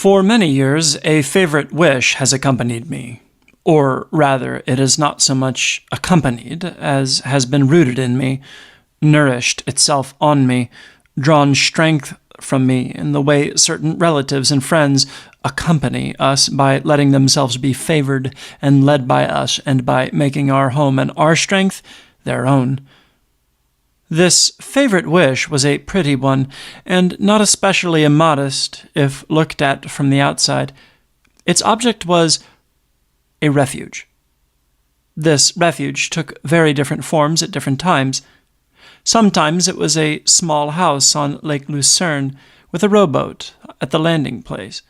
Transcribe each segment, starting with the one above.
For many years, a favorite wish has accompanied me. Or rather, it is not so much accompanied as has been rooted in me, nourished itself on me, drawn strength from me in the way certain relatives and friends accompany us by letting themselves be favored and led by us and by making our home and our strength their own. This favorite wish was a pretty one, and not especially immodest if looked at from the outside. Its object was a refuge. This refuge took very different forms at different times. Sometimes it was a small house on Lake Lucerne with a rowboat at the landing place.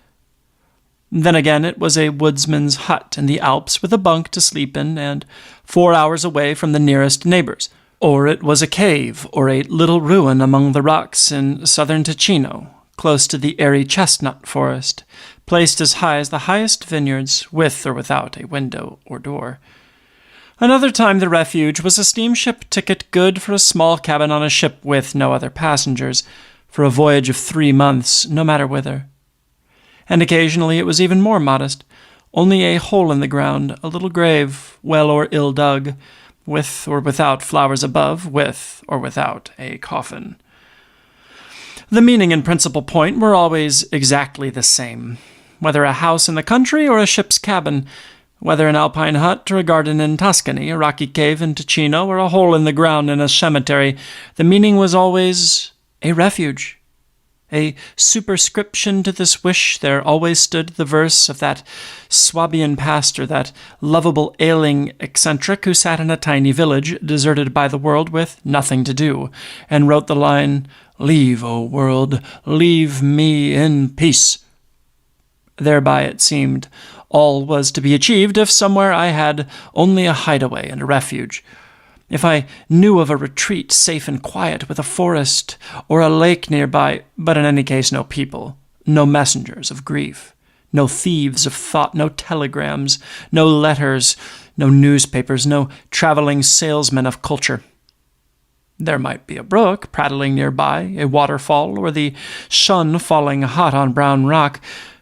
Then again it was a woodsman's hut in the Alps with a bunk to sleep in and 4 hours away from the nearest neighbors. Or it was a cave or a little ruin among the rocks in southern Ticino, close to the airy chestnut forest, placed as high as the highest vineyards, with or without a window or door. Another time the refuge was a steamship ticket good for a small cabin on a ship with no other passengers, for a voyage of 3 months, no matter whither. And occasionally it was even more modest, only a hole in the ground, a little grave, well or ill dug, with or without flowers above, with or without a coffin. The meaning and principal point were always exactly the same, whether a house in the country or a ship's cabin, whether an alpine hut or a garden in Tuscany, a rocky cave in Ticino, or a hole in the ground in a cemetery, the meaning was always a refuge. A superscription to this wish there always stood the verse of that Swabian pastor, that lovable ailing eccentric who sat in a tiny village deserted by the world with nothing to do, and wrote the line, "Leave, O world, leave me in peace." Thereby, it seemed, all was to be achieved if somewhere I had only a hideaway and a refuge. If I knew of a retreat safe and quiet with a forest or a lake nearby, but in any case no people, no messengers of grief, no thieves of thought, no telegrams, no letters, no newspapers, no traveling salesmen of culture. There might be a brook prattling nearby, a waterfall, or the sun falling hot on brown rock.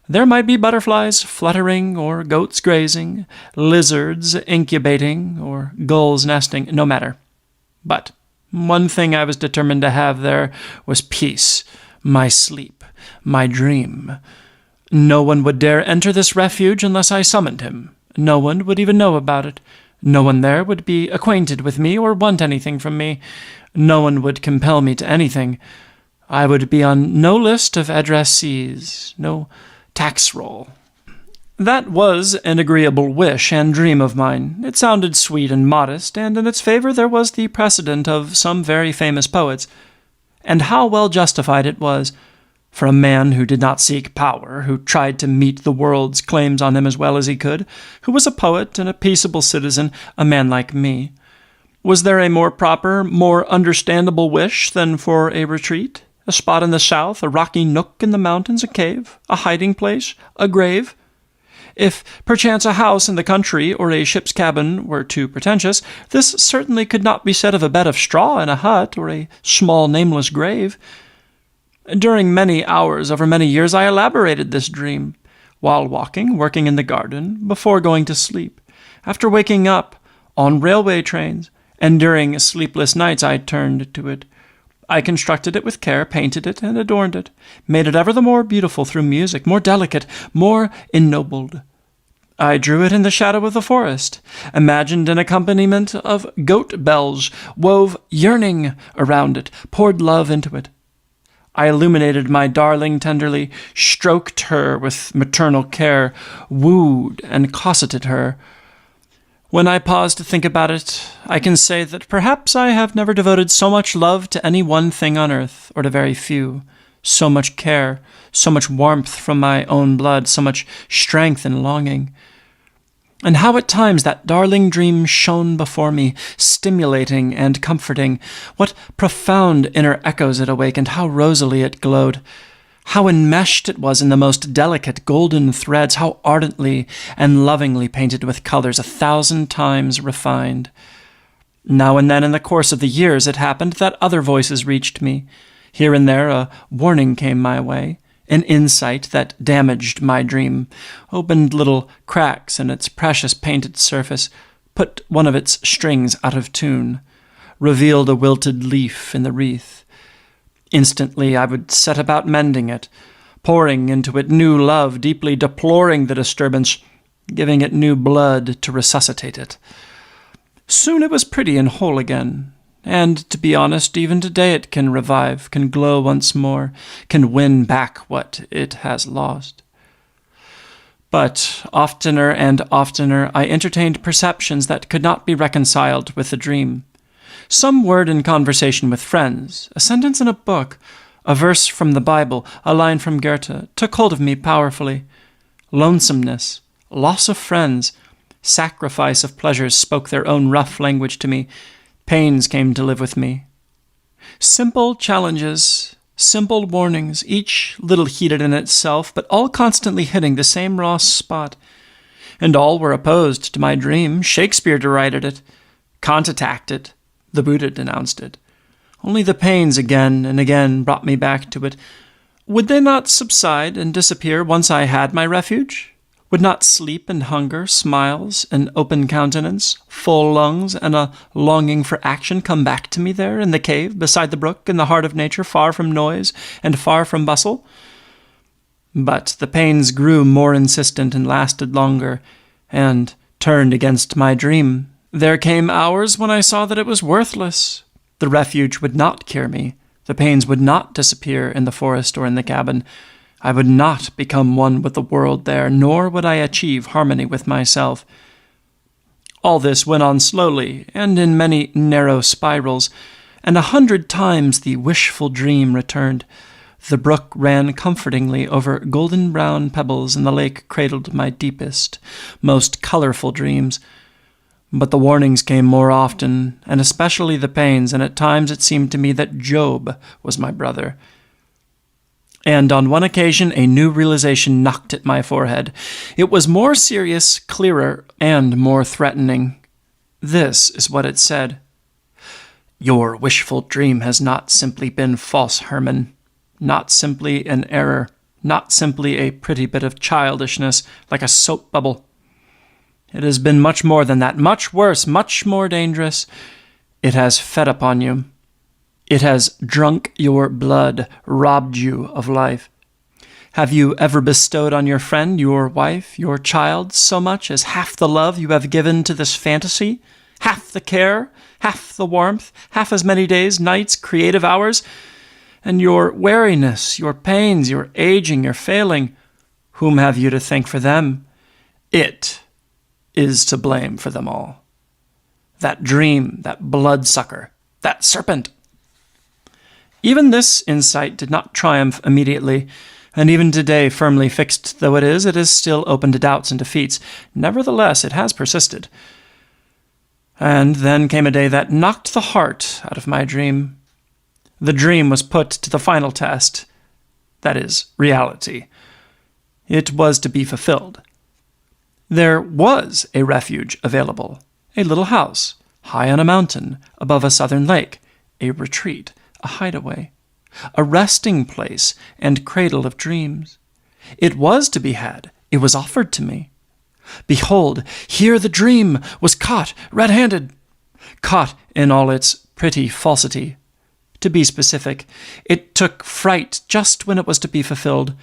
There might be butterflies fluttering, or goats grazing, lizards incubating, or gulls nesting, no matter. But one thing I was determined to have there was peace, my sleep, my dream. No one would dare enter this refuge unless I summoned him. No one would even know about it. No one there would be acquainted with me or want anything from me. No one would compel me to anything. I would be on no list of addressees, no tax roll. That was an agreeable wish and dream of mine. It sounded sweet and modest, and in its favor there was the precedent of some very famous poets. And how well justified it was, for a man who did not seek power, who tried to meet the world's claims on him as well as he could, who was a poet and a peaceable citizen, a man like me. Was there a more proper, more understandable wish than for a retreat? A spot in the south, a rocky nook in the mountains, a cave, a hiding place, a grave? If perchance a house in the country or a ship's cabin were too pretentious, this certainly could not be said of a bed of straw in a hut or a small nameless grave. During many hours over many years I elaborated this dream, while walking, working in the garden, before going to sleep, after waking up, on railway trains, and during sleepless nights I turned to it. I constructed it with care, painted it, and adorned it, made it ever the more beautiful through music, more delicate, more ennobled. I drew it in the shadow of the forest, imagined an accompaniment of goat bells, wove yearning around it, poured love into it. I illuminated my darling tenderly, stroked her with maternal care, wooed and cosseted her. When I pause to think about it, I can say that perhaps I have never devoted so much love to any one thing on earth, or to very few, so much care, so much warmth from my own blood, so much strength and longing. And how at times that darling dream shone before me, stimulating and comforting. What profound inner echoes it awakened, how rosily it glowed. How enmeshed it was in the most delicate golden threads, how ardently and lovingly painted with colors 1,000 times refined. Now and then in the course of the years it happened that other voices reached me. Here and there a warning came my way, An insight that damaged my dream, opened little cracks in its precious painted surface, put one of its strings out of tune, revealed a wilted leaf in the wreath. Instantly I would set about mending it, pouring into it new love, deeply deploring the disturbance, giving it new blood to resuscitate it. Soon it was pretty and whole again, and, to be honest, even today it can revive, can glow once more, can win back what it has lost. But oftener and oftener I entertained perceptions that could not be reconciled with the dream. Some word in conversation with friends, a sentence in a book, a verse from the Bible, a line from Goethe, took hold of me powerfully. Lonesomeness, loss of friends, sacrifice of pleasures spoke their own rough language to me. Pains came to live with me. Simple challenges, simple warnings, each little heated in itself, but all constantly hitting the same raw spot. And all were opposed to my dream. Shakespeare derided it. Kant attacked it. The Buddha denounced it. Only the pains again and again brought me back to it. Would they not subside and disappear once I had my refuge? Would not sleep and hunger, smiles, an open countenance, full lungs, and a longing for action come back to me there in the cave, beside the brook, in the heart of nature, far from noise and far from bustle? But the pains grew more insistent and lasted longer, and turned against my dream. There came hours when I saw that it was worthless. The refuge would not cure me. The pains would not disappear in the forest or in the cabin. I would not become one with the world there, nor would I achieve harmony with myself. All this went on slowly, and in many narrow spirals, and 100 times the wishful dream returned. The brook ran comfortingly over golden-brown pebbles, and the lake cradled my deepest, most colorful dreams. But the warnings came more often, and especially the pains, and at times it seemed to me that Job was my brother. And on one occasion a new realization knocked at my forehead. It was more serious, clearer, and more threatening. This is what it said. Your wishful dream has not simply been false, Herman. Not simply an error. Not simply a pretty bit of childishness, like a soap bubble. It has been much more than that, much worse, much more dangerous. It has fed upon you. It has drunk your blood, robbed you of life. Have you ever bestowed on your friend, your wife, your child, so much as half the love you have given to this fantasy? Half the care, half the warmth, half as many days, nights, creative hours? And your weariness, your pains, your aging, your failing, whom have you to thank for them? It is to blame for them all. That dream, that bloodsucker, that serpent. Even this insight did not triumph immediately, and even today, firmly fixed though it is still open to doubts and defeats. Nevertheless, it has persisted. And then came a day that knocked the heart out of my dream. The dream was put to the final test, that is, reality. It was to be fulfilled. There was a refuge available, a little house, high on a mountain, above a southern lake, a retreat, a hideaway, a resting place and cradle of dreams. It was to be had. It was offered to me. Behold, here the dream was caught red-handed, caught in all its pretty falsity. To be specific, it took fright just when it was to be fulfilled.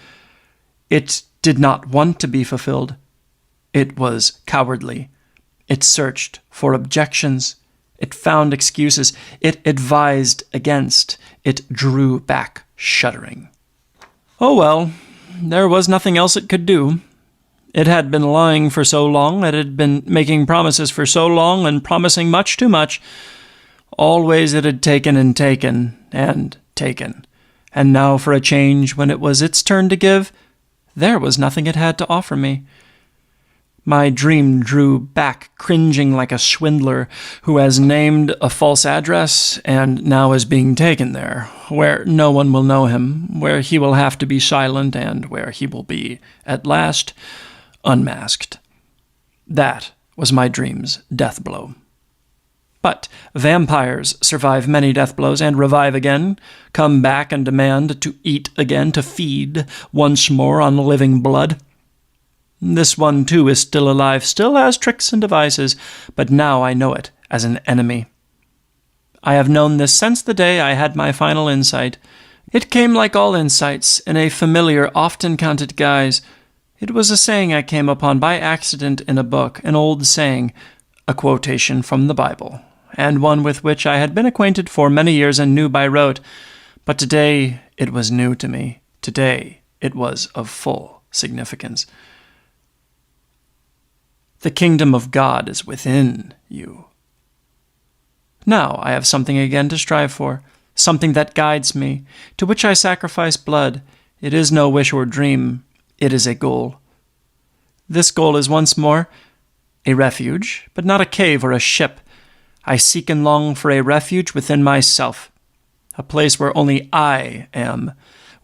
It did not want to be fulfilled. It was cowardly. It searched for objections. It found excuses. It advised against. It drew back, shuddering. Oh well, there was nothing else it could do. It had been lying for so long, it had been making promises for so long, and promising much too much. Always it had taken and taken and taken. And now for a change, when it was its turn to give, there was nothing it had to offer me. My dream drew back, cringing like a swindler who has named a false address and now is being taken there, where no one will know him, where he will have to be silent, and where he will be, at last, unmasked. That was my dream's death blow. But vampires survive many death blows and revive again, come back and demand to eat again, to feed once more on living blood. This one, too, is still alive, still has tricks and devices, but now I know it as an enemy. I have known this since the day I had my final insight. It came like all insights, in a familiar, often-counted guise. It was a saying I came upon by accident in a book, an old saying, a quotation from the Bible, and one with which I had been acquainted for many years and knew by rote. But today it was new to me. Today it was of full significance. The kingdom of God is within you. Now I have something again to strive for, something that guides me, to which I sacrifice blood. It is no wish or dream. It is a goal. This goal is once more a refuge, but not a cave or a ship. I seek and long for a refuge within myself, a place where only I am,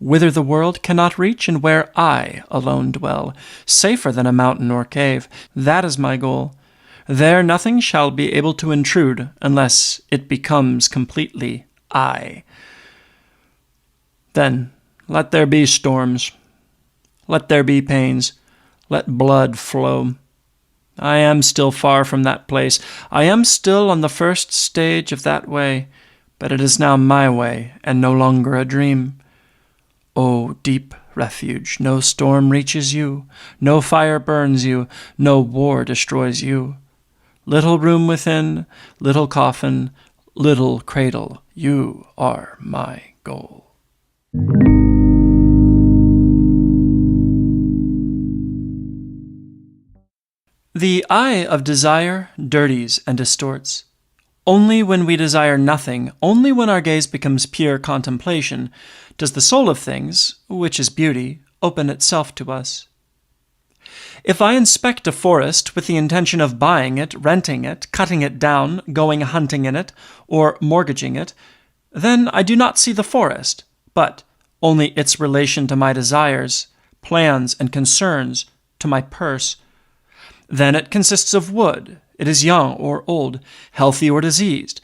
whither the world cannot reach and where I alone dwell, safer than a mountain or cave. That is my goal. There nothing shall be able to intrude unless it becomes completely I. Then let there be storms. Let there be pains. Let blood flow. I am still far from that place. I am still on the first stage of that way, but it is now my way and no longer a dream. O deep refuge, no storm reaches you, no fire burns you, no war destroys you. Little room within, little coffin, little cradle, you are my goal. The eye of desire dirties and distorts. Only when we desire nothing, only when our gaze becomes pure contemplation, does the soul of things, which is beauty, open itself to us. If I inspect a forest with the intention of buying it, renting it, cutting it down, going hunting in it, or mortgaging it, then I do not see the forest, but only its relation to my desires, plans, and concerns, to my purse. Then it consists of wood. It is young or old, healthy or diseased.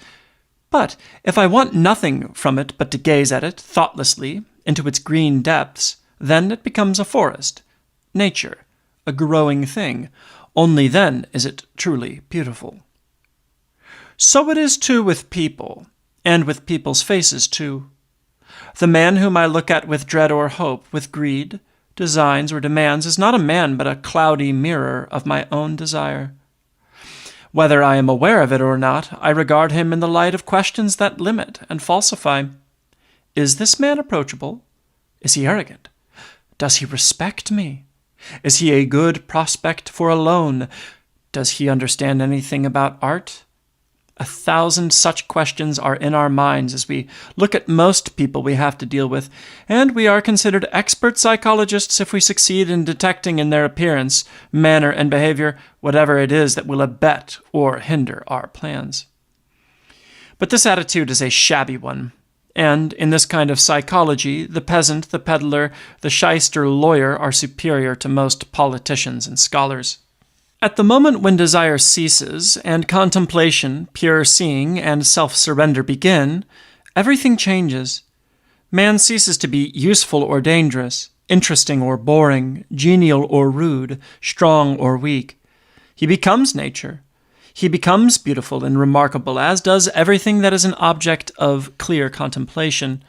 But if I want nothing from it but to gaze at it thoughtlessly into its green depths, then it becomes a forest, nature, a growing thing. Only then is it truly beautiful. So it is too with people, and with people's faces too. The man whom I look at with dread or hope, with greed, designs, or demands, is not a man but a cloudy mirror of my own desire. Whether I am aware of it or not, I regard him in the light of questions that limit and falsify. Is this man approachable? Is he arrogant? Does he respect me? Is he a good prospect for a loan? Does he understand anything about art? 1,000 such questions are in our minds as we look at most people we have to deal with, and we are considered expert psychologists if we succeed in detecting in their appearance, manner, and behavior whatever it is that will abet or hinder our plans. But this attitude is a shabby one, and in this kind of psychology, the peasant, the peddler, the shyster lawyer are superior to most politicians and scholars. At the moment when desire ceases, and contemplation, pure seeing, and self-surrender begin, everything changes. Man ceases to be useful or dangerous, interesting or boring, genial or rude, strong or weak. He becomes nature. He becomes beautiful and remarkable, as does everything that is an object of clear contemplation.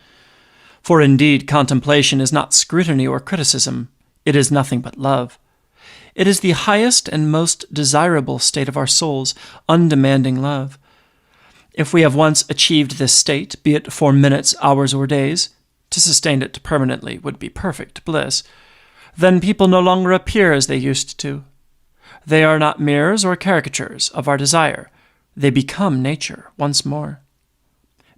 For indeed, contemplation is not scrutiny or criticism. It is nothing but love. It is the highest and most desirable state of our souls, undemanding love. If we have once achieved this state, be it for minutes, hours, or days, to sustain it permanently would be perfect bliss, then people no longer appear as they used to. They are not mirrors or caricatures of our desire. They become nature once more.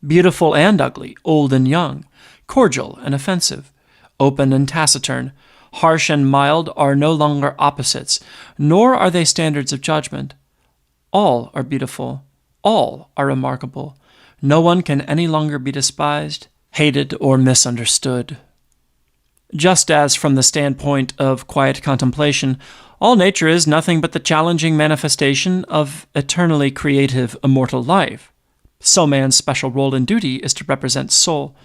Beautiful and ugly, old and young, cordial and offensive, open and taciturn, harsh and mild are no longer opposites, nor are they standards of judgment. All are beautiful. All are remarkable. No one can any longer be despised, hated, or misunderstood. Just as from the standpoint of quiet contemplation, all nature is nothing but the challenging manifestation of eternally creative, immortal life, so man's special role and duty is to represent soul.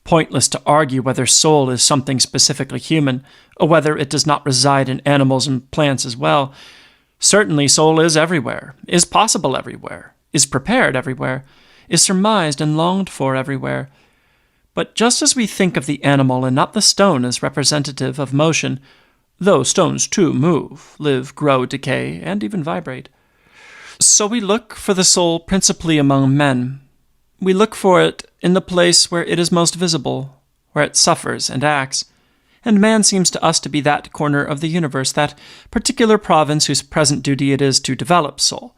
Pointless to argue whether soul is something specifically human, or whether it does not reside in animals and plants as well. Certainly soul is everywhere, is possible everywhere, is prepared everywhere, is surmised and longed for everywhere. But just as we think of the animal and not the stone as representative of motion, though stones too move, live, grow, decay, and even vibrate, so we look for the soul principally among men. We look for it in the place where it is most visible, where it suffers and acts. And man seems to us to be that corner of the universe, that particular province whose present duty it is to develop soul.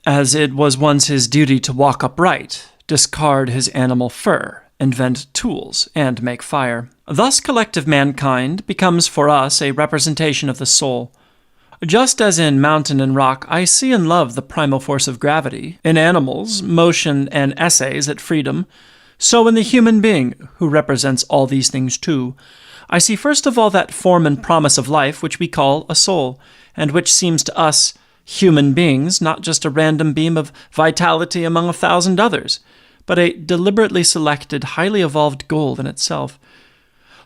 As it was once his duty to walk upright, discard his animal fur, invent tools, and make fire. Thus collective mankind becomes for us a representation of the soul. Just as in mountain and rock, I see and love the primal force of gravity, in animals, motion and essays at freedom, so in the human being, who represents all these things too, I see first of all that form and promise of life which we call a soul, and which seems to us, human beings, not just a random beam of vitality among 1,000 others, but a deliberately selected, highly evolved goal in itself.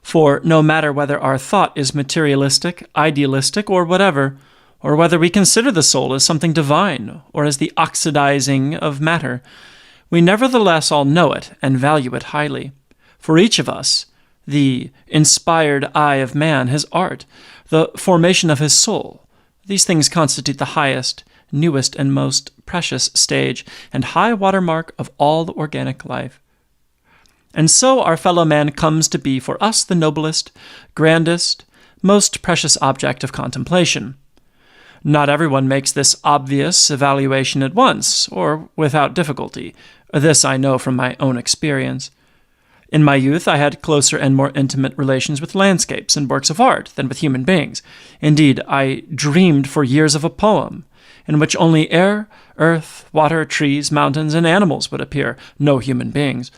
For no matter whether our thought is materialistic, idealistic, or whatever, or whether we consider the soul as something divine, or as the oxidizing of matter, we nevertheless all know it and value it highly. For each of us, the inspired eye of man, his art, the formation of his soul, these things constitute the highest, newest, and most precious stage and high watermark of all the organic life. And so our fellow man comes to be for us the noblest, grandest, most precious object of contemplation. Not everyone makes this obvious evaluation at once, or without difficulty. This I know from my own experience. In my youth I had closer and more intimate relations with landscapes and works of art than with human beings. Indeed, I dreamed for years of a poem, in which only air, earth, water, trees, mountains, and animals would appear, no human beings.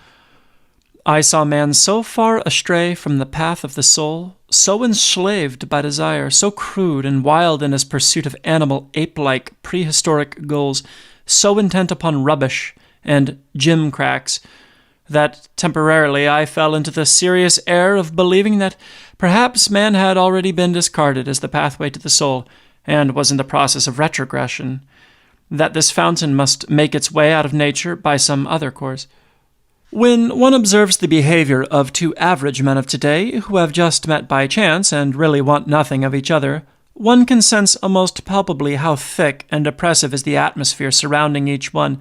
I saw man so far astray from the path of the soul, so enslaved by desire, so crude and wild in his pursuit of animal, ape-like, prehistoric goals, so intent upon rubbish and gimcracks, that temporarily I fell into the serious error of believing that perhaps man had already been discarded as the pathway to the soul, and was in the process of retrogression, that this fountain must make its way out of nature by some other course. When one observes the behavior of two average men of today who have just met by chance and really want nothing of each other, one can sense almost palpably how thick and oppressive is the atmosphere surrounding each one,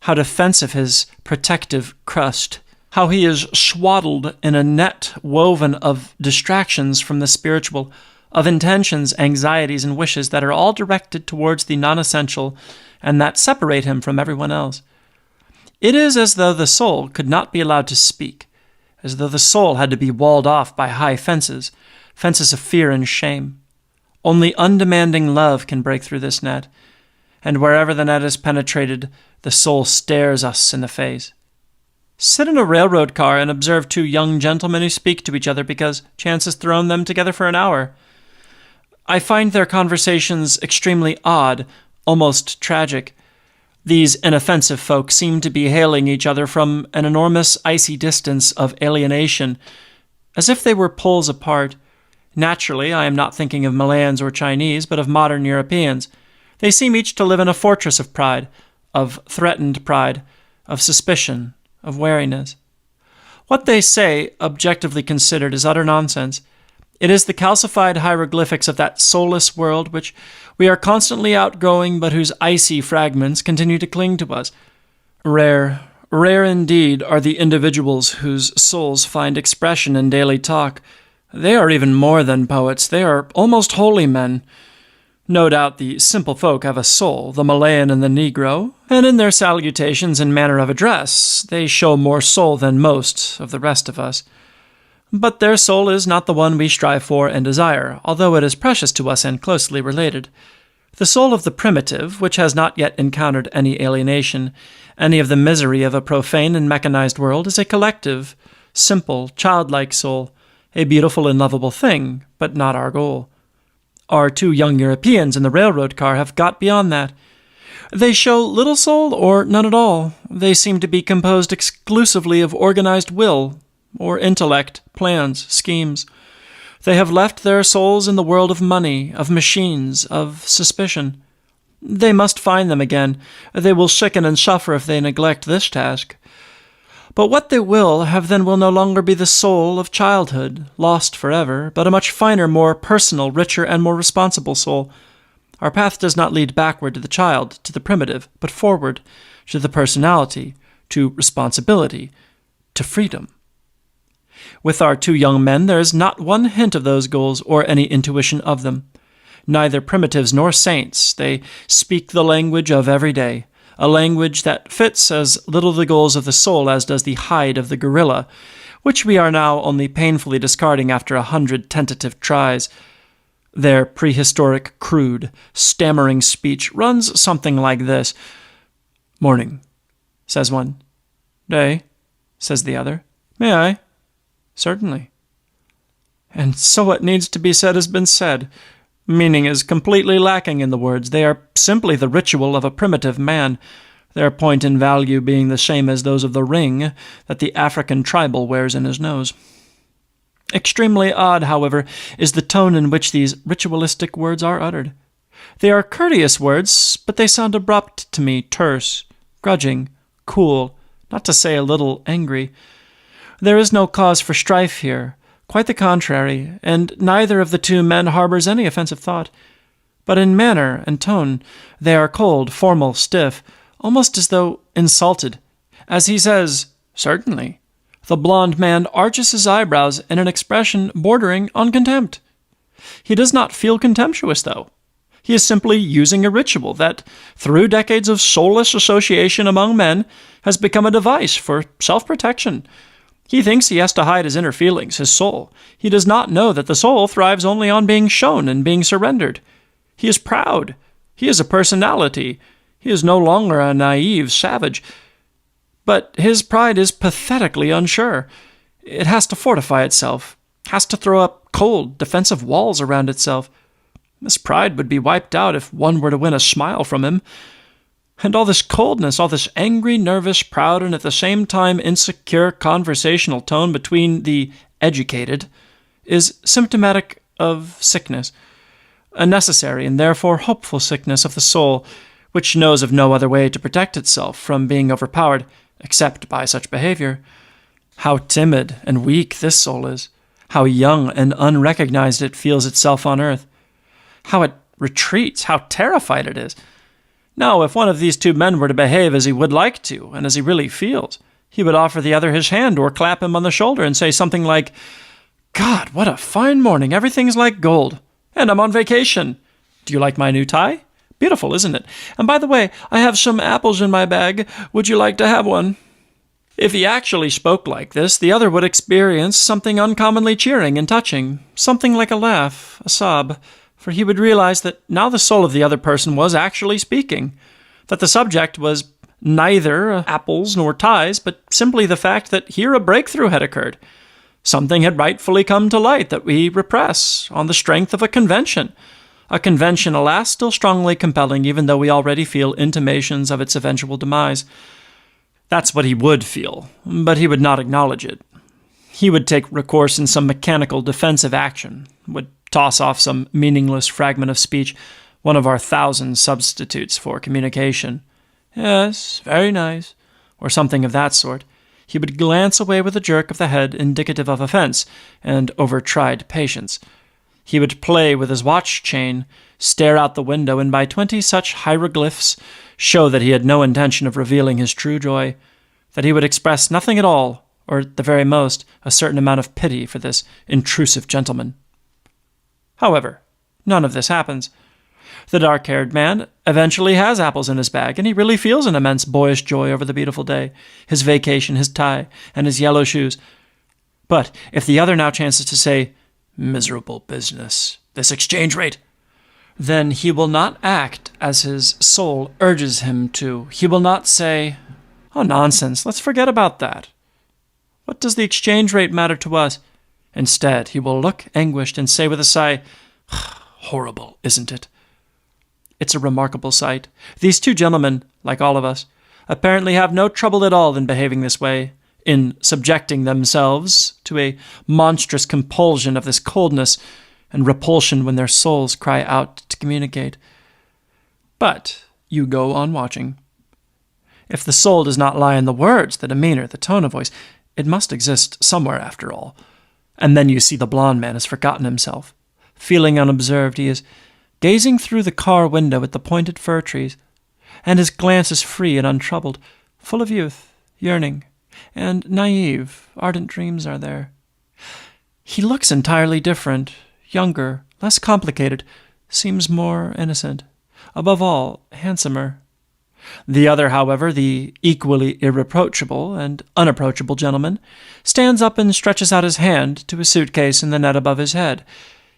how defensive his protective crust, how he is swaddled in a net woven of distractions from the spiritual, of intentions, anxieties, and wishes that are all directed towards the non-essential and that separate him from everyone else. It is as though the soul could not be allowed to speak, as though the soul had to be walled off by high fences, fences of fear and shame. Only undemanding love can break through this net, and wherever the net is penetrated, the soul stares us in the face. Sit in a railroad car and observe two young gentlemen who speak to each other because chance has thrown them together for an hour. I find their conversations extremely odd, almost tragic. These inoffensive folk seem to be hailing each other from an enormous icy distance of alienation, as if they were poles apart. Naturally, I am not thinking of Malayans or Chinese, but of modern Europeans. They seem each to live in a fortress of pride, of threatened pride, of suspicion, of wariness. What they say, objectively considered, is utter nonsense. It is the calcified hieroglyphics of that soulless world which we are constantly outgrowing, but whose icy fragments continue to cling to us. Rare indeed are the individuals whose souls find expression in daily talk. They are even more than poets. They are almost holy men. No doubt the simple folk have a soul, the Malayan and the Negro, and in their salutations and manner of address they show more soul than most of the rest of us. But their soul is not the one we strive for and desire, although it is precious to us and closely related. The soul of the primitive, which has not yet encountered any alienation, any of the misery of a profane and mechanized world, is a collective, simple, childlike soul, A beautiful and lovable thing, but not our goal. Our two young Europeans in the railroad car have got beyond that. They show little soul or none at all. They seem to be composed exclusively of organized will, or intellect, plans, schemes. They have left their souls in the world of money, of machines, of suspicion. They must find them again. They will sicken and suffer if they neglect this task. But what they will have then will no longer be the soul of childhood, lost forever, but a much finer, more personal, richer, and more responsible soul. Our path does not lead backward to the child, to the primitive, but forward, to the personality, to responsibility, to freedom. With our two young men, there is not one hint of those goals or any intuition of them. Neither primitives nor saints, they speak the language of every day, a language that fits as little the goals of the soul as does the hide of the gorilla, which we are now only painfully discarding after 100 tentative tries. Their prehistoric, crude, stammering speech runs something like this. "Morning," says one. "Day," says the other. "May I?" "Certainly." And so what needs to be said has been said. Meaning is completely lacking in the words. They are simply the ritual of a primitive man, their point in value being the same as those of the ring that the African tribal wears in his nose. Extremely odd, however, is the tone in which these ritualistic words are uttered. They are courteous words, but they sound abrupt to me, terse, grudging, cool, not to say a little angry. There is no cause for strife here, quite the contrary, and neither of the two men harbors any offensive thought. But in manner and tone they are cold, formal, stiff, almost as though insulted. As he says, "Certainly," the blond man arches his eyebrows in an expression bordering on contempt. He does not feel contemptuous, though. He is simply using a ritual that, through decades of soulless association among men, has become a device for self-protection. He thinks he has to hide his inner feelings, his soul. He does not know that the soul thrives only on being shown and being surrendered. He is proud. He is a personality. He is no longer a naive savage. But his pride is pathetically unsure. It has to fortify itself, has to throw up cold, defensive walls around itself. This pride would be wiped out if one were to win a smile from him. And all this coldness, all this angry, nervous, proud, and at the same time insecure conversational tone between the educated is symptomatic of sickness, a necessary and therefore hopeful sickness of the soul, which knows of no other way to protect itself from being overpowered except by such behavior. How timid and weak this soul is, how young and unrecognized it feels itself on earth, how it retreats, how terrified it is. Now, if one of these two men were to behave as he would like to, and as he really feels, he would offer the other his hand or clap him on the shoulder and say something like, "God, what a fine morning, everything's like gold, and I'm on vacation. Do you like my new tie? Beautiful, isn't it? And by the way, I have some apples in my bag. Would you like to have one?" If he actually spoke like this, the other would experience something uncommonly cheering and touching, something like a laugh, a sob, for he would realize that now the soul of the other person was actually speaking, that the subject was neither apples nor ties, but simply the fact that here a breakthrough had occurred. Something had rightfully come to light that we repress on the strength of a convention, alas, still strongly compelling, even though we already feel intimations of its eventual demise. That's what he would feel, but he would not acknowledge it. He would take recourse in some mechanical defensive action, would toss off some meaningless fragment of speech, one of our 1,000 substitutes for communication. "Yes, very nice," or something of that sort. He would glance away with a jerk of the head indicative of offense and over-tried patience. He would play with his watch chain, stare out the window, and by 20 such hieroglyphs show that he had no intention of revealing his true joy, that he would express nothing at all, or at the very most, a certain amount of pity for this intrusive gentleman. However, none of this happens. The dark-haired man eventually has apples in his bag, and he really feels an immense boyish joy over the beautiful day, his vacation, his tie, and his yellow shoes. But if the other now chances to say, "Miserable business, this exchange rate," then he will not act as his soul urges him to. He will not say, "Oh, nonsense, let's forget about that. What does the exchange rate matter to us?" Instead, he will look anguished and say with a sigh, "Horrible, isn't it?" It's a remarkable sight. These two gentlemen, like all of us, apparently have no trouble at all in behaving this way, in subjecting themselves to a monstrous compulsion of this coldness and repulsion when their souls cry out to communicate. But you go on watching. If the soul does not lie in the words, the demeanor, the tone of voice, it must exist somewhere after all. And then you see the blond man has forgotten himself. Feeling unobserved, he is gazing through the car window at the pointed fir trees, and his glance is free and untroubled, full of youth, yearning, and naive, ardent dreams are there. He looks entirely different, younger, less complicated, seems more innocent, above all, handsomer. The other, however, the equally irreproachable and unapproachable gentleman, stands up and stretches out his hand to a suitcase in the net above his head.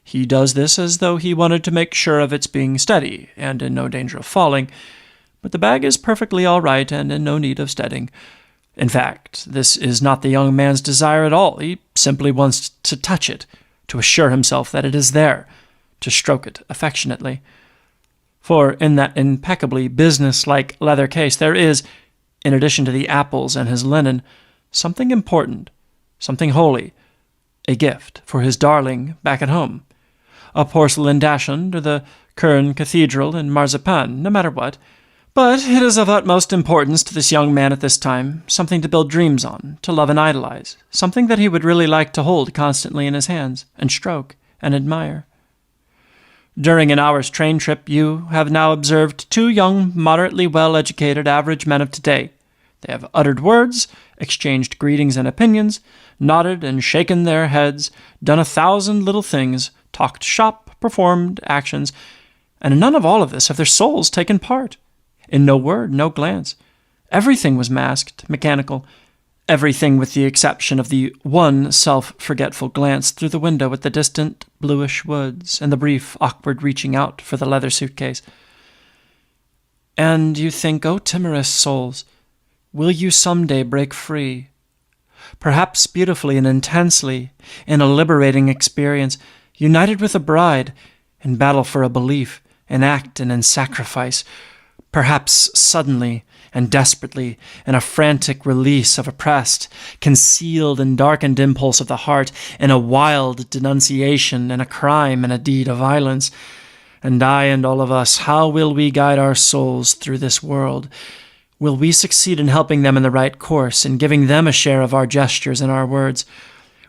He does this as though he wanted to make sure of its being steady and in no danger of falling, but the bag is perfectly all right and in no need of steadying. In fact, this is not the young man's desire at all. He simply wants to touch it, to assure himself that it is there, to stroke it affectionately. For in that impeccably business-like leather case there is, in addition to the apples and his linen, something important, something holy, a gift for his darling back at home. A porcelain dachshund or the Kern Cathedral in marzipan, no matter what. But it is of utmost importance to this young man at this time, something to build dreams on, to love and idolize, something that he would really like to hold constantly in his hands, and stroke, and admire. During an hour's train trip, you have now observed two young, moderately well-educated average men of today. They have uttered words, exchanged greetings and opinions, nodded and shaken their heads, done 1,000 little things, talked shop, performed actions, and in none of all of this have their souls taken part. In no word, no glance. Everything was masked, mechanical, everything with the exception of the one self-forgetful glance through the window at the distant bluish woods and the brief, awkward reaching out for the leather suitcase. And you think, oh, timorous souls, will you someday break free? Perhaps beautifully and intensely, in a liberating experience, united with a bride, in battle for a belief, in act and in sacrifice, perhaps suddenly and desperately, in a frantic release of oppressed, concealed and darkened impulse of the heart, in a wild denunciation, in a crime and a deed of violence. And I and all of us, how will we guide our souls through this world? Will we succeed in helping them in the right course, in giving them a share of our gestures and our words?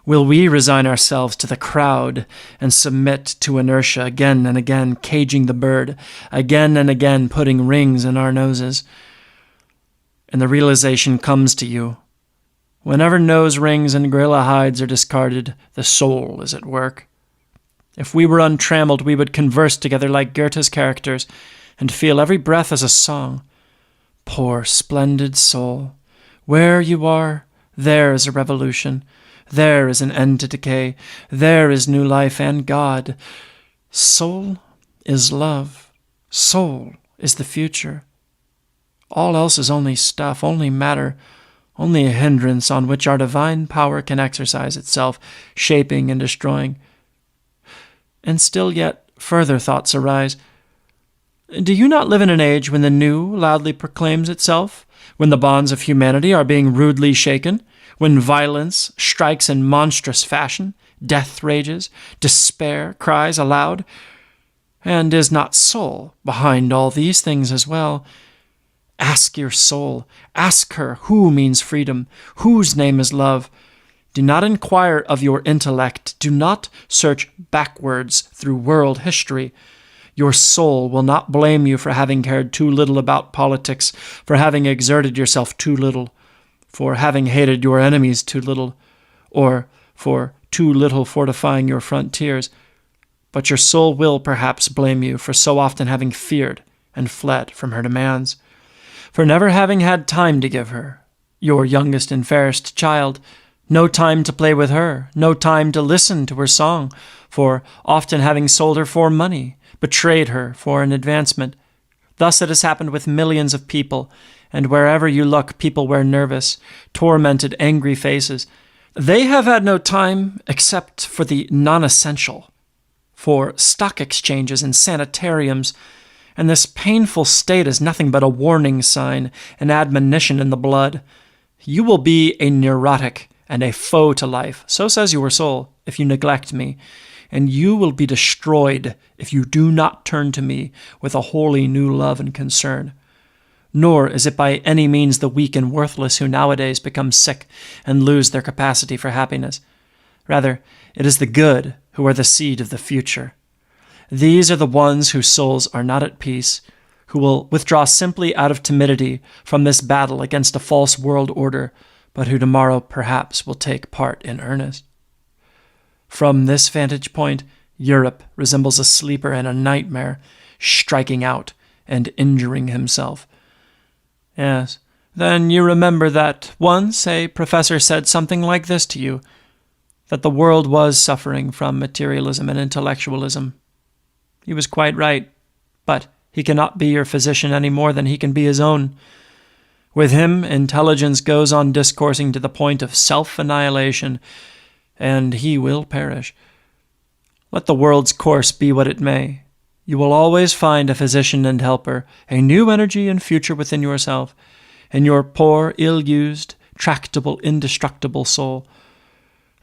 Will we resign ourselves to the crowd and submit to inertia, again and again caging the bird, again and again putting rings in our noses? And the realization comes to you. Whenever nose rings and gorilla hides are discarded, the soul is at work. If we were untrammeled, we would converse together like Goethe's characters and feel every breath as a song. Poor, splendid soul, where you are, there is a revolution. There is an end to decay. There is new life and God. Soul is love. Soul is the future. All else is only stuff, only matter, only a hindrance on which our divine power can exercise itself, shaping and destroying. And still yet further thoughts arise. Do you not live in an age when the new loudly proclaims itself, when the bonds of humanity are being rudely shaken, when violence strikes in monstrous fashion, death rages, despair cries aloud? And is not soul behind all these things as well? Ask your soul, ask her who means freedom, whose name is love. Do not inquire of your intellect, do not search backwards through world history. Your soul will not blame you for having cared too little about politics, for having exerted yourself too little, for having hated your enemies too little, or for too little fortifying your frontiers. But your soul will perhaps blame you for so often having feared and fled from her demands, for never having had time to give her, your youngest and fairest child, no time to play with her, no time to listen to her song, for often having sold her for money, betrayed her for an advancement. Thus it has happened with millions of people, and wherever you look, people wear nervous, tormented, angry faces. They have had no time except for the non-essential, for stock exchanges and sanitariums, and this painful state is nothing but a warning sign, an admonition in the blood. You will be a neurotic and a foe to life, so says your soul, if you neglect me, and you will be destroyed if you do not turn to me with a wholly new love and concern. Nor is it by any means the weak and worthless who nowadays become sick and lose their capacity for happiness. Rather, it is the good who are the seed of the future. These are the ones whose souls are not at peace, who will withdraw simply out of timidity from this battle against a false world order, but who tomorrow perhaps will take part in earnest. From this vantage point, Europe resembles a sleeper in a nightmare, striking out and injuring himself. Yes, then you remember that once a professor said something like this to you, that the world was suffering from materialism and intellectualism. He was quite right, but he cannot be your physician any more than he can be his own. With him, intelligence goes on discoursing to the point of self-annihilation, and he will perish. Let the world's course be what it may. You will always find a physician and helper, a new energy and future within yourself, in your poor, ill-used, tractable, indestructible soul.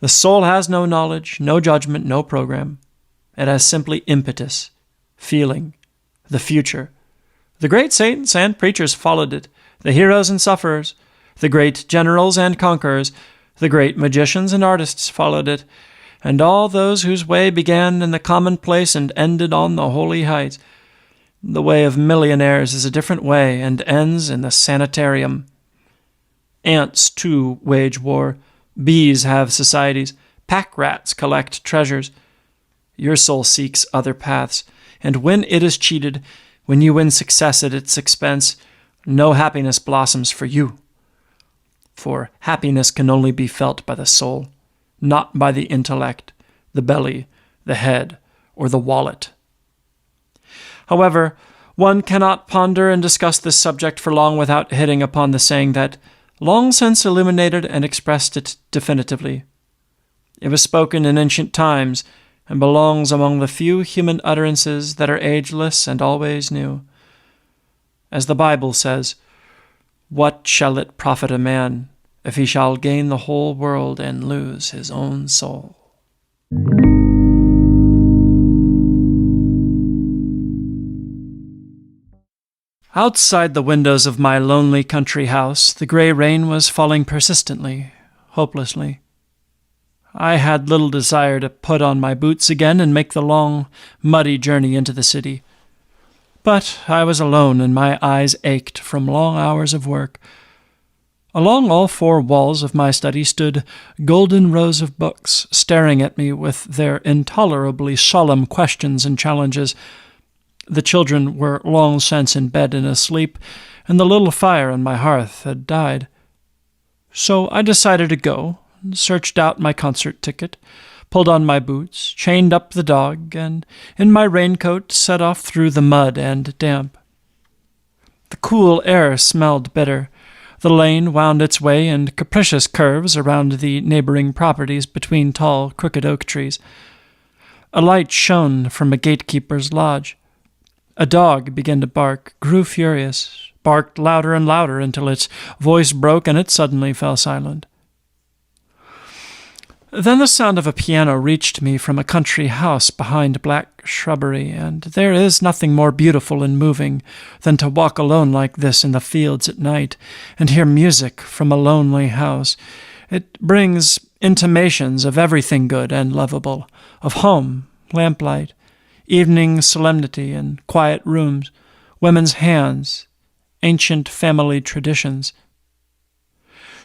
The soul has no knowledge, no judgment, no program. It has simply impetus, feeling, the future. The great saints and preachers followed it, the heroes and sufferers, the great generals and conquerors, the great magicians and artists followed it, and all those whose way began in the commonplace and ended on the holy heights. The way of millionaires is a different way and ends in the sanitarium. Ants, too, wage war. Bees have societies. Pack rats collect treasures. Your soul seeks other paths, and when it is cheated, when you win success at its expense, no happiness blossoms for you. For happiness can only be felt by the soul, not by the intellect, the belly, the head, or the wallet. However, one cannot ponder and discuss this subject for long without hitting upon the saying that long since illuminated and expressed it definitively. It was spoken in ancient times, and belongs among the few human utterances that are ageless and always new. As the Bible says, "What shall it profit a man if he shall gain the whole world and lose his own soul?" Outside the windows of my lonely country house, the gray rain was falling persistently, hopelessly. I had little desire to put on my boots again and make the long, muddy journey into the city. But I was alone, and my eyes ached from long hours of work. Along all four walls of my study stood golden rows of books, staring at me with their intolerably solemn questions and challenges. The children were long since in bed and asleep, and the little fire on my hearth had died. So I decided to go, searched out my concert ticket, pulled on my boots, chained up the dog, and in my raincoat set off through the mud and damp. The cool air smelled bitter. The lane wound its way in capricious curves around the neighboring properties between tall, crooked oak trees. A light shone from a gatekeeper's lodge. A dog began to bark, grew furious, barked louder and louder until its voice broke and it suddenly fell silent. Then the sound of a piano reached me from a country house behind black shrubbery, and there is nothing more beautiful and moving than to walk alone like this in the fields at night and hear music from a lonely house. It brings intimations of everything good and lovable, of home, lamplight, evening solemnity and quiet rooms, women's hands, ancient family traditions.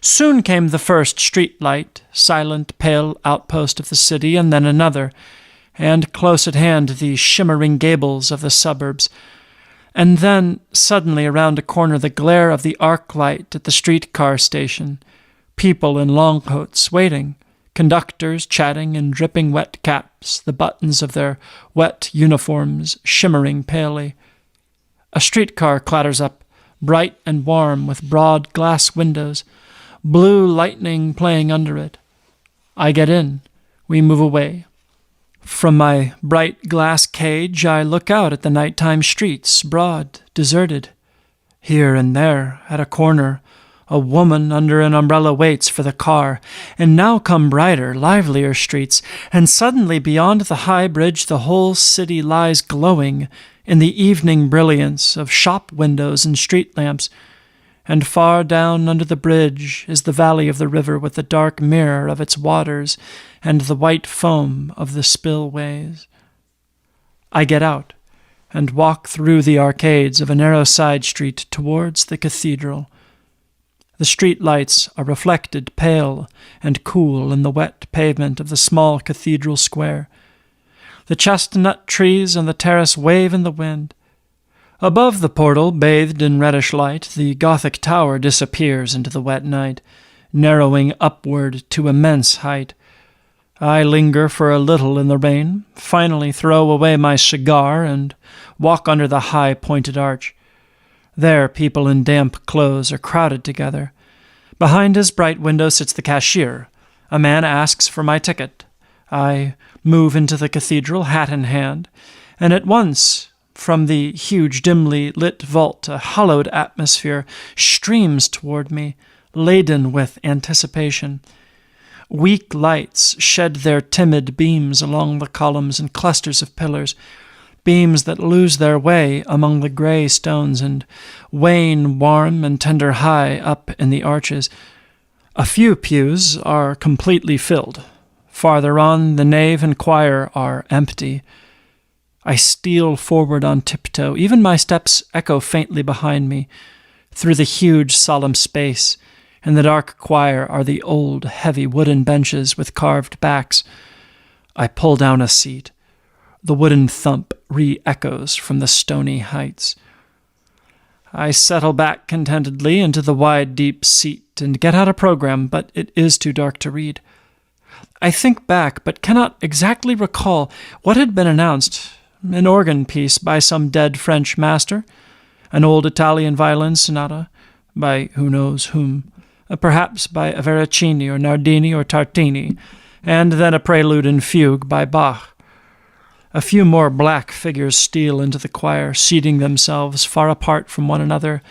Soon came the first street light, silent, pale outpost of the city, and then another, and close at hand the shimmering gables of the suburbs. And then, suddenly around a corner, the glare of the arc light at the streetcar station, people in long coats waiting, conductors chatting in dripping wet caps, the buttons of their wet uniforms shimmering palely. A streetcar clatters up, bright and warm, with broad glass windows, blue lightning playing under it. I get in. We move away. From my bright glass cage, I look out at the nighttime streets, broad, deserted. Here and there, at a corner, a woman under an umbrella waits for the car, and now come brighter, livelier streets, and suddenly beyond the high bridge the whole city lies glowing in the evening brilliance of shop windows and street lamps, and far down under the bridge is the valley of the river with the dark mirror of its waters and the white foam of the spillways. I get out and walk through the arcades of a narrow side street towards the cathedral. The street lights are reflected pale and cool in the wet pavement of the small cathedral square. The chestnut trees on the terrace wave in the wind. Above the portal, bathed in reddish light, the Gothic tower disappears into the wet night, narrowing upward to immense height. I linger for a little in the rain, finally throw away my cigar, and walk under the high pointed arch. There people in damp clothes are crowded together. Behind his bright window sits the cashier. A man asks for my ticket. I move into the cathedral, hat in hand, and at once, from the huge dimly lit vault, a hallowed atmosphere streams toward me, laden with anticipation. Weak lights shed their timid beams along the columns and clusters of pillars, beams that lose their way among the gray stones and wane warm and tender high up in the arches. A few pews are completely filled. Farther on, the nave and choir are empty. I steal forward on tiptoe. Even my steps echo faintly behind me. Through the huge solemn space, in the dark choir, are the old, heavy wooden benches with carved backs. I pull down a seat. The wooden thump re-echoes from the stony heights. I settle back contentedly into the wide, deep seat and get out a program, but it is too dark to read. I think back, but cannot exactly recall what had been announced. An organ piece by some dead French master, an old Italian violin sonata by who knows whom, perhaps by Veracini or Nardini or Tartini, and then a prelude and fugue by Bach. A few more black figures steal into the choir, seating themselves far apart from one another.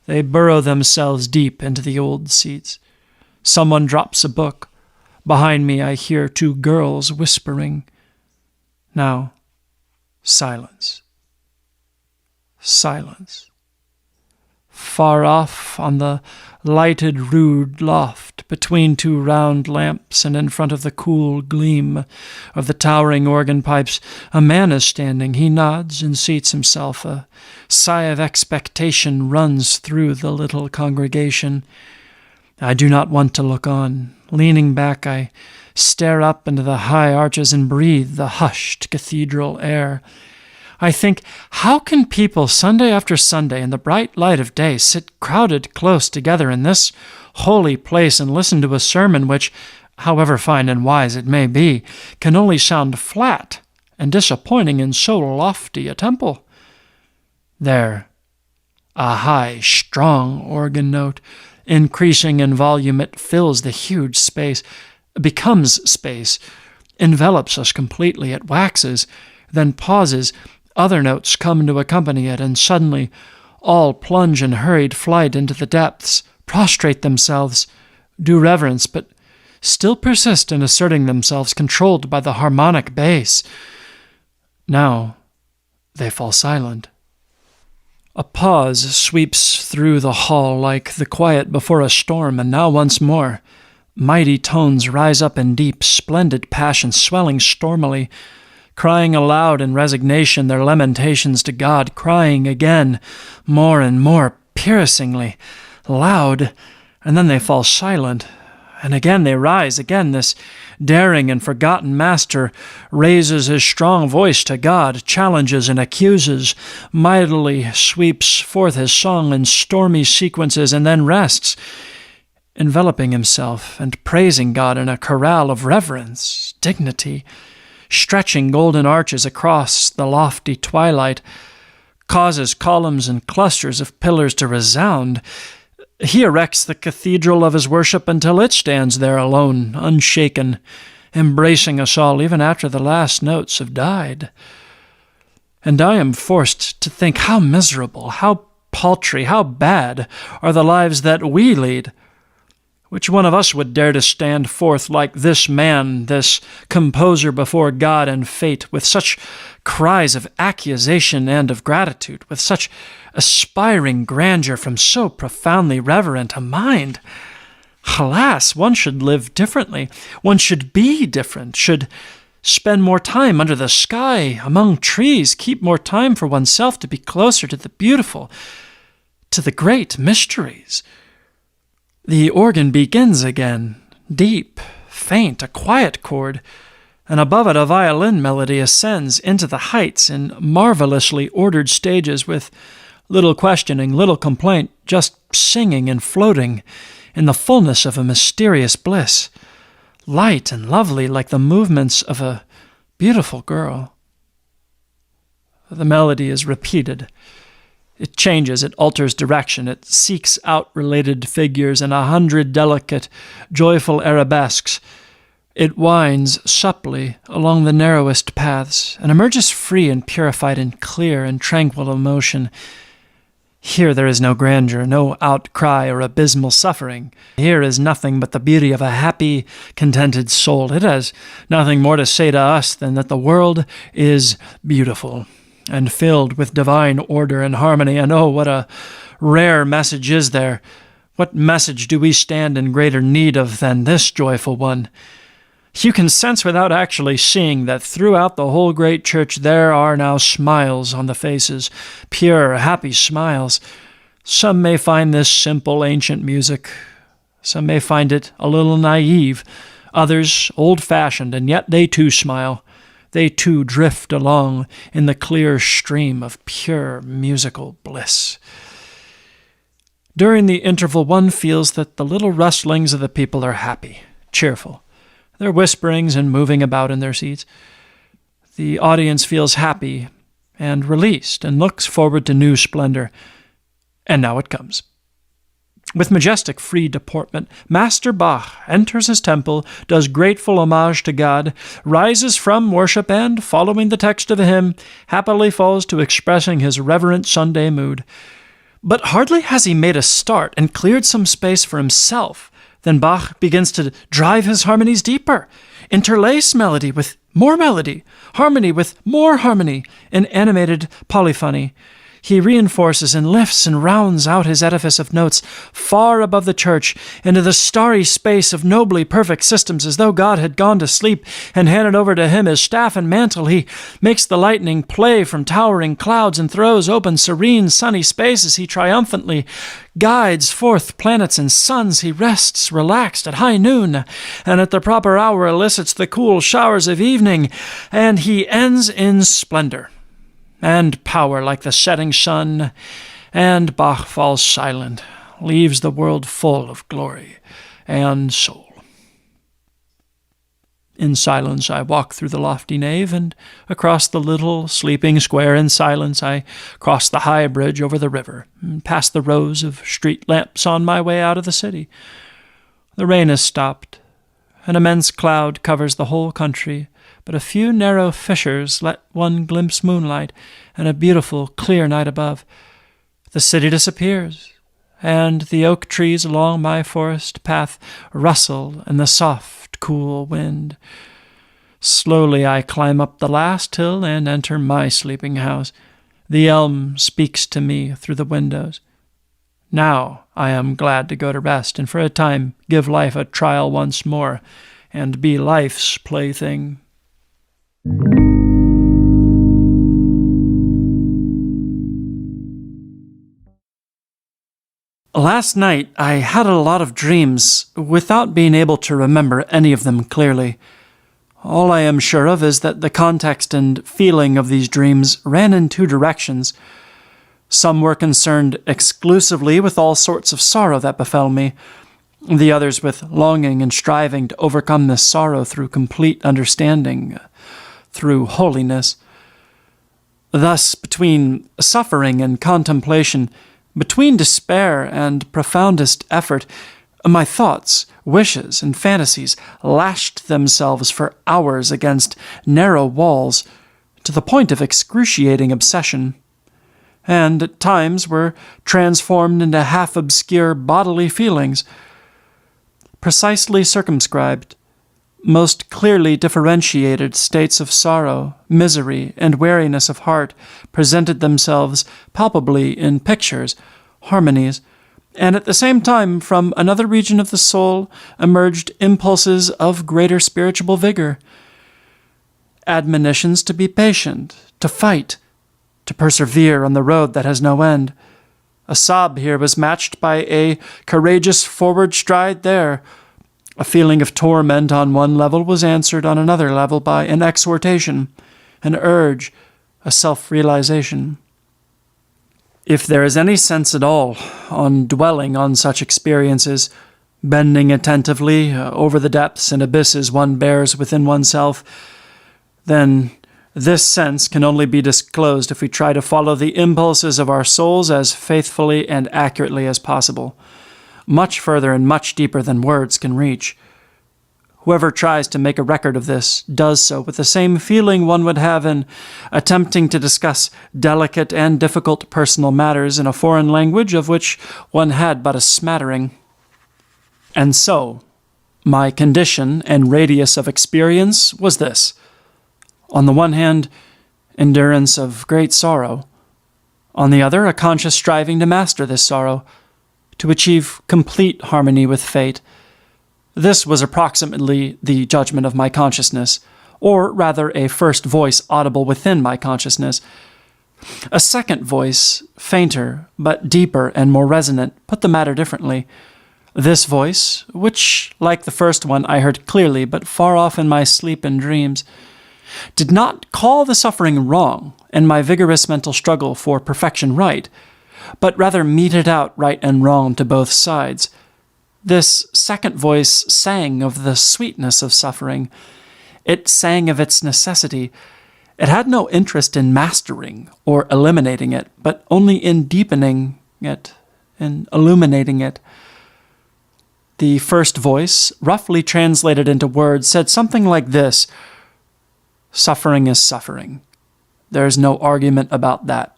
They burrow themselves deep into the old seats. Someone drops a book. Behind me I hear two girls whispering. Now, silence. Silence. Far off on the lighted rude loft, between two round lamps and in front of the cool gleam of the towering organ pipes, a man is standing. He nods and seats himself. A sigh of expectation runs through the little congregation. I do not want to look on. Leaning back, I stare up into the high arches and breathe the hushed cathedral air. I think, how can people Sunday after Sunday in the bright light of day sit crowded close together in this holy place and listen to a sermon which, however fine and wise it may be, can only sound flat and disappointing in so lofty a temple? There, a high, strong organ note, increasing in volume, it fills the huge space, becomes space, envelops us completely, it waxes, then pauses. Other notes come to accompany it, and suddenly all plunge in hurried flight into the depths, prostrate themselves, do reverence, but still persist in asserting themselves, controlled by the harmonic bass. Now they fall silent. A pause sweeps through the hall like the quiet before a storm, and now once more. Mighty tones rise up in deep, splendid passion, swelling stormily, crying aloud in resignation their lamentations to God, crying again, more and more piercingly, loud, and then they fall silent. And again they rise. Again this daring and forgotten master raises his strong voice to God, challenges and accuses, mightily sweeps forth his song in stormy sequences, and then rests, enveloping himself and praising God in a chorale of reverence, dignity, stretching golden arches across the lofty twilight, causes columns and clusters of pillars to resound. He erects the cathedral of his worship until it stands there alone, unshaken, embracing us all even after the last notes have died. And I am forced to think how miserable, how paltry, how bad are the lives that we lead. Which one of us would dare to stand forth like this man, this composer before God and fate, with such cries of accusation and of gratitude, with such aspiring grandeur from so profoundly reverent a mind? Alas, one should live differently. One should be different, should spend more time under the sky, among trees, keep more time for oneself to be closer to the beautiful, to the great mysteries. The organ begins again, deep, faint, a quiet chord, and above it a violin melody ascends into the heights in marvelously ordered stages with little questioning, little complaint, just singing and floating in the fullness of a mysterious bliss, light and lovely like the movements of a beautiful girl. The melody is repeated. It changes, it alters direction, it seeks out related figures in 100 delicate, joyful arabesques. It winds supply along the narrowest paths, and emerges free and purified and clear and tranquil emotion. Here there is no grandeur, no outcry or abysmal suffering. Here is nothing but the beauty of a happy, contented soul. It has nothing more to say to us than that the world is beautiful and filled with divine order and harmony. And oh, what a rare message is there! What message do we stand in greater need of than this joyful one? You can sense without actually seeing that throughout the whole great church there are now smiles on the faces, pure, happy smiles. Some may find this simple, ancient music. Some may find it a little naive, others old-fashioned, and yet they too smile. They too drift along in the clear stream of pure musical bliss. During the interval, one feels that the little rustlings of the people are happy, cheerful, their whisperings and moving about in their seats. The audience feels happy and released and looks forward to new splendor. And now it comes. With majestic free deportment, Master Bach enters his temple, does grateful homage to God, rises from worship, and, following the text of the hymn, happily falls to expressing his reverent Sunday mood. But hardly has he made a start and cleared some space for himself than Bach begins to drive his harmonies deeper, interlace melody with more melody, harmony with more harmony, in animated polyphony. He reinforces and lifts and rounds out his edifice of notes far above the church into the starry space of nobly perfect systems, as though God had gone to sleep and handed over to him his staff and mantle. He makes the lightning play from towering clouds and throws open serene sunny spaces. He triumphantly guides forth planets and suns. He rests relaxed at high noon, and at the proper hour elicits the cool showers of evening, and he ends in splendor and power like the setting sun, and Bach falls silent, leaves the world full of glory and soul. In silence I walk through the lofty nave, and across the little sleeping square. In silence I cross the high bridge over the river, and past the rows of street lamps on my way out of the city. The rain has stopped. An immense cloud covers the whole country, but a few narrow fissures let one glimpse moonlight and a beautiful, clear night above. The city disappears, and the oak trees along my forest path rustle in the soft, cool wind. Slowly I climb up the last hill and enter my sleeping house. The elm speaks to me through the windows. Now I am glad to go to rest, and for a time give life a trial once more, and be life's plaything. Last night I had a lot of dreams without being able to remember any of them clearly. All I am sure of is that the context and feeling of these dreams ran in two directions. Some were concerned exclusively with all sorts of sorrow that befell me, the others with longing and striving to overcome this sorrow through complete understanding, through holiness. Thus, between suffering and contemplation, Between despair and profoundest effort, my thoughts, wishes, and fantasies lashed themselves for hours against narrow walls, to the point of excruciating obsession, and at times were transformed into half-obscure bodily feelings, precisely circumscribed, most clearly differentiated states of sorrow, misery, and weariness of heart presented themselves palpably in pictures, harmonies, and at the same time from another region of the soul emerged impulses of greater spiritual vigor, admonitions to be patient, to fight, to persevere on the road that has no end. A sob here was matched by a courageous forward stride there. A feeling of torment on one level was answered on another level by an exhortation, an urge, a self-realization. If there is any sense at all on dwelling on such experiences, bending attentively over the depths and abysses one bears within oneself, then this sense can only be disclosed if we try to follow the impulses of our souls as faithfully and accurately as possible, much further and much deeper than words can reach. Whoever tries to make a record of this does so with the same feeling one would have in attempting to discuss delicate and difficult personal matters in a foreign language of which one had but a smattering. And so, my condition and radius of experience was this. On the one hand, endurance of great sorrow. On the other, a conscious striving to master this sorrow, to achieve complete harmony with fate. This was approximately the judgment of my consciousness, or rather a first voice audible within my consciousness. A second voice, fainter, but deeper and more resonant, put the matter differently. This voice, which, like the first one, I heard clearly but far off in my sleep and dreams, did not call the suffering wrong and my vigorous mental struggle for perfection right, but rather meted out right and wrong to both sides. This second voice sang of the sweetness of suffering. It sang of its necessity. It had no interest in mastering or eliminating it, but only in deepening it, in illuminating it. The first voice, roughly translated into words, said something like this: suffering is suffering. There is no argument about that.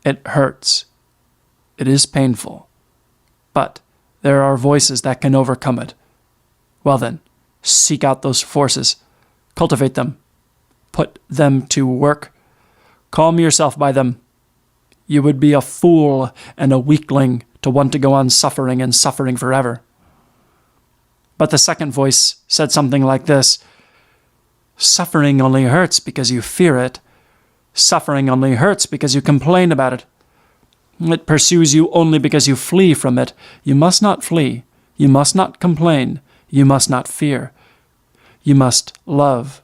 It hurts. It is painful. But there are voices that can overcome it. Well then, seek out those forces. Cultivate them. Put them to work. Calm yourself by them. You would be a fool and a weakling to want to go on suffering and suffering forever. But the second voice said something like this: suffering only hurts because you fear it. Suffering only hurts because you complain about it. It pursues you only because you flee from it. You must not flee. You must not complain. You must not fear. You must love.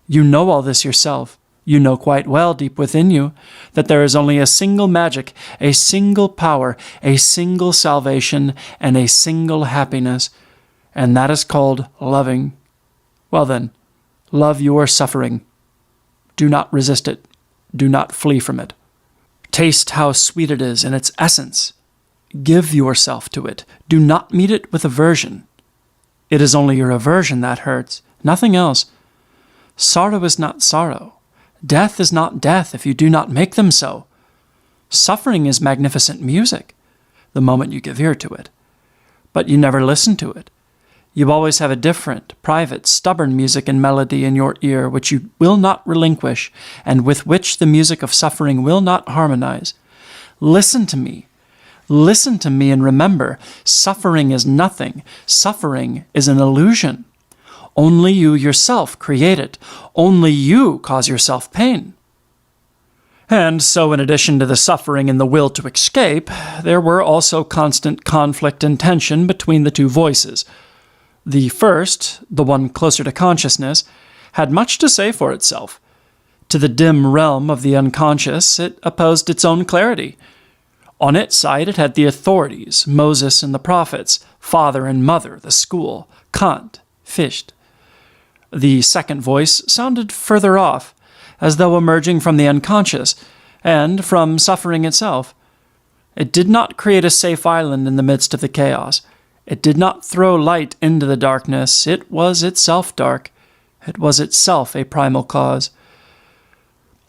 You know all this yourself. You know quite well deep within you that there is only a single magic, a single power, a single salvation, and a single happiness, and that is called loving. Well then, love your suffering. Do not resist it. Do not flee from it. Taste how sweet it is in its essence. Give yourself to it. Do not meet it with aversion. It is only your aversion that hurts, nothing else. Sorrow is not sorrow. Death is not death if you do not make them so. Suffering is magnificent music, the moment you give ear to it. But you never listen to it. You always have a different, private, stubborn music and melody in your ear which you will not relinquish, and with which the music of suffering will not harmonize. Listen to me. Listen to me and remember, suffering is nothing. Suffering is an illusion. Only you yourself create it. Only you cause yourself pain. And so in addition to the suffering and the will to escape, there were also constant conflict and tension between the two voices. The first, the one closer to consciousness, had much to say for itself. To the dim realm of the unconscious, it opposed its own clarity. On its side, it had the authorities, Moses and the prophets, father and mother, the school, Kant, Fichte. The second voice sounded further off, as though emerging from the unconscious, and from suffering itself. It did not create a safe island in the midst of the chaos. It did not throw light into the darkness. It was itself dark. It was itself a primal cause.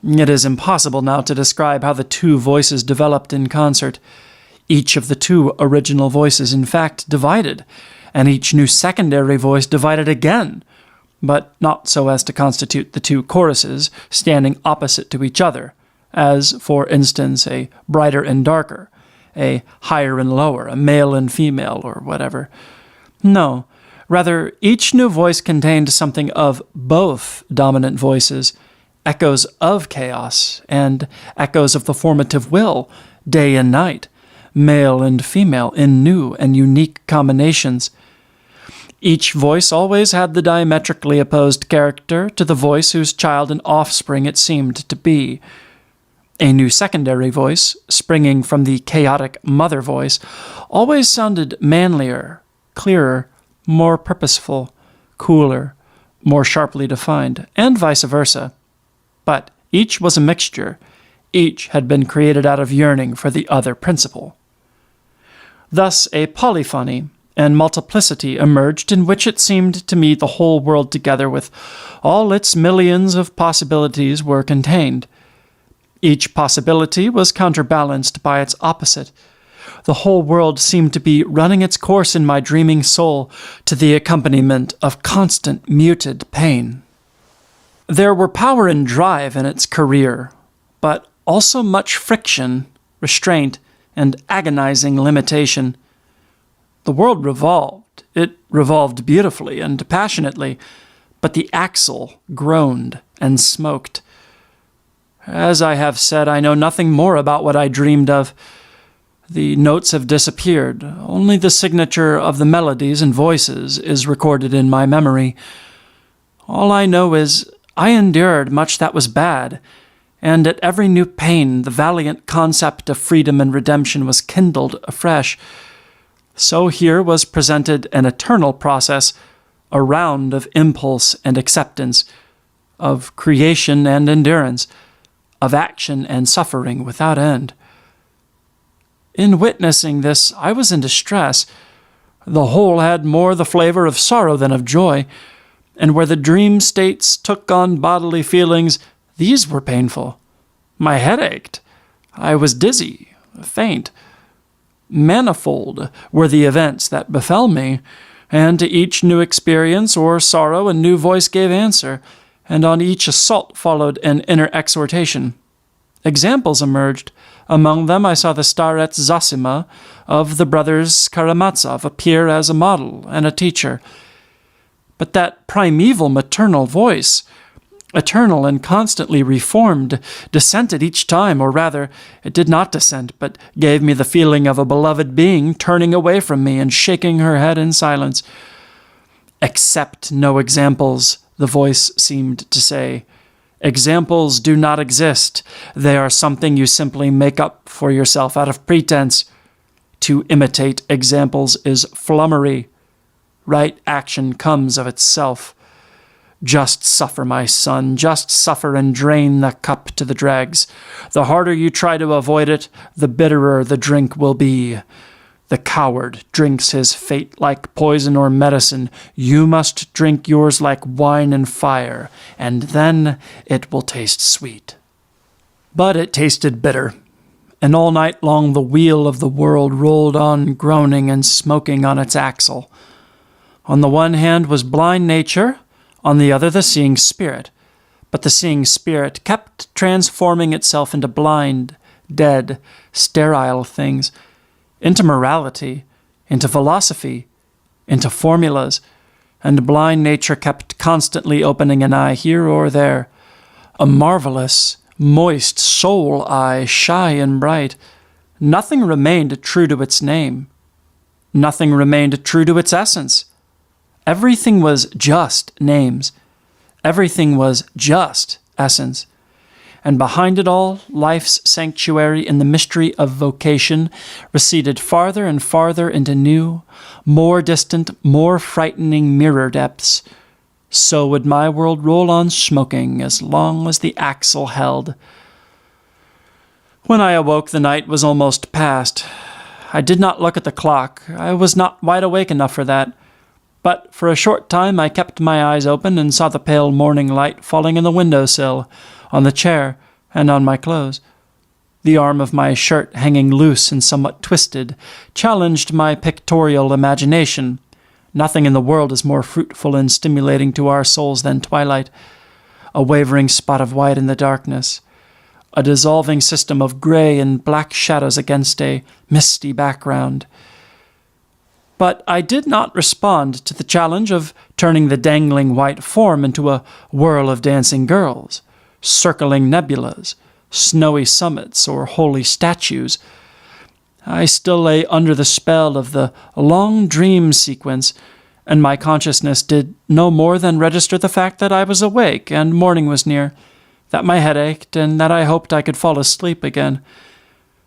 It is impossible now to describe how the two voices developed in concert. Each of the two original voices, in fact, divided, and each new secondary voice divided again, but not so as to constitute the two choruses standing opposite to each other, as, for instance, a brighter and darker, a higher and lower, a male and female, or whatever. No, rather, each new voice contained something of both dominant voices, echoes of chaos, and echoes of the formative will, day and night, male and female, in new and unique combinations. Each voice always had the diametrically opposed character to the voice whose child and offspring it seemed to be. A new secondary voice, springing from the chaotic mother voice, always sounded manlier, clearer, more purposeful, cooler, more sharply defined, and vice versa. But each was a mixture. Each had been created out of yearning for the other principle. Thus a polyphony and multiplicity emerged in which it seemed to me the whole world together with all its millions of possibilities were contained. Each possibility was counterbalanced by its opposite. The whole world seemed to be running its course in my dreaming soul to the accompaniment of constant muted pain. There were power and drive in its career, but also much friction, restraint, and agonizing limitation. The world revolved. It revolved beautifully and passionately, but the axle groaned and smoked. As I have said, I know nothing more about what I dreamed of. The notes have disappeared. Only the signature of the melodies and voices is recorded in my memory. All I know is I endured much that was bad, and at every new pain the valiant concept of freedom and redemption was kindled afresh. So here was presented an eternal process, a round of impulse and acceptance, of creation and endurance, of action and suffering without end. In witnessing this, I was in distress. The whole had more the flavor of sorrow than of joy, and where the dream states took on bodily feelings, these were painful. My head ached. I was dizzy, faint. Manifold were the events that befell me, and to each new experience or sorrow a new voice gave answer, and on each assault followed an inner exhortation. Examples emerged. Among them I saw the starets Zosima of the brothers Karamazov appear as a model and a teacher. But that primeval maternal voice, eternal and constantly reformed, dissented each time, or rather, it did not dissent, but gave me the feeling of a beloved being turning away from me and shaking her head in silence. "Accept no examples," the voice seemed to say. "Examples do not exist. They are something you simply make up for yourself out of pretense. To imitate examples is flummery. Right action comes of itself. Just suffer, my son, just suffer and drain the cup to the dregs. The harder you try to avoid it, the bitterer the drink will be. The coward drinks his fate like poison or medicine. You must drink yours like wine and fire, and then it will taste sweet." But it tasted bitter, and all night long the wheel of the world rolled on, groaning and smoking on its axle. On the one hand was blind nature, on the other the seeing spirit. But the seeing spirit kept transforming itself into blind, dead, sterile things, into morality, into philosophy, into formulas, and blind nature kept constantly opening an eye here or there, a marvelous, moist soul eye, shy and bright. Nothing remained true to its name. Nothing remained true to its essence. Everything was just names. Everything was just essence. And behind it all, life's sanctuary in the mystery of vocation receded farther and farther into new, more distant, more frightening mirror depths. So would my world roll on smoking as long as the axle held. When I awoke, the night was almost past. I did not look at the clock. I was not wide awake enough for that. But for a short time I kept my eyes open and saw the pale morning light falling on the window-sill, on the chair, and on my clothes. The arm of my shirt, hanging loose and somewhat twisted, challenged my pictorial imagination. Nothing in the world is more fruitful and stimulating to our souls than twilight, a wavering spot of white in the darkness, a dissolving system of gray and black shadows against a misty background. But I did not respond to the challenge of turning the dangling white form into a whirl of dancing girls, circling nebulas, snowy summits, or holy statues. I still lay under the spell of the long dream sequence, and my consciousness did no more than register the fact that I was awake and morning was near, that my head ached, and that I hoped I could fall asleep again.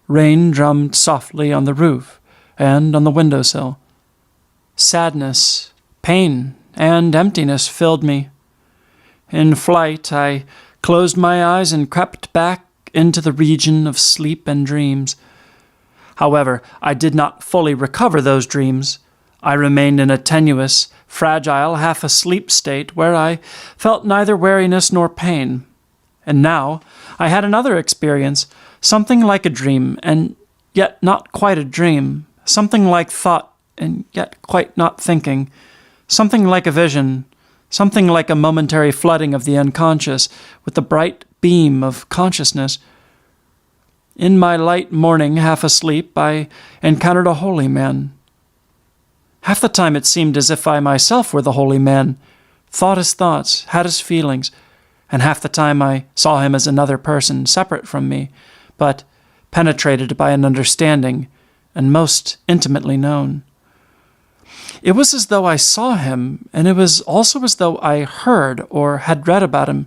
Rain drummed softly on the roof and on the windowsill. Sadness, pain, and emptiness filled me. In flight, I closed my eyes and crept back into the region of sleep and dreams. However, I did not fully recover those dreams. I remained in a tenuous, fragile, half-asleep state where I felt neither weariness nor pain. And now I had another experience, something like a dream, and yet not quite a dream, something like thought, and yet quite not thinking, something like a vision, something like a momentary flooding of the unconscious with the bright beam of consciousness. In my light morning, half asleep, I encountered a holy man. Half the time it seemed as if I myself were the holy man, thought his thoughts, had his feelings, and half the time I saw him as another person separate from me, but penetrated by an understanding, and most intimately known. It was as though I saw him, and it was also as though I heard or had read about him.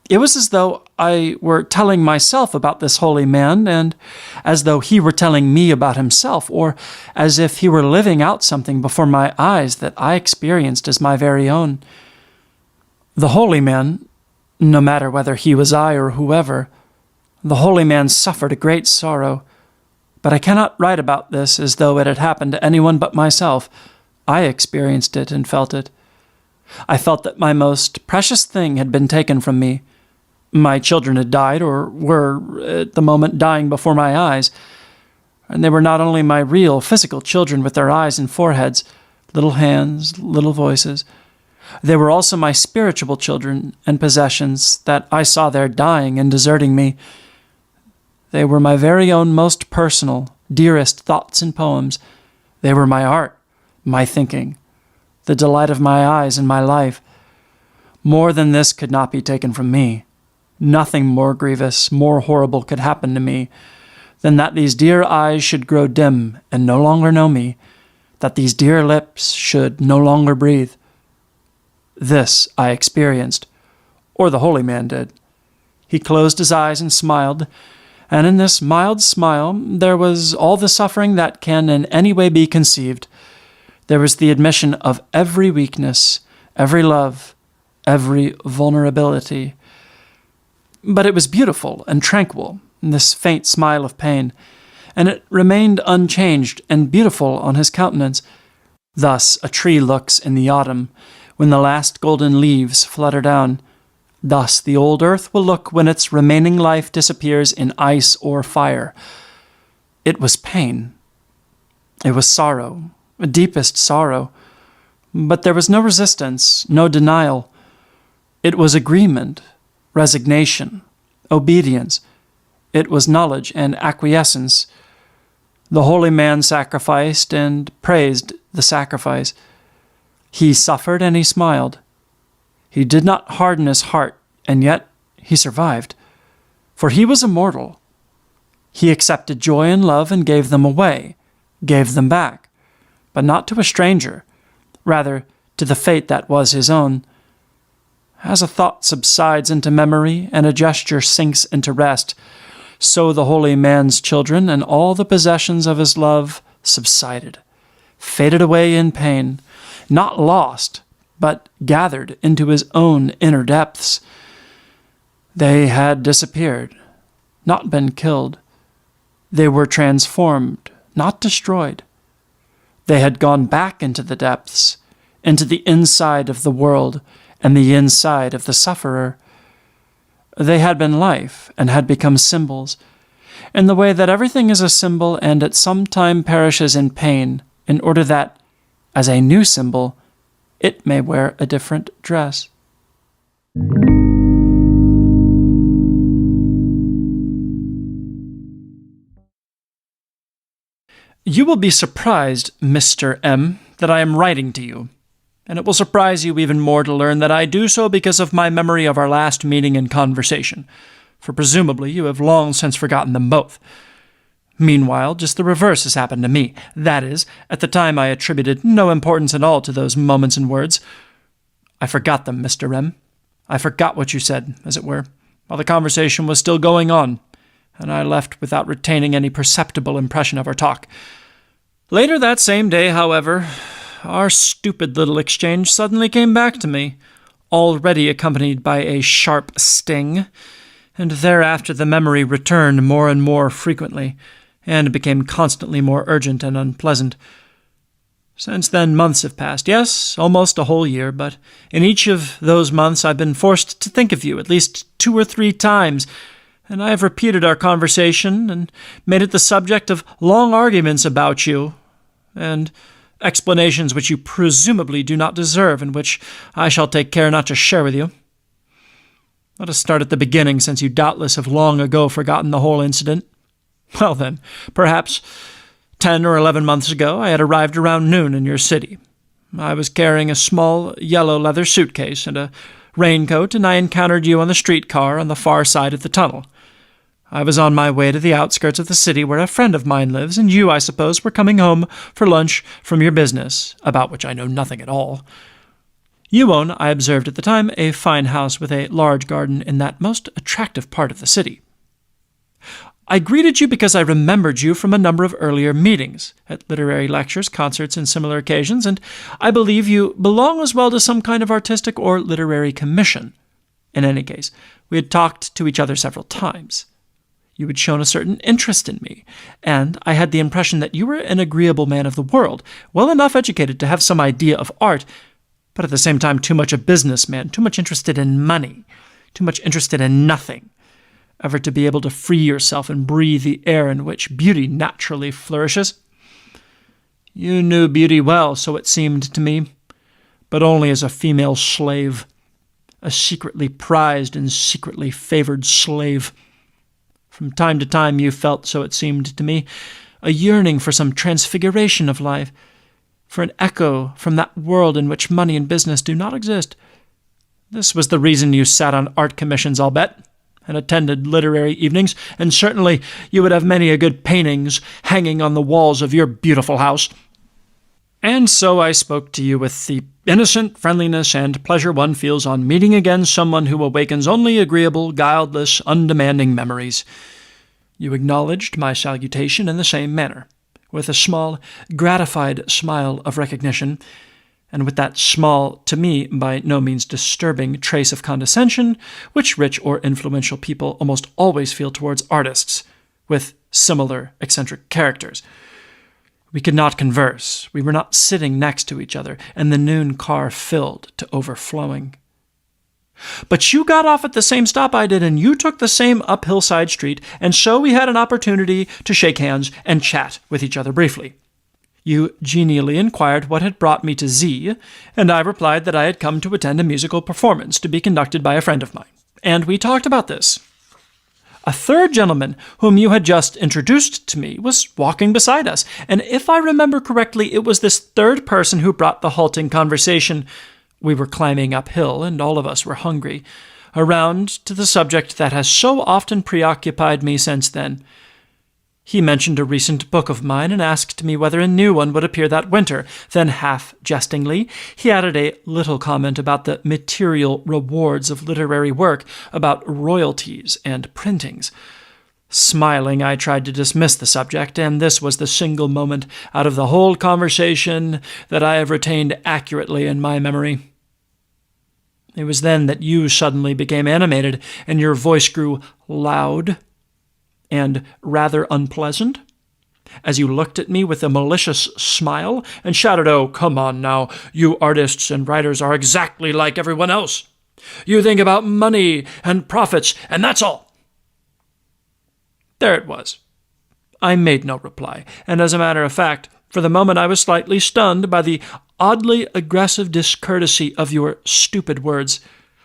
It was as though I were telling myself about this holy man, and as though he were telling me about himself, or as if he were living out something before my eyes that I experienced as my very own. The holy man, no matter whether he was I or whoever, the holy man suffered a great sorrow. But I cannot write about this as though it had happened to anyone but myself. I experienced it and felt it. I felt that my most precious thing had been taken from me. My children had died, or were, at the moment, dying before my eyes. And they were not only my real, physical children with their eyes and foreheads, little hands, little voices. They were also my spiritual children and possessions that I saw there dying and deserting me. They were my very own most personal, dearest thoughts and poems. They were my art, my thinking, the delight of my eyes and my life. More than this could not be taken from me. Nothing more grievous, more horrible could happen to me than that these dear eyes should grow dim and no longer know me, that these dear lips should no longer breathe. This I experienced, or the holy man did. He closed his eyes and smiled, and in this mild smile there was all the suffering that can in any way be conceived. There was the admission of every weakness, every love, every vulnerability. But it was beautiful and tranquil, this faint smile of pain, and it remained unchanged and beautiful on his countenance. Thus a tree looks in the autumn, when the last golden leaves flutter down. Thus the old earth will look when its remaining life disappears in ice or fire. It was pain. It was sorrow, deepest sorrow. But there was no resistance, no denial. It was agreement, resignation, obedience. It was knowledge and acquiescence. The holy man sacrificed and praised the sacrifice. He suffered and he smiled. He did not harden his heart, and yet he survived. For he was immortal. He accepted joy and love and gave them away, gave them back, but not to a stranger, rather to the fate that was his own. As a thought subsides into memory and a gesture sinks into rest, so the holy man's children and all the possessions of his love subsided, faded away in pain, not lost, but gathered into his own inner depths. They had disappeared. not been killed. They were transformed, not destroyed. They had gone back into the depths, into the inside of the world and the inside of the sufferer. They had been life and had become symbols, in the way that everything is a symbol and at some time perishes in pain, in order that, as a new symbol, it may wear a different dress. You will be surprised, Mr. M., that I am writing to you, and it will surprise you even more to learn that I do so because of my memory of our last meeting and conversation, for presumably you have long since forgotten them both. Meanwhile, just the reverse has happened to me. That is, at the time I attributed no importance at all to those moments and words. I forgot them, Mr. M. I forgot what you said, as it were, while the conversation was still going on, and I left without retaining any perceptible impression of our talk. Later that same day, however, our stupid little exchange suddenly came back to me, already accompanied by a sharp sting, and thereafter the memory returned more and more frequently, and became constantly more urgent and unpleasant. Since then, months have passed. Yes, almost a whole year, but in each of those months I've been forced to think of you at least 2 or 3 times, and I have repeated our conversation and made it the subject of long arguments about you, and explanations which you presumably do not deserve, and which I shall take care not to share with you. Let us start at the beginning, since you doubtless have long ago forgotten the whole incident. Well then, perhaps 10 or 11 months ago I had arrived around noon in your city. I was carrying a small yellow leather suitcase and a raincoat, and I encountered you on the streetcar on the far side of the tunnel. I was on my way to the outskirts of the city where a friend of mine lives, and you, I suppose, were coming home for lunch from your business, about which I know nothing at all. You own, I observed at the time, a fine house with a large garden in that most attractive part of the city. I greeted you because I remembered you from a number of earlier meetings, at literary lectures, concerts, and similar occasions, and I believe you belong as well to some kind of artistic or literary commission. In any case, we had talked to each other several times. You had shown a certain interest in me, and I had the impression that you were an agreeable man of the world, well enough educated to have some idea of art, but at the same time too much a businessman, too much interested in money, too much interested in nothing, ever to be able to free yourself and breathe the air in which beauty naturally flourishes. You knew beauty well, so it seemed to me, but only as a female slave, a secretly prized and secretly favored slave. From time to time you felt, so it seemed to me, a yearning for some transfiguration of life, for an echo from that world in which money and business do not exist. This was the reason you sat on art commissions, I'll bet, and attended literary evenings, and certainly you would have many a good paintings hanging on the walls of your beautiful house. And so I spoke to you with the innocent friendliness and pleasure one feels on meeting again someone who awakens only agreeable, guileless, undemanding memories. You acknowledged my salutation in the same manner, with a small, gratified smile of recognition, and with that small, to me by no means disturbing, trace of condescension which rich or influential people almost always feel towards artists, with similar eccentric characters. We could not converse. We were not sitting next to each other, and the noon car filled to overflowing. But you got off at the same stop I did, and you took the same uphill side street, and so we had an opportunity to shake hands and chat with each other briefly. You genially inquired what had brought me to Z, and I replied that I had come to attend a musical performance to be conducted by a friend of mine, and we talked about this. A third gentleman, whom you had just introduced to me, was walking beside us, and if I remember correctly, it was this third person who brought the halting conversation. We were climbing uphill, and all of us were hungry, around to the subject that has so often preoccupied me since then. He mentioned a recent book of mine and asked me whether a new one would appear that winter. Then, half-jestingly, he added a little comment about the material rewards of literary work, about royalties and printings. Smiling, I tried to dismiss the subject, and this was the single moment out of the whole conversation that I have retained accurately in my memory. It was then that you suddenly became animated, and your voice grew loud and rather unpleasant, as you looked at me with a malicious smile and shouted, "Oh, come on now, you artists and writers are exactly like everyone else. You think about money and profits, and that's all." There it was. I made no reply, and as a matter of fact, for the moment I was slightly stunned by the oddly aggressive discourtesy of your stupid words.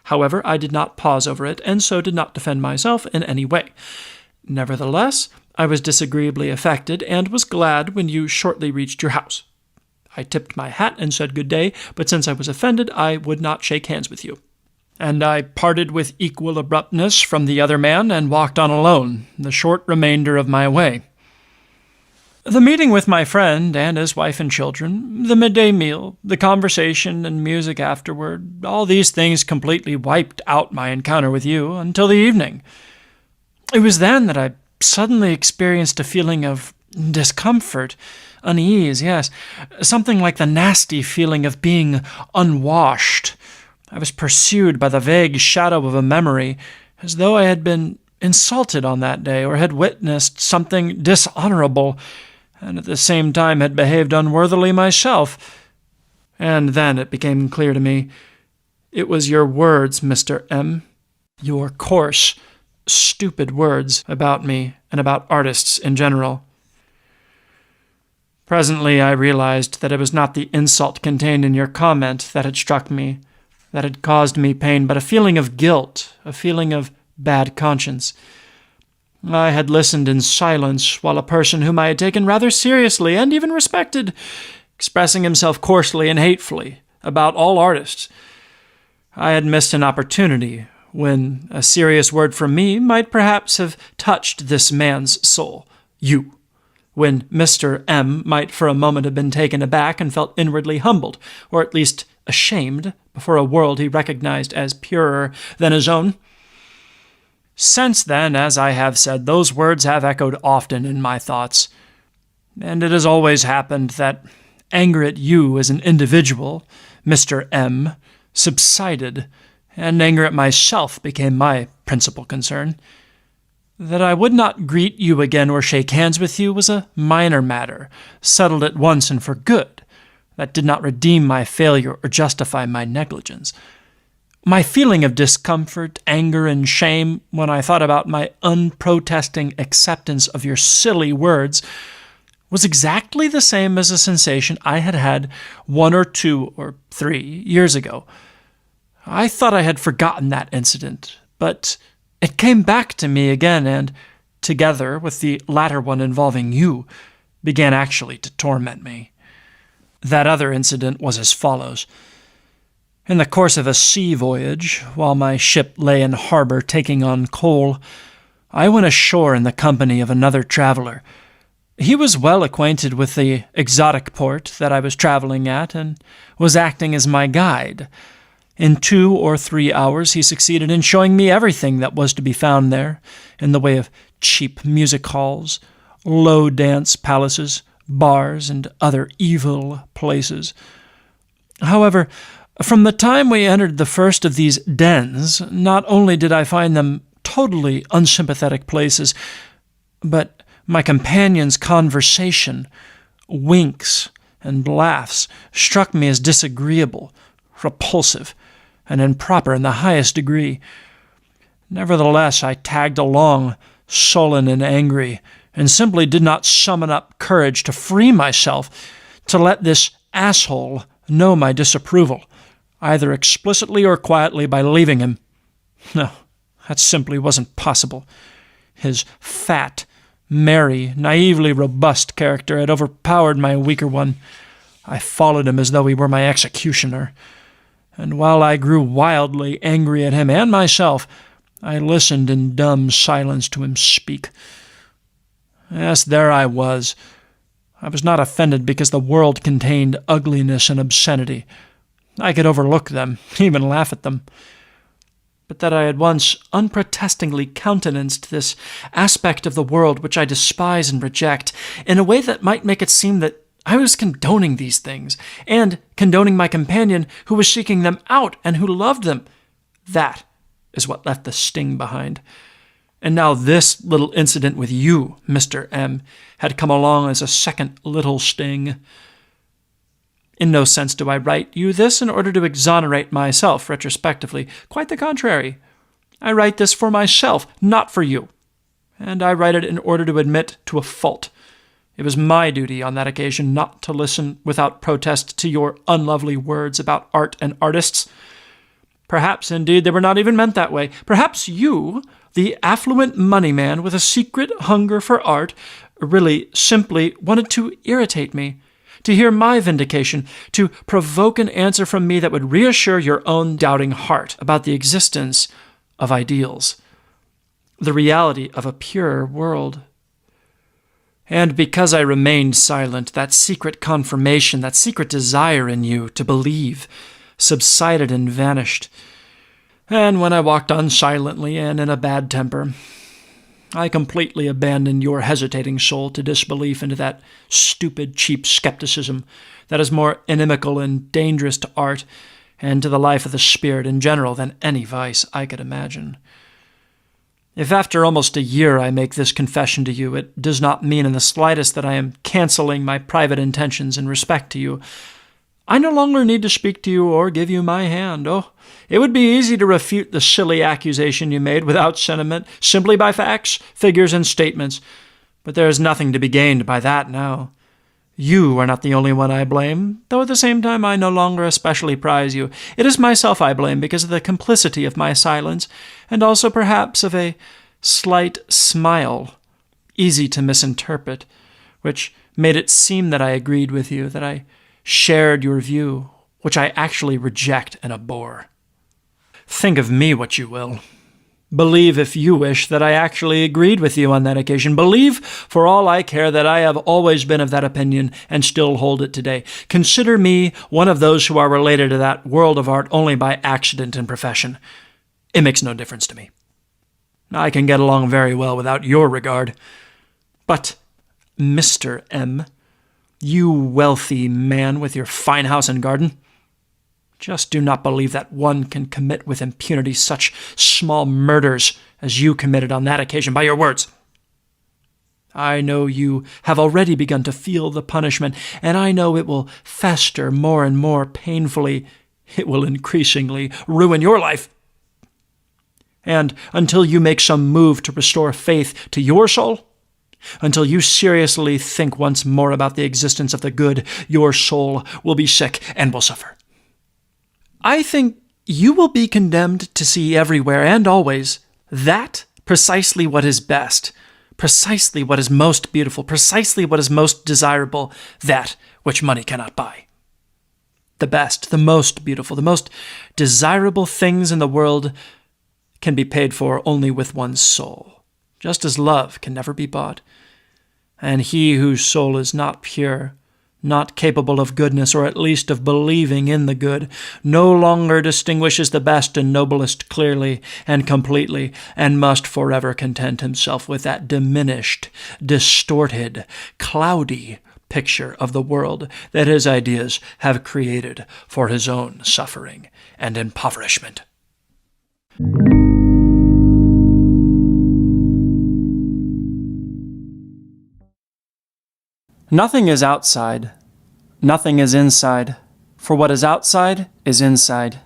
However, I did not pause over it, and so did not defend myself in any way. Nevertheless, I was disagreeably affected, and was glad when you shortly reached your house. I tipped my hat and said good day, but since I was offended, I would not shake hands with you. And I parted with equal abruptness from the other man and walked on alone, the short remainder of my way. The meeting with my friend and his wife and children, the midday meal, the conversation and music afterward, all these things completely wiped out my encounter with you until the evening. It was then that I suddenly experienced a feeling of discomfort, unease, yes, something like the nasty feeling of being unwashed. I was pursued by the vague shadow of a memory, as though I had been insulted on that day or had witnessed something dishonorable, and at the same time had behaved unworthily myself. And then it became clear to me. It was your words, Mr. M. Your coarse, stupid words about me and about artists in general. Presently I realized that it was not the insult contained in your comment that had struck me, that had caused me pain, but a feeling of guilt, a feeling of bad conscience. I had listened in silence while a person whom I had taken rather seriously and even respected, expressing himself coarsely and hatefully about all artists. I had missed an opportunity when a serious word from me might perhaps have touched this man's soul, you, when Mr. M. might for a moment have been taken aback and felt inwardly humbled, or at least ashamed, before a world he recognized as purer than his own. Since then, as I have said, those words have echoed often in my thoughts, and it has always happened that anger at you as an individual, Mr. M., subsided, and anger at myself became my principal concern. That I would not greet you again or shake hands with you was a minor matter, settled at once and for good. That did not redeem my failure or justify my negligence. My feeling of discomfort, anger, and shame when I thought about my unprotesting acceptance of your silly words was exactly the same as a sensation I had had 1 or 2 or 3 years ago. I thought I had forgotten that incident, but it came back to me again and, together with the latter one involving you, began actually to torment me. That other incident was as follows. In the course of a sea voyage, while my ship lay in harbor taking on coal, I went ashore in the company of another traveler. He was well acquainted with the exotic port that I was traveling at and was acting as my guide. In 2 or 3 hours he succeeded in showing me everything that was to be found there, in the way of cheap music halls, low dance palaces, bars, and other evil places. However, from the time we entered the first of these dens, not only did I find them totally unsympathetic places, but my companion's conversation, winks, and laughs struck me as disagreeable, repulsive, and improper in the highest degree. Nevertheless, I tagged along, sullen and angry, and simply did not summon up courage to free myself, to let this asshole know my disapproval, either explicitly or quietly by leaving him. No, that simply wasn't possible. His fat, merry, naively robust character had overpowered my weaker one. I followed him as though he were my executioner, and while I grew wildly angry at him and myself, I listened in dumb silence to him speak. Yes, there I was. I was not offended because the world contained ugliness and obscenity. I could overlook them, even laugh at them. But that I had once unprotestingly countenanced this aspect of the world which I despise and reject, in a way that might make it seem that I was condoning these things, and condoning my companion who was seeking them out and who loved them, that is what left the sting behind. And now this little incident with you, Mr. M, had come along as a second little sting. In no sense do I write you this in order to exonerate myself retrospectively. Quite the contrary. I write this for myself, not for you. And I write it in order to admit to a fault. It was my duty on that occasion not to listen without protest to your unlovely words about art and artists. Perhaps, indeed, they were not even meant that way. Perhaps you, the affluent money man with a secret hunger for art, really simply wanted to irritate me, to hear my vindication, to provoke an answer from me that would reassure your own doubting heart about the existence of ideals, the reality of a pure world. And because I remained silent, that secret confirmation, that secret desire in you to believe, subsided and vanished. And when I walked on silently and in a bad temper, I completely abandoned your hesitating soul to disbelief into that stupid, cheap skepticism that is more inimical and dangerous to art and to the life of the spirit in general than any vice I could imagine. If after almost a year I make this confession to you, it does not mean in the slightest that I am canceling my private intentions in respect to you. I no longer need to speak to you or give you my hand. Oh, it would be easy to refute the silly accusation you made without sentiment, simply by facts, figures, and statements. But there is nothing to be gained by that now. You are not the only one I blame, though at the same time I no longer especially prize you. It is myself I blame because of the complicity of my silence, and also perhaps of a slight smile, easy to misinterpret, which made it seem that I agreed with you, that I shared your view, which I actually reject and abhor. Think of me what you will. Believe, if you wish, that I actually agreed with you on that occasion. Believe, for all I care, that I have always been of that opinion and still hold it today. Consider me one of those who are related to that world of art only by accident and profession. It makes no difference to me. I can get along very well without your regard. But, Mr. M., you wealthy man with your fine house and garden, just do not believe that one can commit with impunity such small murders as you committed on that occasion by your words. I know you have already begun to feel the punishment, and I know it will fester more and more painfully. It will increasingly ruin your life. And until you make some move to restore faith to your soul, until you seriously think once more about the existence of the good, your soul will be sick and will suffer. I think you will be condemned to see everywhere and always that precisely what is best, precisely what is most beautiful, precisely what is most desirable, that which money cannot buy. The best, the most beautiful, the most desirable things in the world can be paid for only with one's soul, just as love can never be bought. And he whose soul is not pure, not capable of goodness, or at least of believing in the good, no longer distinguishes the best and noblest clearly and completely, and must forever content himself with that diminished, distorted, cloudy picture of the world that his ideas have created for his own suffering and impoverishment. Nothing is outside, nothing is inside, for what is outside is inside.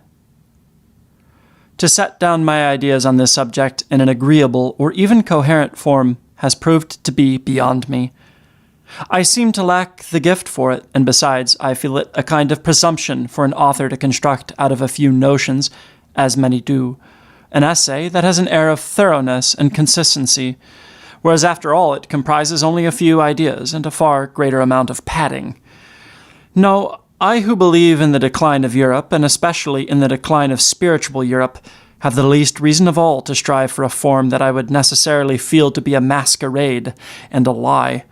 To set down my ideas on this subject in an agreeable or even coherent form has proved to be beyond me. I seem to lack the gift for it, and besides, I feel it a kind of presumption for an author to construct out of a few notions, as many do, an essay that has an air of thoroughness and consistency, whereas after all it comprises only a few ideas and a far greater amount of padding. No, I who believe in the decline of Europe, and especially in the decline of spiritual Europe, have the least reason of all to strive for a form that I would necessarily feel to be a masquerade and a lie.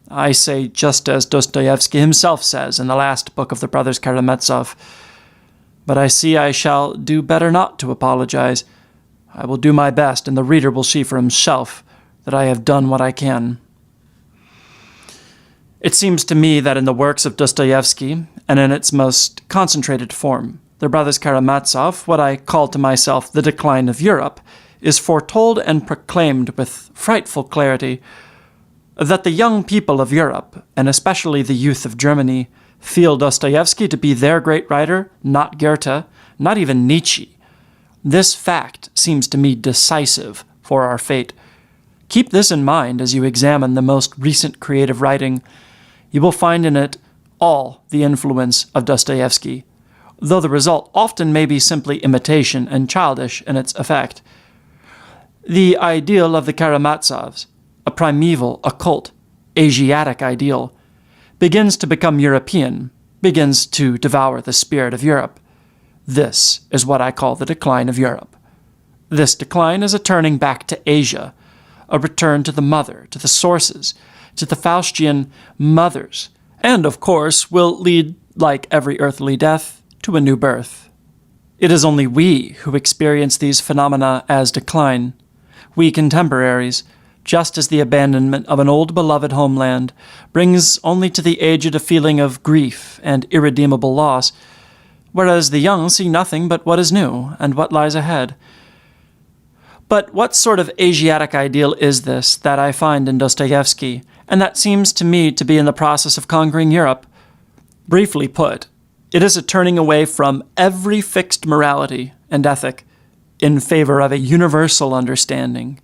I say just as Dostoevsky himself says in the last book of the Brothers Karamazov, but I see I shall do better not to apologize. I will do my best, and the reader will see for himself that I have done what I can. It seems to me that in the works of Dostoevsky, and in its most concentrated form, the Brothers Karamazov, what I call to myself the decline of Europe, is foretold and proclaimed with frightful clarity that the young people of Europe, and especially the youth of Germany, feel Dostoevsky to be their great writer, not Goethe, not even Nietzsche. This fact seems to me decisive for our fate. Keep this in mind as you examine the most recent creative writing. You will find in it all the influence of Dostoevsky, though the result often may be simply imitation and childish in its effect. The ideal of the Karamazovs, a primeval, occult, Asiatic ideal, begins to become European, begins to devour the spirit of Europe. This is what I call the decline of Europe. This decline is a turning back to Asia, a return to the mother, to the sources, to the Faustian mothers, and, of course, will lead, like every earthly death, to a new birth. It is only we who experience these phenomena as decline, we contemporaries, just as the abandonment of an old beloved homeland brings only to the aged a feeling of grief and irredeemable loss, whereas the young see nothing but what is new and what lies ahead. But what sort of Asiatic ideal is this that I find in Dostoevsky, and that seems to me to be in the process of conquering Europe? Briefly put, it is a turning away from every fixed morality and ethic in favor of a universal understanding,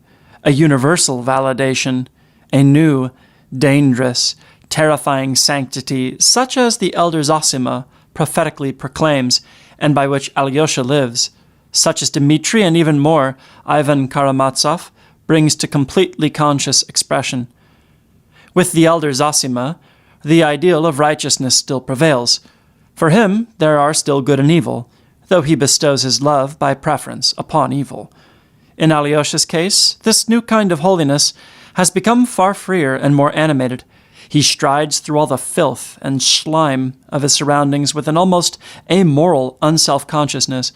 a universal validation, a new, dangerous, terrifying sanctity such as the elder Zosima prophetically proclaims and by which Alyosha lives, such as Dmitri and even more Ivan Karamazov brings to completely conscious expression. With the elder Zosima, the ideal of righteousness still prevails. For him, there are still good and evil, though he bestows his love by preference upon evil. In Alyosha's case, this new kind of holiness has become far freer and more animated. He strides through all the filth and slime of his surroundings with an almost amoral unself-consciousness,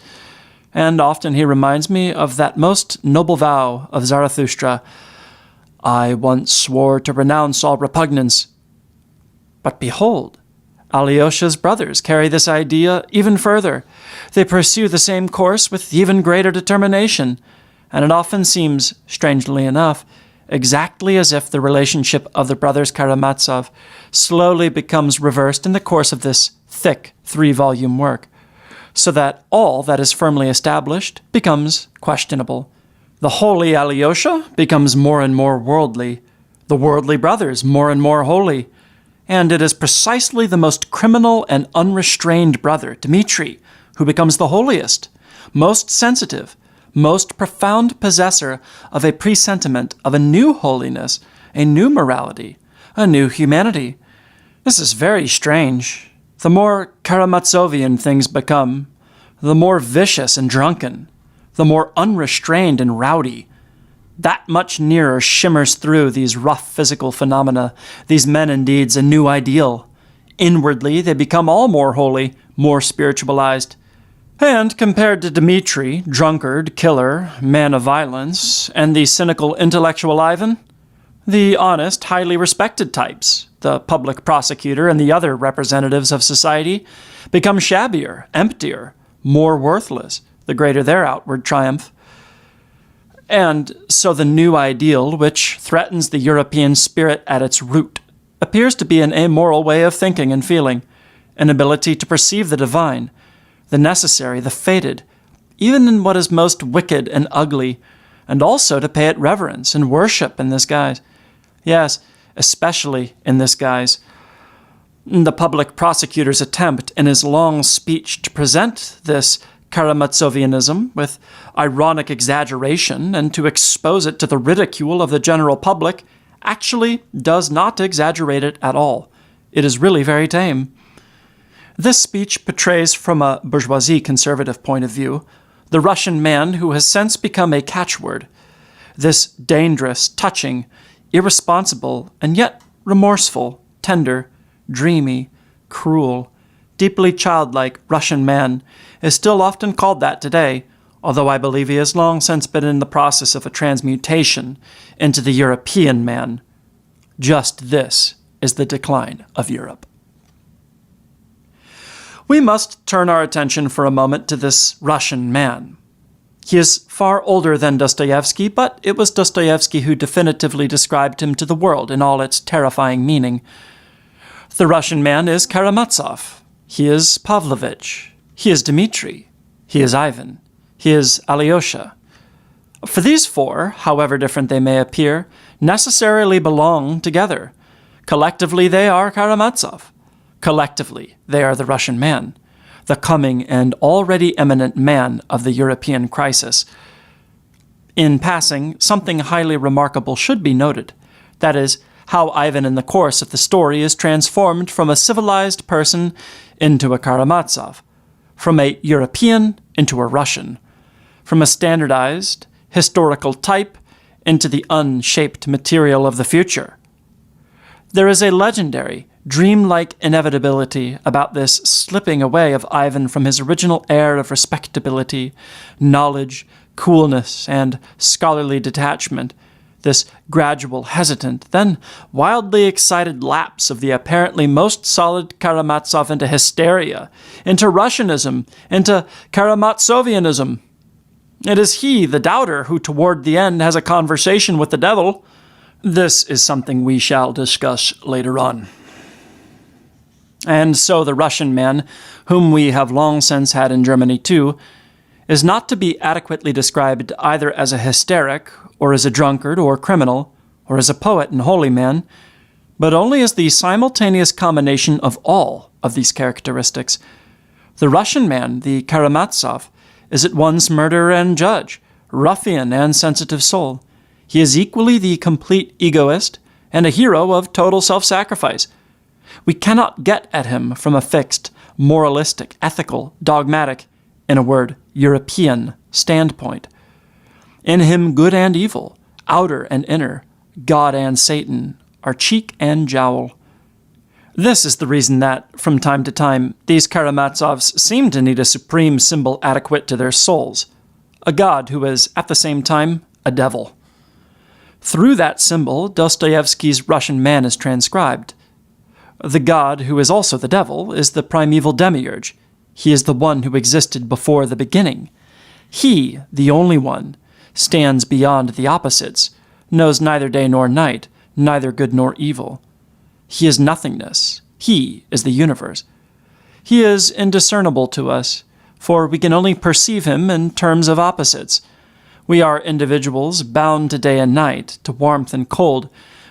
and often he reminds me of that most noble vow of Zarathustra, "I once swore to renounce all repugnance." But behold, Alyosha's brothers carry this idea even further. They pursue the same course with even greater determination, and it often seems, strangely enough, exactly as if the relationship of the brothers Karamazov slowly becomes reversed in the course of this thick 3-volume work, so that all that is firmly established becomes questionable. The holy Alyosha becomes more and more worldly, the worldly brothers more and more holy, and it is precisely the most criminal and unrestrained brother, Dmitri, who becomes the holiest, most sensitive, most profound possessor of a presentiment of a new holiness, a new morality, a new humanity. This is very strange. The more Karamazovian things become, the more vicious and drunken, the more unrestrained and rowdy, that much nearer shimmers through these rough physical phenomena, these men and deeds, a new ideal. Inwardly, they become all more holy, more spiritualized. And compared to Dmitri, drunkard, killer, man of violence, and the cynical intellectual Ivan, the honest, highly respected types, the public prosecutor and the other representatives of society, become shabbier, emptier, more worthless, the greater their outward triumph. And so the new ideal, which threatens the European spirit at its root, appears to be an amoral way of thinking and feeling, an ability to perceive the divine, the necessary, the fated, even in what is most wicked and ugly, and also to pay it reverence and worship in this guise. Yes, especially in this guise. The public prosecutor's attempt in his long speech to present this Karamazovianism with ironic exaggeration and to expose it to the ridicule of the general public actually does not exaggerate it at all. It is really very tame. This speech portrays from a bourgeoisie conservative point of view the Russian man who has since become a catchword, this dangerous, touching, irresponsible, and yet remorseful, tender, dreamy, cruel, deeply childlike Russian man is still often called that today, although I believe he has long since been in the process of a transmutation into the European man. Just this is the decline of Europe. We must turn our attention for a moment to this Russian man. He is far older than Dostoevsky, but it was Dostoevsky who definitively described him to the world in all its terrifying meaning. The Russian man is Karamazov. He is Pavlovich. He is Dmitri. He is Ivan. He is Alyosha. For these four, however different they may appear, necessarily belong together. Collectively, they are Karamazov. Collectively, they are the Russian man, the coming and already imminent man of the European crisis. In passing, something highly remarkable should be noted. That is, how Ivan in the course of the story is transformed from a civilized person into a Karamazov, from a European into a Russian, from a standardized, historical type into the unshaped material of the future. There is a legendary, dreamlike inevitability about this slipping away of Ivan from his original air of respectability, knowledge, coolness, and scholarly detachment, this gradual, hesitant, then wildly excited lapse of the apparently most solid Karamazov into hysteria, into Russianism, into Karamatzovianism. It is he, the doubter, who toward the end has a conversation with the devil. This is something we shall discuss later on. And so the Russian man, whom we have long since had in Germany too, is not to be adequately described either as a hysteric, or as a drunkard, or criminal, or as a poet and holy man, but only as the simultaneous combination of all of these characteristics. The Russian man, the Karamazov, is at once murderer and judge, ruffian and sensitive soul. He is equally the complete egoist and a hero of total self-sacrifice. We cannot get at him from a fixed, moralistic, ethical, dogmatic, in a word, European standpoint. In him good and evil, outer and inner, God and Satan, are cheek and jowl. This is the reason that, from time to time, these Karamazovs seem to need a supreme symbol adequate to their souls, a god who is, at the same time, a devil. Through that symbol, Dostoevsky's Russian man is transcribed. The god, who is also the devil, is the primeval demiurge. He is the one who existed before the beginning. He, the only one, stands beyond the opposites, knows neither day nor night, neither good nor evil. He is nothingness. He is the universe. He is indiscernible to us, for we can only perceive him in terms of opposites. We are individuals bound to day and night, to warmth and cold.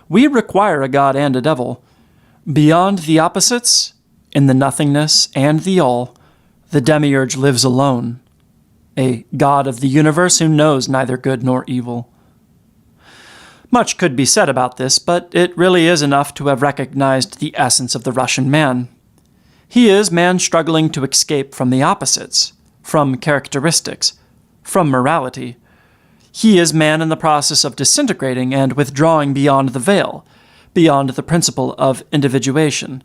We require a god and a devil. Beyond the opposites, in the nothingness and the all, the demiurge lives alone, a god of the universe who knows neither good nor evil. Much could be said about this, but it really is enough to have recognized the essence of the Russian man. He is man struggling to escape from the opposites, from characteristics, from morality. He is man in the process of disintegrating and withdrawing beyond the veil, beyond the principle of individuation.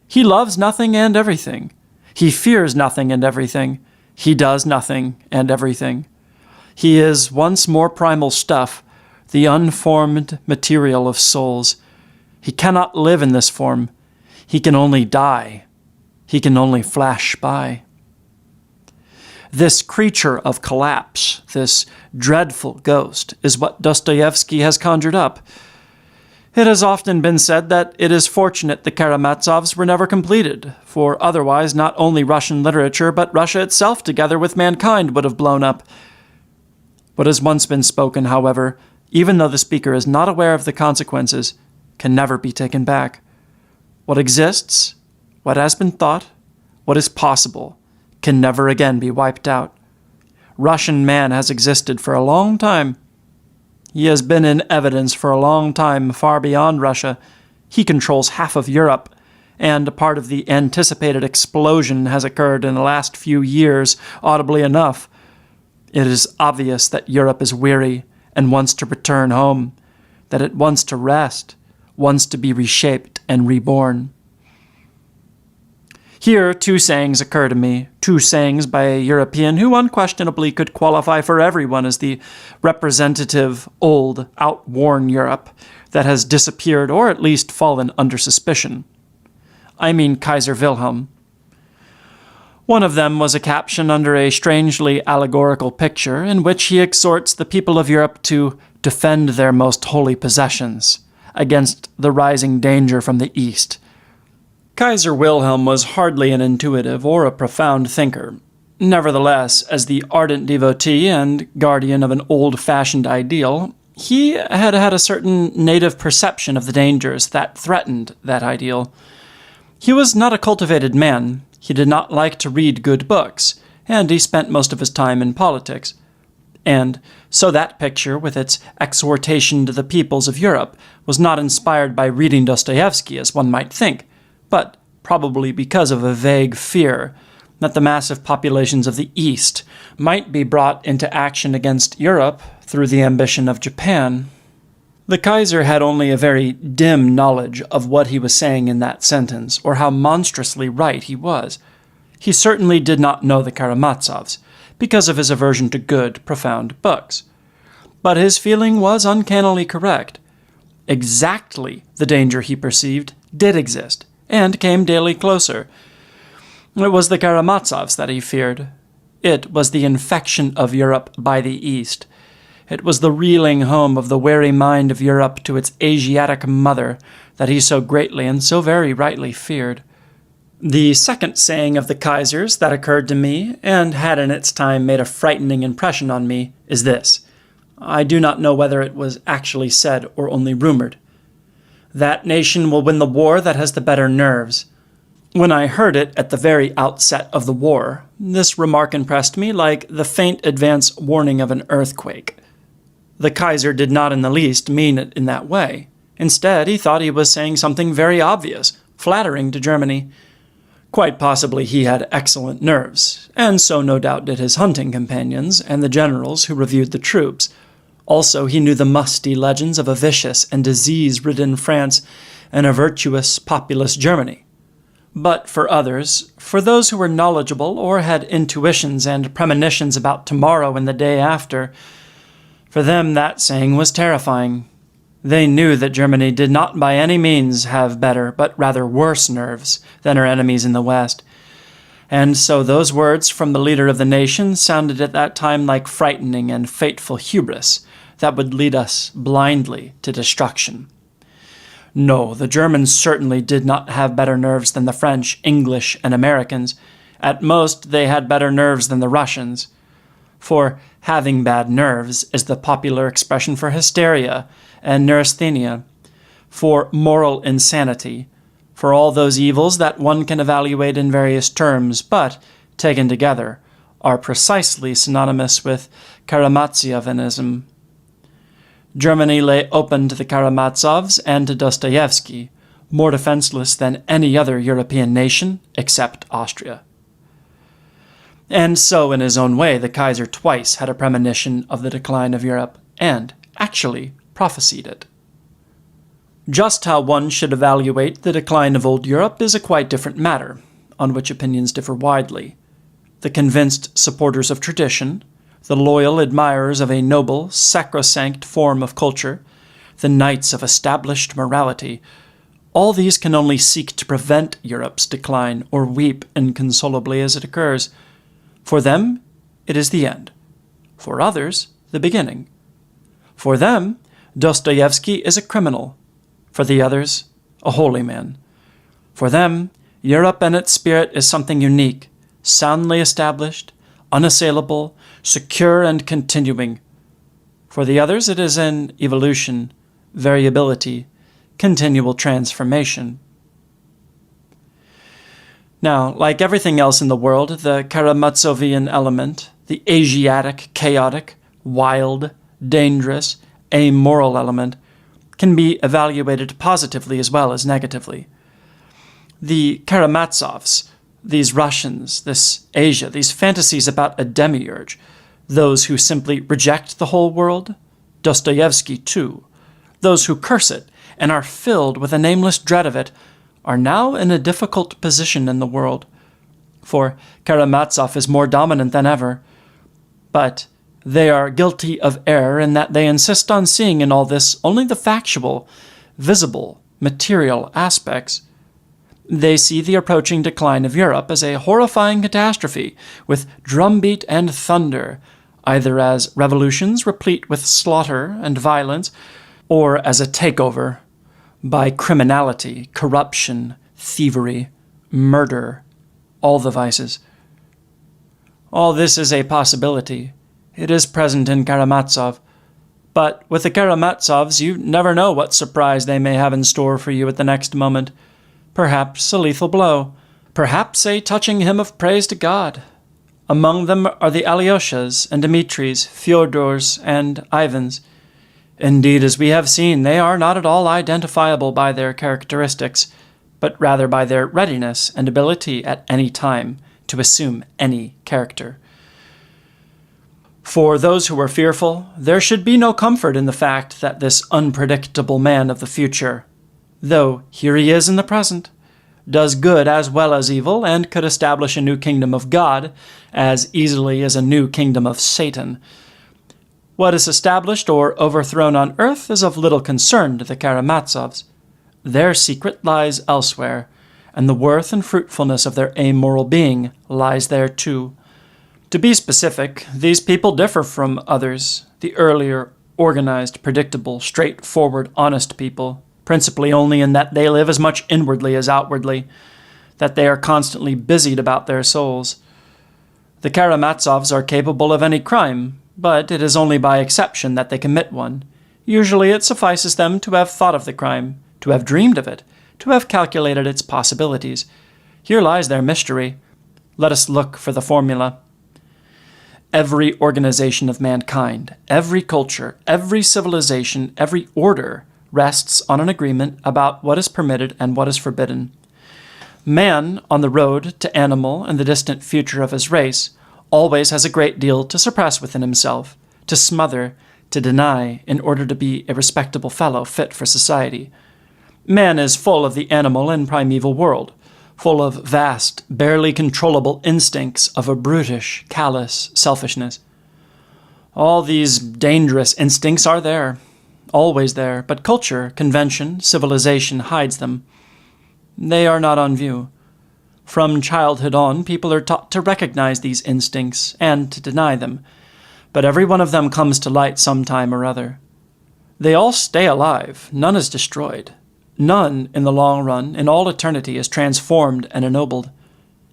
He loves nothing and everything. He fears nothing and everything. He does nothing and everything. He is once more primal stuff, the unformed material of souls. He cannot live in this form. He can only die. He can only flash by. This creature of collapse, this dreadful ghost, is what Dostoevsky has conjured up. It has often been said that it is fortunate the Karamazovs were never completed, for otherwise not only Russian literature but Russia itself together with mankind would have blown up. What has once been spoken, however, even though the speaker is not aware of the consequences, can never be taken back. What exists, what has been thought, what is possible, can never again be wiped out. Russian man has existed for a long time. He has been in evidence for a long time far beyond Russia. He controls half of Europe, and a part of the anticipated explosion has occurred in the last few years, audibly enough. It is obvious that Europe is weary and wants to return home, that it wants to rest, wants to be reshaped and reborn. Here, two sayings occur to me, two sayings by a European who unquestionably could qualify for everyone as the representative, old, outworn Europe that has disappeared or at least fallen under suspicion. I mean Kaiser Wilhelm. One of them was a caption under a strangely allegorical picture in which he exhorts the people of Europe to defend their most holy possessions against the rising danger from the East. Kaiser Wilhelm was hardly an intuitive or a profound thinker. Nevertheless, as the ardent devotee and guardian of an old-fashioned ideal, he had had a certain native perception of the dangers that threatened that ideal. He was not a cultivated man. He did not like to read good books, and he spent most of his time in politics. And so that picture, with its exhortation to the peoples of Europe, was not inspired by reading Dostoevsky, as one might think, but probably because of a vague fear that the massive populations of the East might be brought into action against Europe through the ambition of Japan. The Kaiser had only a very dim knowledge of what he was saying in that sentence, or how monstrously right he was. He certainly did not know the Karamazovs, because of his aversion to good, profound books. But his feeling was uncannily correct. Exactly the danger he perceived did exist, and came daily closer. It was the Karamazovs that he feared. It was the infection of Europe by the East. It was the reeling home of the wary mind of Europe to its Asiatic mother that he so greatly and so very rightly feared. The second saying of the Kaiser's that occurred to me, and had in its time made a frightening impression on me, is this. I do not know whether it was actually said or only rumored. That nation will win the war that has the better nerves. When I heard it at the very outset of the war, this remark impressed me like the faint advance warning of an earthquake. The Kaiser did not in the least mean it in that way. Instead, he thought he was saying something very obvious, flattering to Germany. Quite possibly he had excellent nerves, and so no doubt did his hunting companions and the generals who reviewed the troops. Also, he knew the musty legends of a vicious and disease-ridden France and a virtuous, populous Germany. But for others, for those who were knowledgeable or had intuitions and premonitions about tomorrow and the day after, for them that saying was terrifying. They knew that Germany did not by any means have better, but rather worse nerves than her enemies in the West. And so those words from the leader of the nation sounded at that time like frightening and fateful hubris that would lead us blindly to destruction. No, the Germans certainly did not have better nerves than the French, English, and Americans. At most, they had better nerves than the Russians. For having bad nerves is the popular expression for hysteria and neurasthenia, for moral insanity, for all those evils that one can evaluate in various terms, but, taken together, are precisely synonymous with Karamazov-ism. Germany lay open to the Karamazovs and to Dostoevsky, more defenseless than any other European nation except Austria. And so, in his own way, the Kaiser twice had a premonition of the decline of Europe, and, actually, prophesied it. Just how one should evaluate the decline of old Europe is a quite different matter, on which opinions differ widely. The convinced supporters of tradition, the loyal admirers of a noble, sacrosanct form of culture, the knights of established morality, all these can only seek to prevent Europe's decline or weep inconsolably as it occurs. For them, it is the end. For others, the beginning. For them, Dostoevsky is a criminal. For the others, a holy man. For them, Europe and its spirit is something unique, soundly established, unassailable, secure and continuing. For the others, it is an evolution, variability, continual transformation. Now, like everything else in the world, the Karamazovian element, the Asiatic, chaotic, wild, dangerous, amoral element, can be evaluated positively as well as negatively. The Karamazovs, these Russians, this Asia, these fantasies about a demiurge, those who simply reject the whole world, Dostoevsky too, those who curse it and are filled with a nameless dread of it, are now in a difficult position in the world. For Karamazov is more dominant than ever. But they are guilty of error in that they insist on seeing in all this only the factual, visible, material aspects. They see the approaching decline of Europe as a horrifying catastrophe, with drumbeat and thunder, either as revolutions replete with slaughter and violence, or as a takeover by criminality, corruption, thievery, murder, all the vices. All this is a possibility. It is present in Karamazov. But with the Karamazovs, you never know what surprise they may have in store for you at the next moment. Perhaps a lethal blow. Perhaps a touching hymn of praise to God. Among them are the Alyoshas and Dmitris, Fyodors and Ivans. Indeed, as we have seen, they are not at all identifiable by their characteristics, but rather by their readiness and ability at any time to assume any character. For those who are fearful, there should be no comfort in the fact that this unpredictable man of the future, though here he is in the present, does good as well as evil, and could establish a new kingdom of God as easily as a new kingdom of Satan. What is established or overthrown on earth is of little concern to the Karamazovs. Their secret lies elsewhere, and the worth and fruitfulness of their amoral being lies there too. To be specific, these people differ from others, the earlier, organized, predictable, straightforward, honest people, principally only in that they live as much inwardly as outwardly, that they are constantly busied about their souls. The Karamazovs are capable of any crime, but it is only by exception that they commit one. Usually it suffices them to have thought of the crime, to have dreamed of it, to have calculated its possibilities. Here lies their mystery. Let us look for the formula. Every organization of mankind, every culture, every civilization, every order rests on an agreement about what is permitted and what is forbidden. Man, on the road to animal and the distant future of his race, always has a great deal to suppress within himself, to smother, to deny, in order to be a respectable fellow fit for society. Man is full of the animal and primeval world, full of vast, barely controllable instincts of a brutish, callous selfishness. All these dangerous instincts are there, always there, but culture, convention, civilization hides them. They are not on view. From childhood on, people are taught to recognize these instincts and to deny them, but every one of them comes to light some time or other. They all stay alive, none is destroyed. None, in the long run, in all eternity, is transformed and ennobled.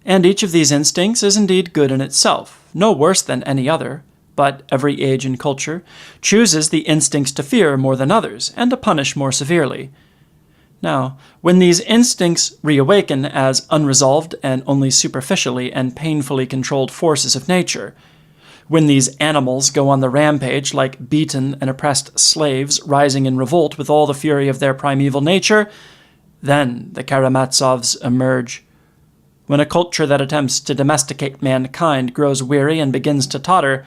And each of these instincts is indeed good in itself, no worse than any other, but every age and culture chooses the instincts to fear more than others, and to punish more severely. Now, when these instincts reawaken as unresolved and only superficially and painfully controlled forces of nature, when these animals go on the rampage like beaten and oppressed slaves rising in revolt with all the fury of their primeval nature, then the Karamazovs emerge. When a culture that attempts to domesticate mankind grows weary and begins to totter,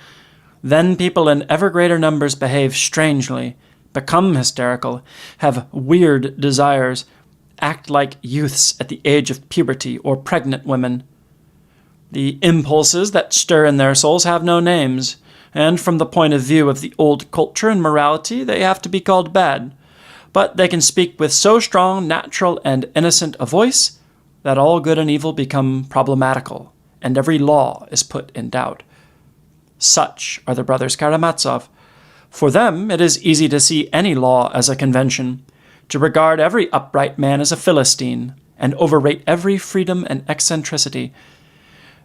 then people in ever greater numbers behave strangely, become hysterical, have weird desires, act like youths at the age of puberty or pregnant women. The impulses that stir in their souls have no names, and from the point of view of the old culture and morality, they have to be called bad. But they can speak with so strong, natural, and innocent a voice that all good and evil become problematical, and every law is put in doubt. Such are the brothers Karamazov. For them, it is easy to see any law as a convention, to regard every upright man as a Philistine, and overrate every freedom and eccentricity.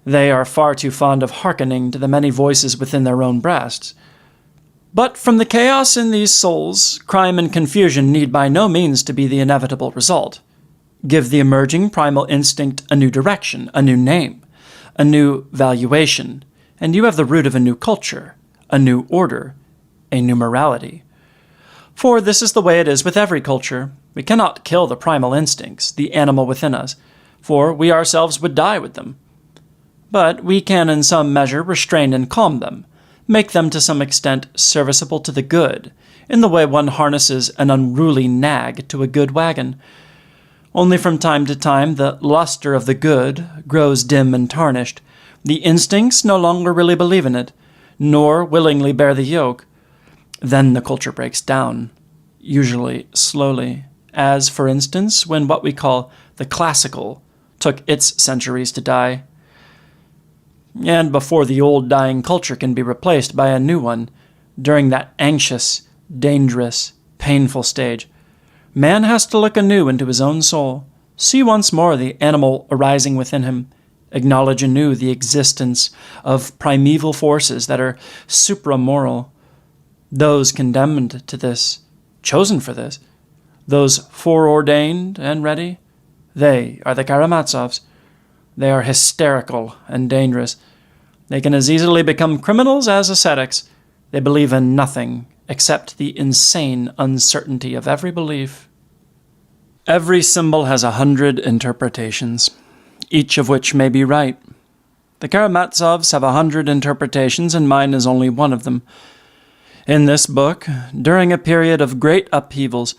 They are far too fond of hearkening to the many voices within their own breasts. But from the chaos in these souls, crime and confusion need by no means to be the inevitable result. Give the emerging primal instinct a new direction, a new name, a new valuation, and you have the root of a new culture, a new order, a new morality. For this is the way it is with every culture. We cannot kill the primal instincts, the animal within us, for we ourselves would die with them. But we can in some measure restrain and calm them, make them to some extent serviceable to the good, in the way one harnesses an unruly nag to a good wagon. Only from time to time the luster of the good grows dim and tarnished. The instincts no longer really believe in it, nor willingly bear the yoke. Then the culture breaks down, usually slowly, as, for instance, when what we call the classical, took its centuries to die. And before the old dying culture can be replaced by a new one, during that anxious, dangerous, painful stage, man has to look anew into his own soul, see once more the animal arising within him, acknowledge anew the existence of primeval forces that are supramoral. Those condemned to this, chosen for this, those foreordained and ready, they are the Karamazovs. They are hysterical and dangerous. They can as easily become criminals as ascetics. They believe in nothing except the insane uncertainty of every belief. Every symbol has 100 interpretations, each of which may be right. The Karamazovs have 100 interpretations, and mine is only one of them. In this book, during a period of great upheavals,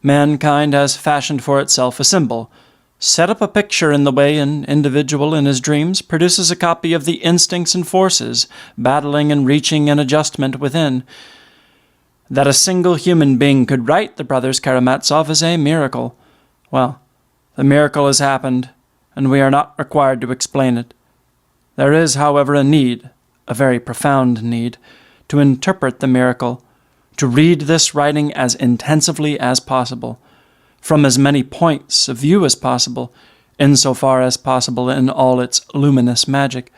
mankind has fashioned for itself a symbol, set up a picture in the way an individual in his dreams produces a copy of the instincts and forces battling and reaching an adjustment within. That a single human being could write the Brothers Karamazov is a miracle. Well, the miracle has happened, and we are not required to explain it. There is, however, a need, a very profound need, to interpret the miracle, to read this writing as intensively as possible, from as many points of view as possible, insofar as possible in all its luminous magic.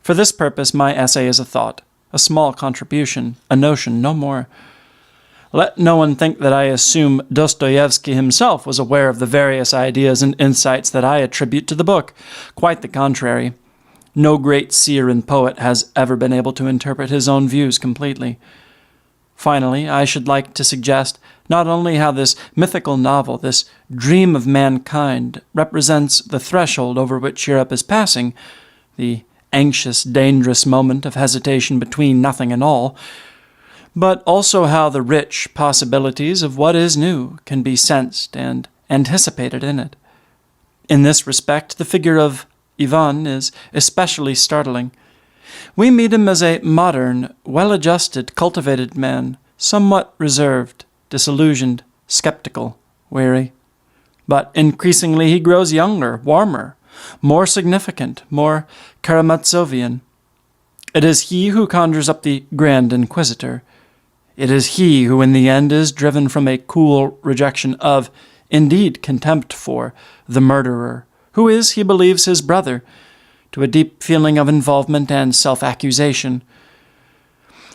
For this purpose my essay is a thought, a small contribution, a notion, no more. Let no one think that I assume Dostoevsky himself was aware of the various ideas and insights that I attribute to the book. Quite the contrary. No great seer and poet has ever been able to interpret his own views completely. Finally, I should like to suggest not only how this mythical novel, this dream of mankind, represents the threshold over which Europe is passing, the anxious, dangerous moment of hesitation between nothing and all, but also how the rich possibilities of what is new can be sensed and anticipated in it. In this respect, the figure of Ivan is especially startling. We meet him as a modern, well-adjusted, cultivated man, somewhat reserved, disillusioned, skeptical, weary. But increasingly he grows younger, warmer, more significant, more Karamazovian. It is he who conjures up the Grand Inquisitor. It is he who in the end is driven from a cool rejection of, indeed contempt for, the murderer, who is, he believes, his brother, to a deep feeling of involvement and self-accusation.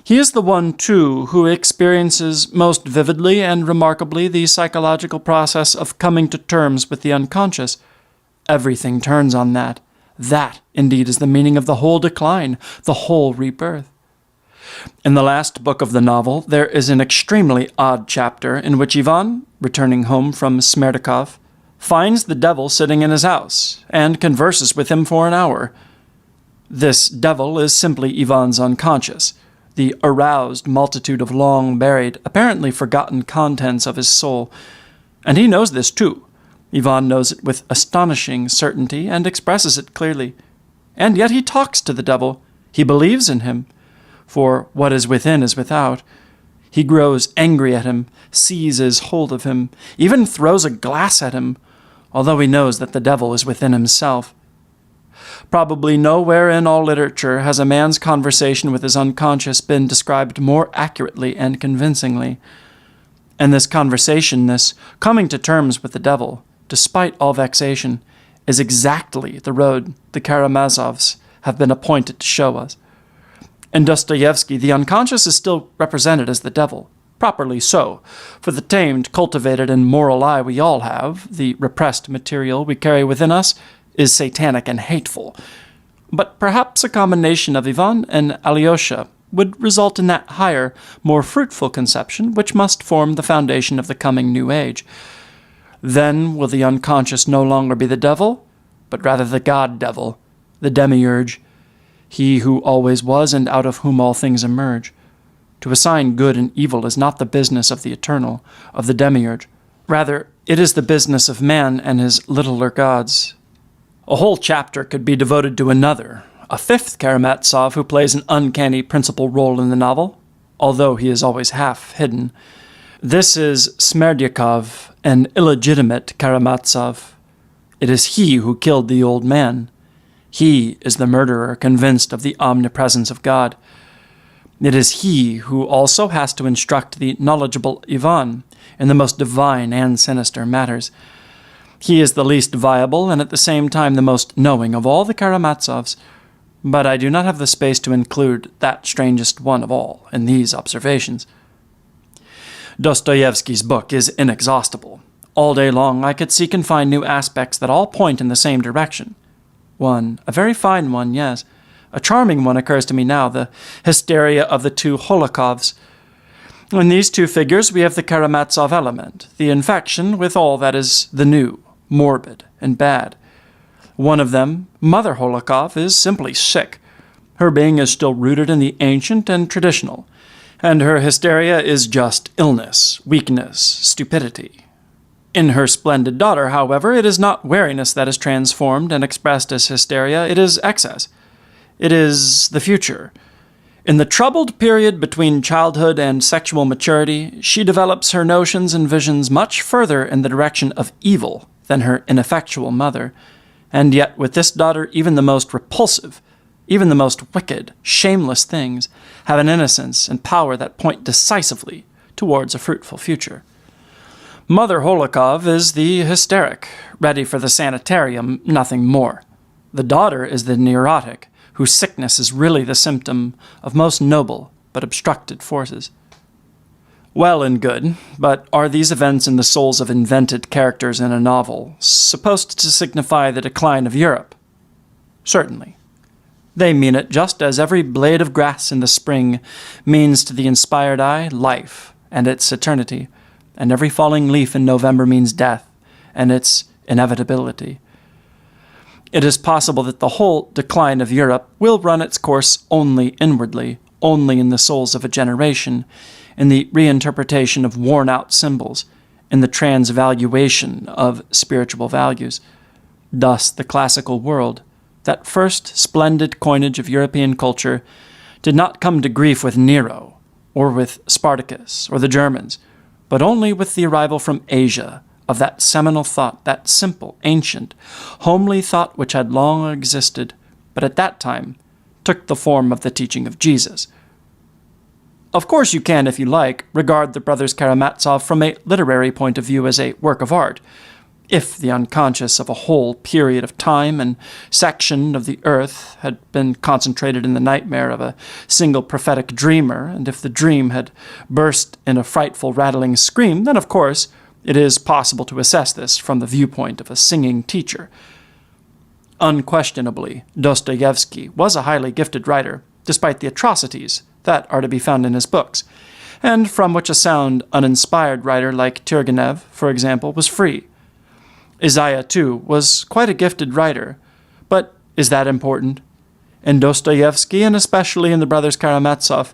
He is the one, too, who experiences most vividly and remarkably the psychological process of coming to terms with the unconscious. Everything turns on that. That, indeed, is the meaning of the whole decline, the whole rebirth. In the last book of the novel, there is an extremely odd chapter in which Ivan, returning home from Smerdakov, finds the devil sitting in his house, and converses with him for an hour. This devil is simply Ivan's unconscious, the aroused multitude of long-buried, apparently forgotten contents of his soul. And he knows this too. Ivan knows it with astonishing certainty and expresses it clearly. And yet he talks to the devil. He believes in him. For what is within is without. He grows angry at him, seizes hold of him, even throws a glass at him, although he knows that the devil is within himself. Probably nowhere in all literature has a man's conversation with his unconscious been described more accurately and convincingly. And this conversation, this coming to terms with the devil, despite all vexation, is exactly the road the Karamazovs have been appointed to show us. In Dostoevsky, the unconscious is still represented as the devil, properly so, for the tamed, cultivated, and moral eye we all have, the repressed material we carry within us, is satanic and hateful. But perhaps a combination of Ivan and Alyosha would result in that higher, more fruitful conception which must form the foundation of the coming new age. Then will the unconscious no longer be the devil, but rather the god-devil, the demiurge, he who always was and out of whom all things emerge. To assign good and evil is not the business of the eternal, of the demiurge. Rather, it is the business of man and his littler gods. A whole chapter could be devoted to another, a fifth Karamazov who plays an uncanny principal role in the novel, although he is always half hidden. This is Smerdyakov, an illegitimate Karamazov. It is he who killed the old man. He is the murderer convinced of the omnipresence of God. It is he who also has to instruct the knowledgeable Ivan in the most divine and sinister matters. He is the least viable and at the same time the most knowing of all the Karamazovs, but I do not have the space to include that strangest one of all in these observations. Dostoevsky's book is inexhaustible. All day long I could seek and find new aspects that all point in the same direction. One, a very fine one, yes, a charming one occurs to me now, the hysteria of the two Holokovs. In these two figures we have the Karamazov element, the infection with all that is the new, morbid, and bad. One of them, Mother Holokov, is simply sick. Her being is still rooted in the ancient and traditional, and her hysteria is just illness, weakness, stupidity. In her splendid daughter, however, it is not wariness that is transformed and expressed as hysteria, it is excess. It is the future. In the troubled period between childhood and sexual maturity, she develops her notions and visions much further in the direction of evil than her ineffectual mother, and yet with this daughter even the most repulsive, even the most wicked, shameless things have an innocence and power that point decisively towards a fruitful future. Mother Holokov is the hysteric, ready for the sanitarium, nothing more. The daughter is the neurotic, whose sickness is really the symptom of most noble but obstructed forces. Well and good, but are these events in the souls of invented characters in a novel supposed to signify the decline of Europe? Certainly. They mean it just as every blade of grass in the spring means to the inspired eye life and its eternity, and every falling leaf in November means death and its inevitability. It is possible that the whole decline of Europe will run its course only inwardly, only in the souls of a generation, in the reinterpretation of worn-out symbols, in the transvaluation of spiritual values. Thus, the classical world, that first splendid coinage of European culture, did not come to grief with Nero, or with Spartacus, or the Germans, but only with the arrival from Asia of that seminal thought, that simple, ancient, homely thought which had long existed, but at that time took the form of the teaching of Jesus. Of course you can, if you like, regard the brothers Karamazov from a literary point of view as a work of art, if the unconscious of a whole period of time and section of the earth had been concentrated in the nightmare of a single prophetic dreamer, and if the dream had burst in a frightful rattling scream, then of course it is possible to assess this from the viewpoint of a singing teacher. Unquestionably, Dostoevsky was a highly gifted writer, despite the atrocities that are to be found in his books, and from which a sound, uninspired writer like Turgenev, for example, was free. Isaiah, too, was quite a gifted writer, but is that important? In Dostoevsky, and especially in the brothers Karamazov,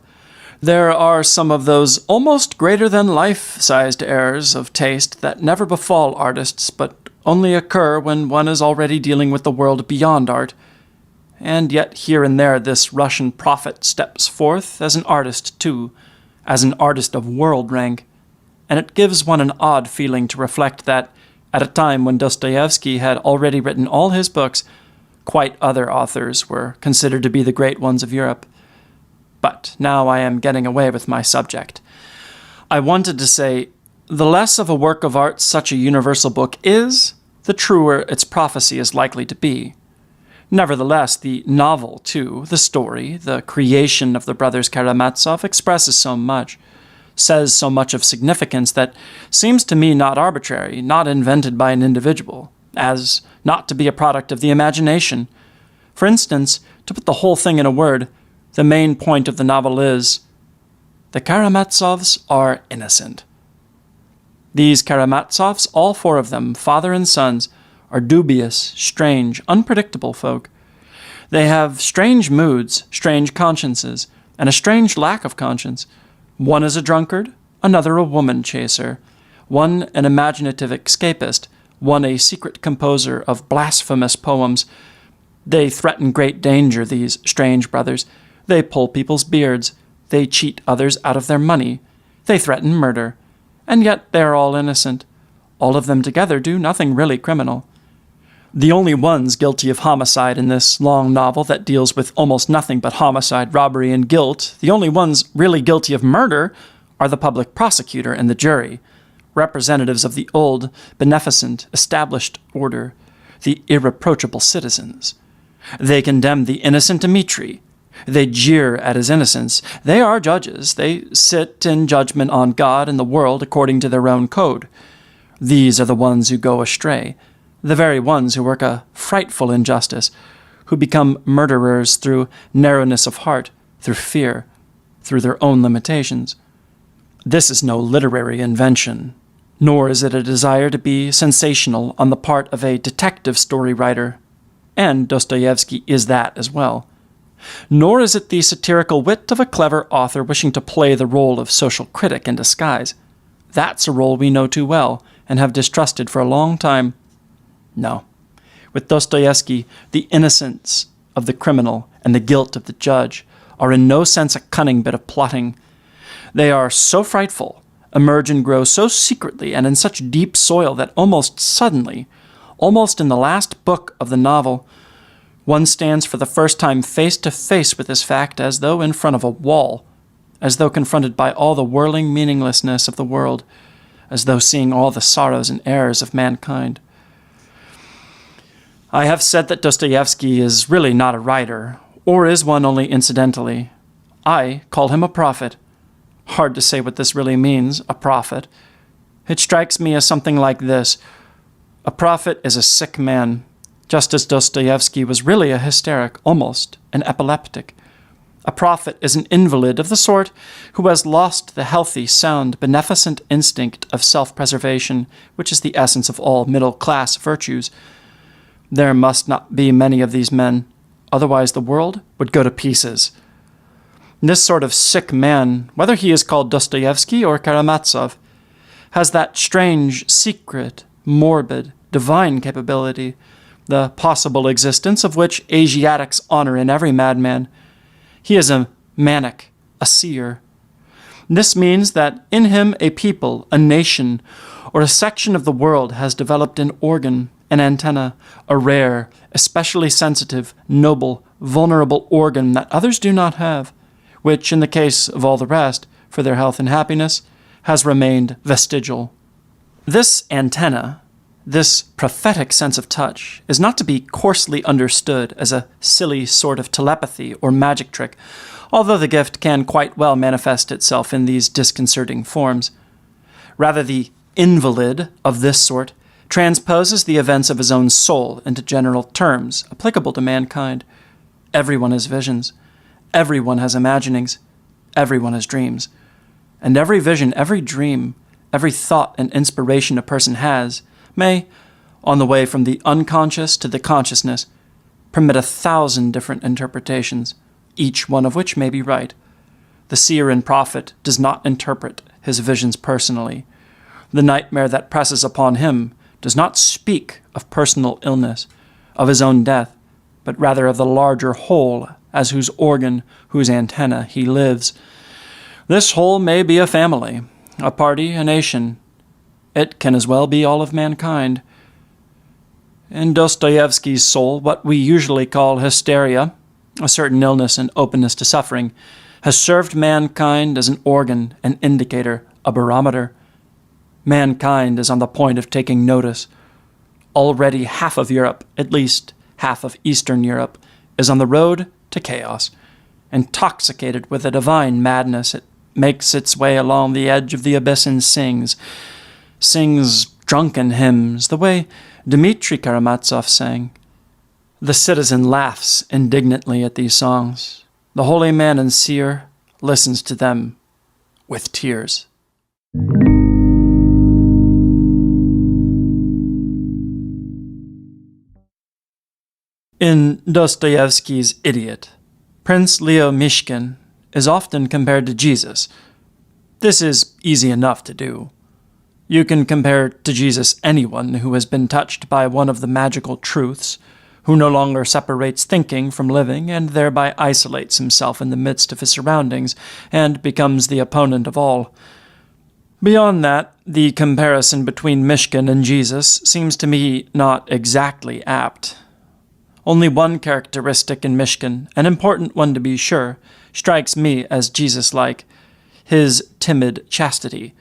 there are some of those almost greater-than-life-sized errors of taste that never befall artists, but only occur when one is already dealing with the world beyond art. And yet here and there this Russian prophet steps forth as an artist, too, as an artist of world rank, and it gives one an odd feeling to reflect that, at a time when Dostoevsky had already written all his books, quite other authors were considered to be the great ones of Europe. But now I am getting away with my subject. I wanted to say, the less of a work of art such a universal book is, the truer its prophecy is likely to be. Nevertheless, the novel, too, the story, the creation of the brothers Karamazov expresses so much, says so much of significance that seems to me not arbitrary, not invented by an individual, as not to be a product of the imagination. For instance, to put the whole thing in a word, the main point of the novel is, the Karamazovs are innocent. These Karamazovs, all four of them, father and sons, are dubious, strange, unpredictable folk. They have strange moods, strange consciences, and a strange lack of conscience. One is a drunkard, another a woman chaser, one an imaginative escapist, one a secret composer of blasphemous poems. They threaten great danger, these strange brothers. They pull people's beards. They cheat others out of their money. They threaten murder. And yet they are all innocent. All of them together do nothing really criminal. The only ones guilty of homicide in this long novel that deals with almost nothing but homicide, robbery, and guilt, the only ones really guilty of murder, are the public prosecutor and the jury, representatives of the old, beneficent, established order, the irreproachable citizens. They condemn the innocent Dmitri. They jeer at his innocence. They are judges. They sit in judgment on God and the world according to their own code. These are the ones who go astray, the very ones who work a frightful injustice, who become murderers through narrowness of heart, through fear, through their own limitations. This is no literary invention, nor is it a desire to be sensational on the part of a detective story writer, and Dostoevsky is that as well. Nor is it the satirical wit of a clever author wishing to play the role of social critic in disguise. That's a role we know too well and have distrusted for a long time. No. With Dostoevsky, the innocence of the criminal and the guilt of the judge are in no sense a cunning bit of plotting. They are so frightful, emerge and grow so secretly and in such deep soil that almost suddenly, almost in the last book of the novel, one stands for the first time face to face with this fact as though in front of a wall, as though confronted by all the whirling meaninglessness of the world, as though seeing all the sorrows and errors of mankind. I have said that Dostoevsky is really not a writer, or is one only incidentally. I call him a prophet. Hard to say what this really means, a prophet. It strikes me as something like this. A prophet is a sick man, just as Dostoevsky was really a hysteric, almost an epileptic. A prophet is an invalid of the sort who has lost the healthy, sound, beneficent instinct of self-preservation, which is the essence of all middle-class virtues. There must not be many of these men, otherwise the world would go to pieces. This sort of sick man, whether he is called Dostoevsky or Karamazov, has that strange, secret, morbid, divine capability, the possible existence of which Asiatics honor in every madman. He is a manic, a seer. This means that in him a people, a nation, or a section of the world has developed an organ, an antenna, a rare, especially sensitive, noble, vulnerable organ that others do not have, which, in the case of all the rest, for their health and happiness, has remained vestigial. This antenna, this prophetic sense of touch, is not to be coarsely understood as a silly sort of telepathy or magic trick, although the gift can quite well manifest itself in these disconcerting forms. Rather, the invalid of this sort transposes the events of his own soul into general terms applicable to mankind. Everyone has visions. Everyone has imaginings. Everyone has dreams. And every vision, every dream, every thought and inspiration a person has may, on the way from the unconscious to the consciousness, permit 1,000 different interpretations, each one of which may be right. The seer and prophet does not interpret his visions personally. The nightmare that presses upon him does not speak of personal illness, of his own death, but rather of the larger whole as whose organ, whose antenna he lives. This whole may be a family, a party, a nation. It can as well be all of mankind. In Dostoevsky's soul, what we usually call hysteria, a certain illness and openness to suffering, has served mankind as an organ, an indicator, a barometer. Mankind is on the point of taking notice. Already half of Europe, at least half of Eastern Europe, is on the road to chaos. Intoxicated with a divine madness, it makes its way along the edge of the abyss and sings drunken hymns, the way Dmitri Karamazov sang. The citizen laughs indignantly at these songs. The holy man and seer listens to them with tears. In Dostoevsky's Idiot, Prince Leo Mishkin is often compared to Jesus. This is easy enough to do. You can compare to Jesus anyone who has been touched by one of the magical truths, who no longer separates thinking from living and thereby isolates himself in the midst of his surroundings and becomes the opponent of all. Beyond that, the comparison between Mishkin and Jesus seems to me not exactly apt. Only one characteristic in Mishkin, an important one to be sure, strikes me as Jesus-like: his timid chastity.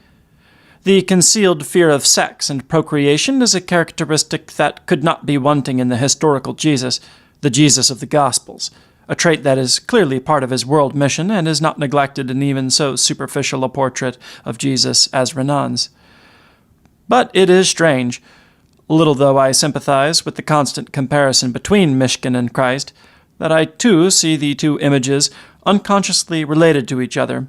The concealed fear of sex and procreation is a characteristic that could not be wanting in the historical Jesus, the Jesus of the Gospels, a trait that is clearly part of his world mission and is not neglected in even so superficial a portrait of Jesus as Renan's. But it is strange, little though I sympathize with the constant comparison between Mishkin and Christ, that I too see the two images unconsciously related to each other.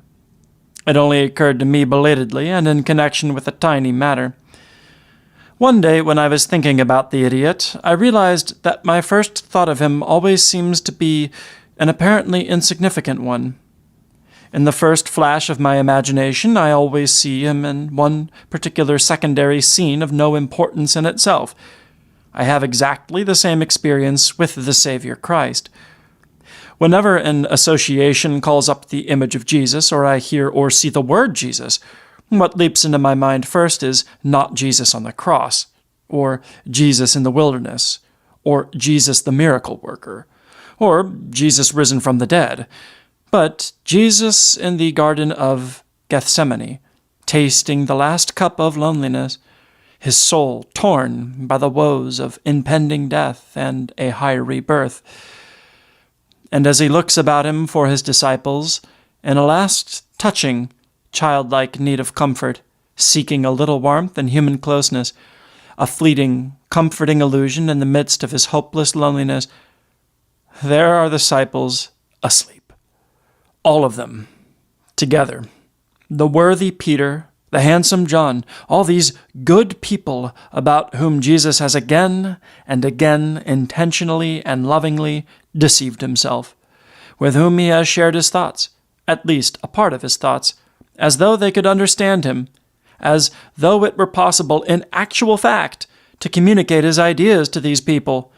It only occurred to me belatedly and in connection with a tiny matter. One day when I was thinking about the idiot, I realized that my first thought of him always seems to be an apparently insignificant one. In the first flash of my imagination, I always see him in one particular secondary scene of no importance in itself. I have exactly the same experience with the Savior Christ. Whenever an association calls up the image of Jesus, or I hear or see the word Jesus, what leaps into my mind first is not Jesus on the cross, or Jesus in the wilderness, or Jesus the miracle worker, or Jesus risen from the dead, but Jesus in the Garden of Gethsemane, tasting the last cup of loneliness, his soul torn by the woes of impending death and a high rebirth. And as he looks about him for his disciples, in a last touching, childlike need of comfort, seeking a little warmth and human closeness, a fleeting, comforting illusion in the midst of his hopeless loneliness, there are the disciples asleep. All of them, together. The worthy Peter, the handsome John, all these good people about whom Jesus has again and again intentionally and lovingly deceived himself, with whom he has shared his thoughts, at least a part of his thoughts, as though they could understand him, as though it were possible in actual fact to communicate his ideas to these people,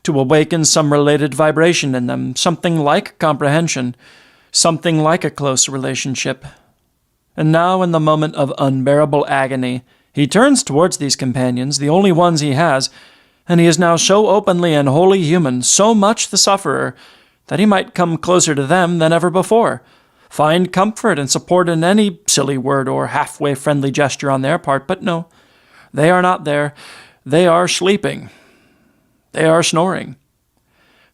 to awaken some related vibration in them, something like comprehension, something like a close relationship. And now, in the moment of unbearable agony, he turns towards these companions, the only ones he has, and he is now so openly and wholly human, so much the sufferer, that he might come closer to them than ever before, find comfort and support in any silly word or halfway friendly gesture on their part. But no, they are not there. They are sleeping. They are snoring.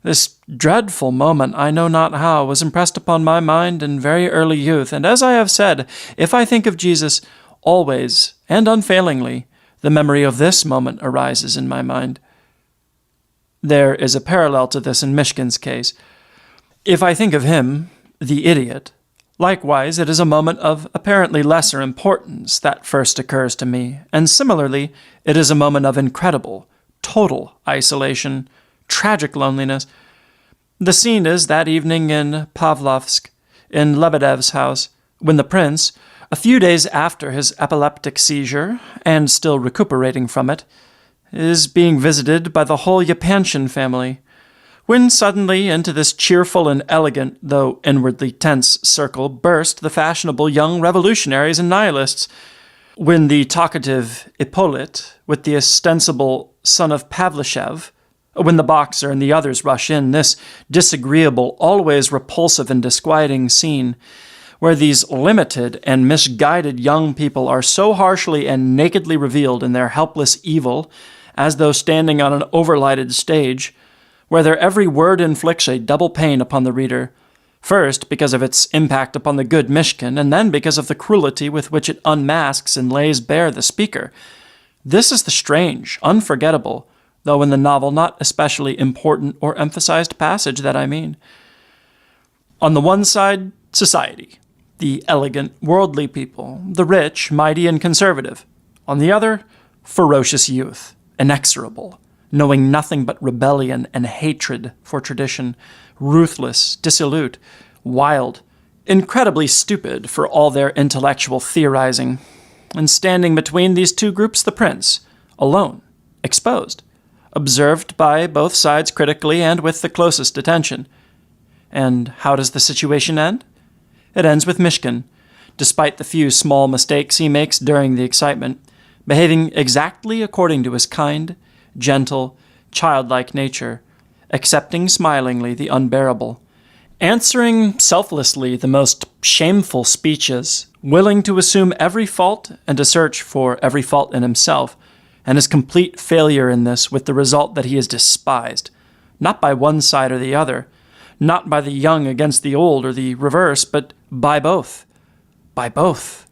This dreadful moment, I know not how, was impressed upon my mind in very early youth, and as I have said, if I think of Jesus, always and unfailingly, the memory of this moment arises in my mind. There is a parallel to this in Mishkin's case. If I think of him, the idiot, likewise it is a moment of apparently lesser importance that first occurs to me, and similarly, it is a moment of incredible, total isolation, tragic loneliness. The scene is that evening in Pavlovsk, in Lebedev's house, when the prince, a few days after his epileptic seizure, and still recuperating from it, is being visited by the whole Yapanshin family, when suddenly into this cheerful and elegant, though inwardly tense, circle burst the fashionable young revolutionaries and nihilists, when the talkative Ippolit, with the ostensible son of Pavlishev, when the boxer and the others rush in, this disagreeable, always repulsive and disquieting scene, where these limited and misguided young people are so harshly and nakedly revealed in their helpless evil, as though standing on an overlighted stage, where their every word inflicts a double pain upon the reader, first because of its impact upon the good Mishkin, and then because of the cruelty with which it unmasks and lays bare the speaker. This is the strange, unforgettable, though in the novel not especially important or emphasized passage that I mean. On the one side, society, the elegant, worldly people, the rich, mighty, and conservative. On the other, ferocious youth, inexorable, knowing nothing but rebellion and hatred for tradition, ruthless, dissolute, wild, incredibly stupid for all their intellectual theorizing. And standing between these two groups, the prince, alone, exposed, observed by both sides critically and with the closest attention. And how does the situation end? It ends with Mishkin, despite the few small mistakes he makes during the excitement, behaving exactly according to his kind, gentle, childlike nature, accepting smilingly the unbearable, answering selflessly the most shameful speeches, willing to assume every fault and to search for every fault in himself, and his complete failure in this with the result that he is despised, not by one side or the other, not by the young against the old or the reverse, but by both. By both.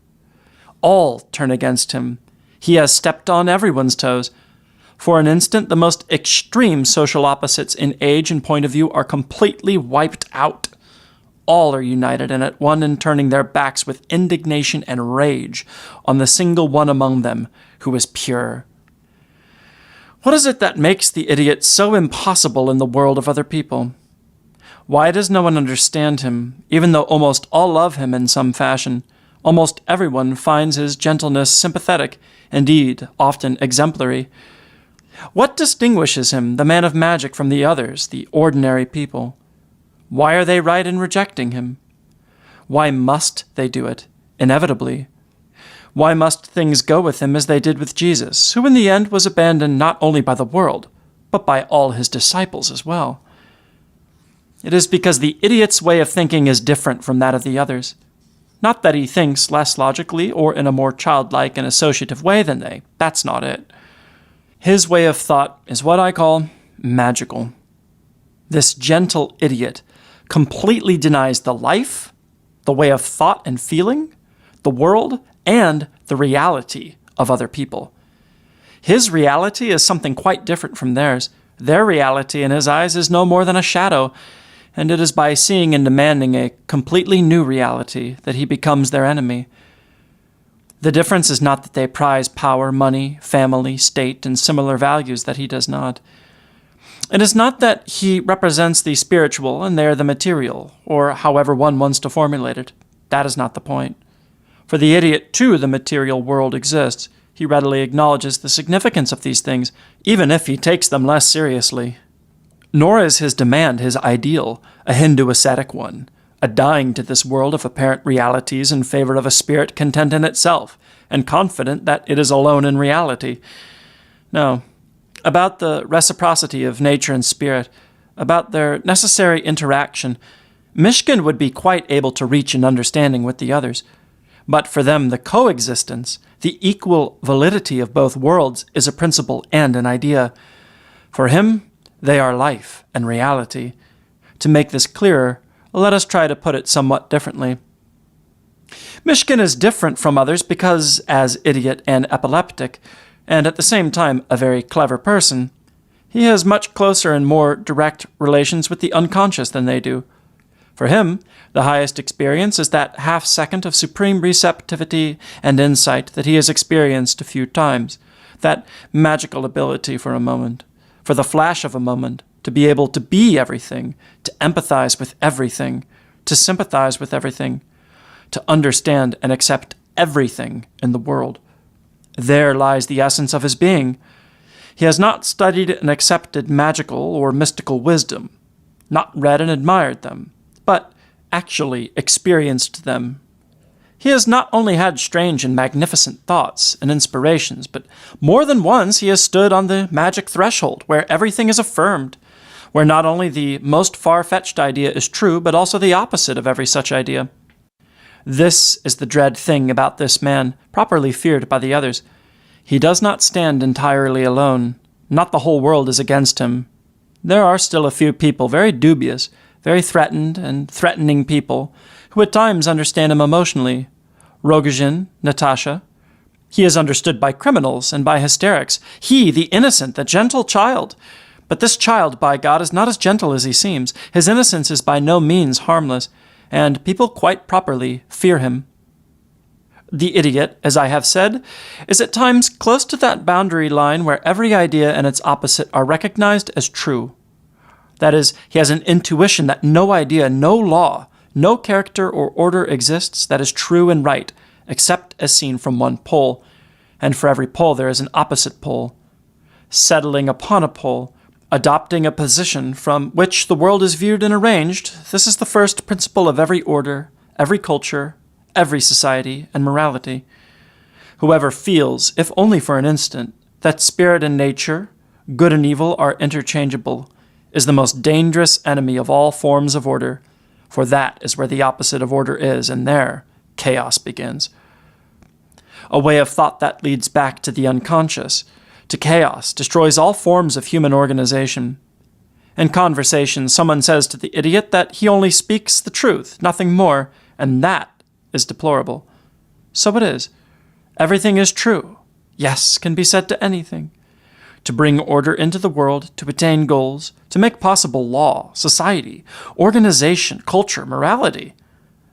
All turn against him. He has stepped on everyone's toes. For an instant, the most extreme social opposites in age and point of view are completely wiped out. All are united and at one in turning their backs with indignation and rage on the single one among them who is pure. What is it that makes the idiot so impossible in the world of other people? Why does no one understand him, even though almost all love him in some fashion? Almost everyone finds his gentleness sympathetic, indeed, often exemplary. What distinguishes him, the man of magic, from the others, the ordinary people? Why are they right in rejecting him? Why must they do it, inevitably? Why must things go with him as they did with Jesus, who in the end was abandoned not only by the world, but by all his disciples as well? It is because the idiot's way of thinking is different from that of the others. Not that he thinks less logically or in a more childlike and associative way than they. That's not it. His way of thought is what I call magical. This gentle idiot completely denies the life, the way of thought and feeling, the world, and the reality of other people. His reality is something quite different from theirs. Their reality in his eyes is no more than a shadow, and it is by seeing and demanding a completely new reality that he becomes their enemy. The difference is not that they prize power, money, family, state, and similar values that he does not. It is not that he represents the spiritual and they are the material, or however one wants to formulate it. That is not the point. For the idiot, too, the material world exists. He readily acknowledges the significance of these things, even if he takes them less seriously. Nor is his demand his ideal, a Hindu ascetic one, a dying to this world of apparent realities in favor of a spirit content in itself, and confident that it is alone in reality. No, about the reciprocity of nature and spirit, about their necessary interaction, Mishkin would be quite able to reach an understanding with the others. But for them, the coexistence, the equal validity of both worlds is a principle and an idea. For him, they are life and reality. To make this clearer, let us try to put it somewhat differently. Mishkin is different from others because, as idiot and epileptic, and at the same time a very clever person, he has much closer and more direct relations with the unconscious than they do. For him, the highest experience is that half-second of supreme receptivity and insight that he has experienced a few times, that magical ability for a moment, for the flash of a moment, to be able to be everything, to empathize with everything, to sympathize with everything, to understand and accept everything in the world. There lies the essence of his being. He has not studied and accepted magical or mystical wisdom, not read and admired them, but actually experienced them. He has not only had strange and magnificent thoughts and inspirations, but more than once he has stood on the magic threshold where everything is affirmed, where not only the most far-fetched idea is true, but also the opposite of every such idea. This is the dread thing about this man, properly feared by the others. He does not stand entirely alone. Not the whole world is against him. There are still a few people very dubious, very threatened and threatening people, who at times understand him emotionally. Rogojin, Natasha. He is understood by criminals and by hysterics. He, the innocent, the gentle child. But this child, by God, is not as gentle as he seems. His innocence is by no means harmless, and people quite properly fear him. The idiot, as I have said, is at times close to that boundary line where every idea and its opposite are recognized as true. That is, he has an intuition that no idea, no law, no character or order exists that is true and right, except as seen from one pole, and for every pole there is an opposite pole. Settling upon a pole, adopting a position from which the world is viewed and arranged, this is the first principle of every order, every culture, every society and morality. Whoever feels, if only for an instant, that spirit and nature, good and evil, are interchangeable, is the most dangerous enemy of all forms of order, for that is where the opposite of order is, and there chaos begins. A way of thought that leads back to the unconscious, to chaos, destroys all forms of human organization. In conversation, someone says to the idiot that he only speaks the truth, nothing more, and that is deplorable. So it is. Everything is true. Yes can be said to anything. To bring order into the world, to attain goals, to make possible law, society, organization, culture, morality.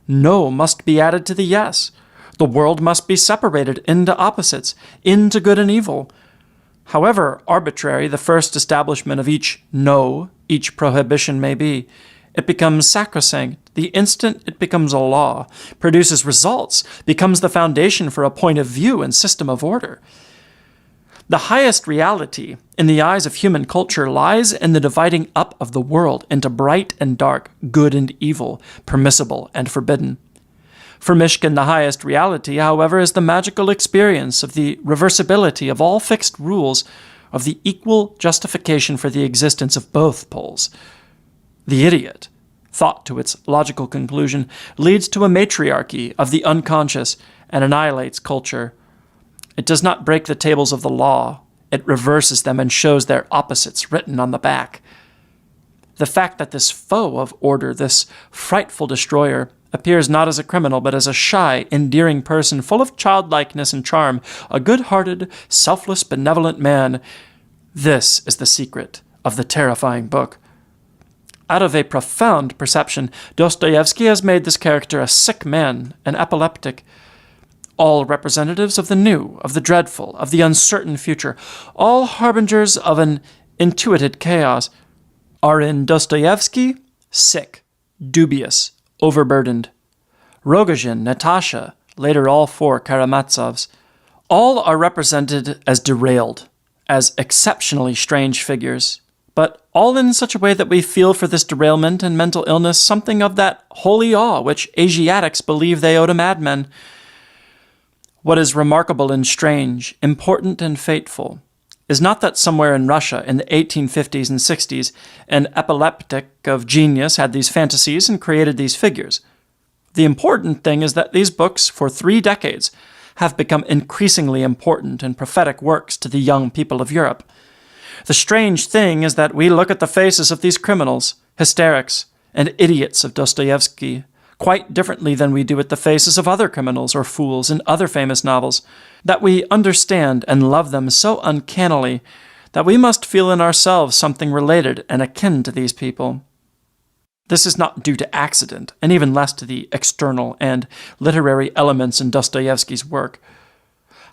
No must be added to the yes. The world must be separated into opposites, into good and evil. However arbitrary the first establishment of each no, each prohibition may be, it becomes sacrosanct the instant it becomes a law, produces results, becomes the foundation for a point of view and system of order. The highest reality in the eyes of human culture lies in the dividing up of the world into bright and dark, good and evil, permissible and forbidden. For Mishkin, the highest reality, however, is the magical experience of the reversibility of all fixed rules, of the equal justification for the existence of both poles. The idiot, thought to its logical conclusion, leads to a matriarchy of the unconscious and annihilates culture. It does not break the tables of the law. It reverses them and shows their opposites written on the back. The fact that this foe of order, this frightful destroyer, appears not as a criminal, but as a shy, endearing person full of childlikeness and charm, a good-hearted, selfless, benevolent man. This is the secret of the terrifying book. Out of a profound perception, Dostoevsky has made this character a sick man, an epileptic. All representatives of the new, of the dreadful, of the uncertain future, all harbingers of an intuited chaos, are in Dostoevsky sick, dubious, overburdened. Rogojin, Natasha, later all four Karamazovs, all are represented as derailed, as exceptionally strange figures, but all in such a way that we feel for this derailment and mental illness something of that holy awe which Asiatics believe they owe to madmen. What is remarkable and strange, important and fateful, is not that somewhere in Russia in the 1850s and 60s an epileptic of genius had these fantasies and created these figures. The important thing is that these books, for 3 decades, have become increasingly important and prophetic works to the young people of Europe. The strange thing is that we look at the faces of these criminals, hysterics, and idiots of Dostoevsky quite differently than we do at the faces of other criminals or fools in other famous novels, that we understand and love them so uncannily that we must feel in ourselves something related and akin to these people. This is not due to accident, and even less to the external and literary elements in Dostoevsky's work.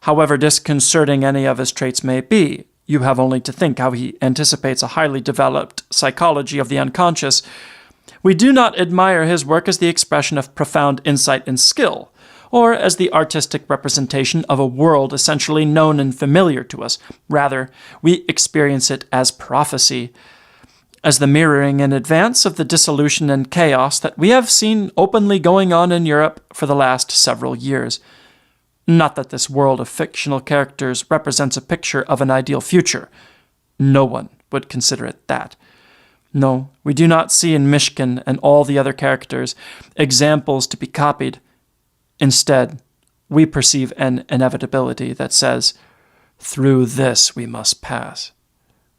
However disconcerting any of his traits may be, you have only to think how he anticipates a highly developed psychology of the unconscious. We do not admire his work as the expression of profound insight and skill, or as the artistic representation of a world essentially known and familiar to us. Rather, we experience it as prophecy, as the mirroring in advance of the dissolution and chaos that we have seen openly going on in Europe for the last several years. Not that this world of fictional characters represents a picture of an ideal future. No one would consider it that. No, we do not see in Mishkin and all the other characters examples to be copied. Instead, we perceive an inevitability that says, "Through this we must pass.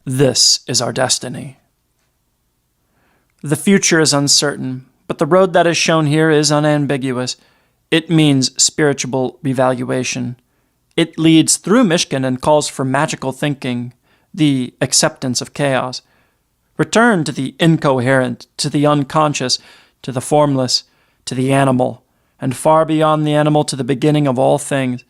This is our destiny." The future is uncertain, but the road that is shown here is unambiguous. It means spiritual revaluation. It leads through Mishkin and calls for magical thinking, the acceptance of chaos. Return to the incoherent, to the unconscious, to the formless, to the animal, and far beyond the animal to the beginning of all things.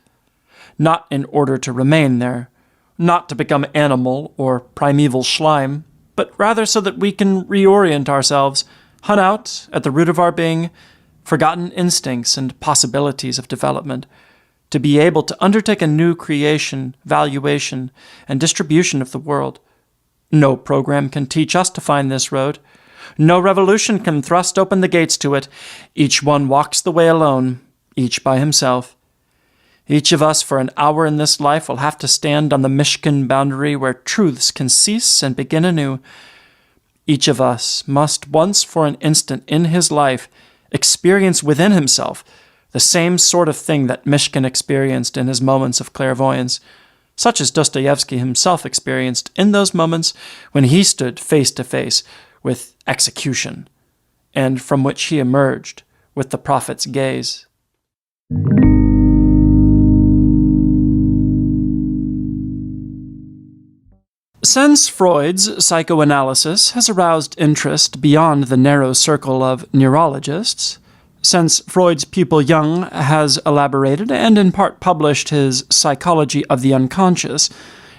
Not in order to remain there, not to become animal or primeval slime, but rather so that we can reorient ourselves, hunt out, at the root of our being, forgotten instincts and possibilities of development, to be able to undertake a new creation, valuation, and distribution of the world. No program can teach us to find this road. No revolution can thrust open the gates to it. Each one walks the way alone. each by himself. Each of us for an hour in this life will have to stand on the Mishkan boundary where truths can cease and begin anew. Each of us must once for an instant in his life experience within himself the same sort of thing that Mishkin experienced in his moments of clairvoyance, such as Dostoevsky himself experienced in those moments when he stood face to face with execution, and from which he emerged with the prophet's gaze. Since Freud's psychoanalysis has aroused interest beyond the narrow circle of neurologists, since Freud's pupil Jung has elaborated and in part published his Psychology of the Unconscious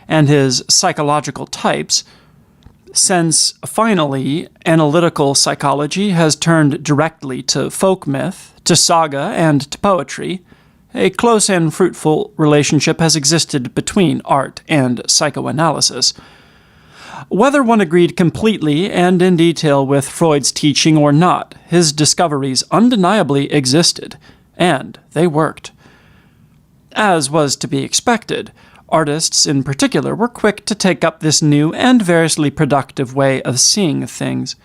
and his Psychological Types, since finally analytical psychology has turned directly to folk myth, to saga, and to poetry, a close and fruitful relationship has existed between art and psychoanalysis. Whether one agreed completely and in detail with Freud's teaching or not, his discoveries undeniably existed, and they worked. As was to be expected, artists in particular were quick to take up this new and variously productive way of seeing things.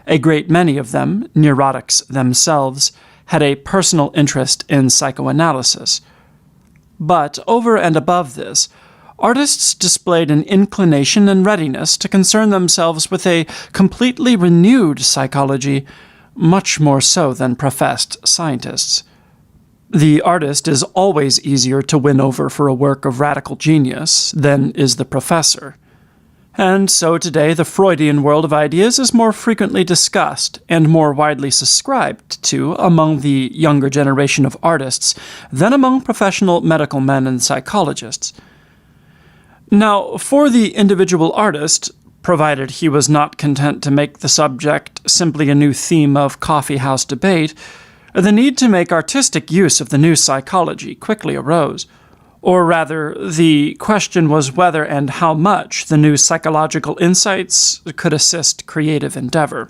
A great many of them, neurotics themselves, had a personal interest in psychoanalysis. But over and above this, artists displayed an inclination and readiness to concern themselves with a completely renewed psychology, much more so than professed scientists. The artist is always easier to win over for a work of radical genius than is the professor. And so today the Freudian world of ideas is more frequently discussed and more widely subscribed to among the younger generation of artists than among professional medical men and psychologists. Now, for the individual artist, provided he was not content to make the subject simply a new theme of coffee-house debate, the need to make artistic use of the new psychology quickly arose. Or rather, the question was whether and how much the new psychological insights could assist creative endeavor.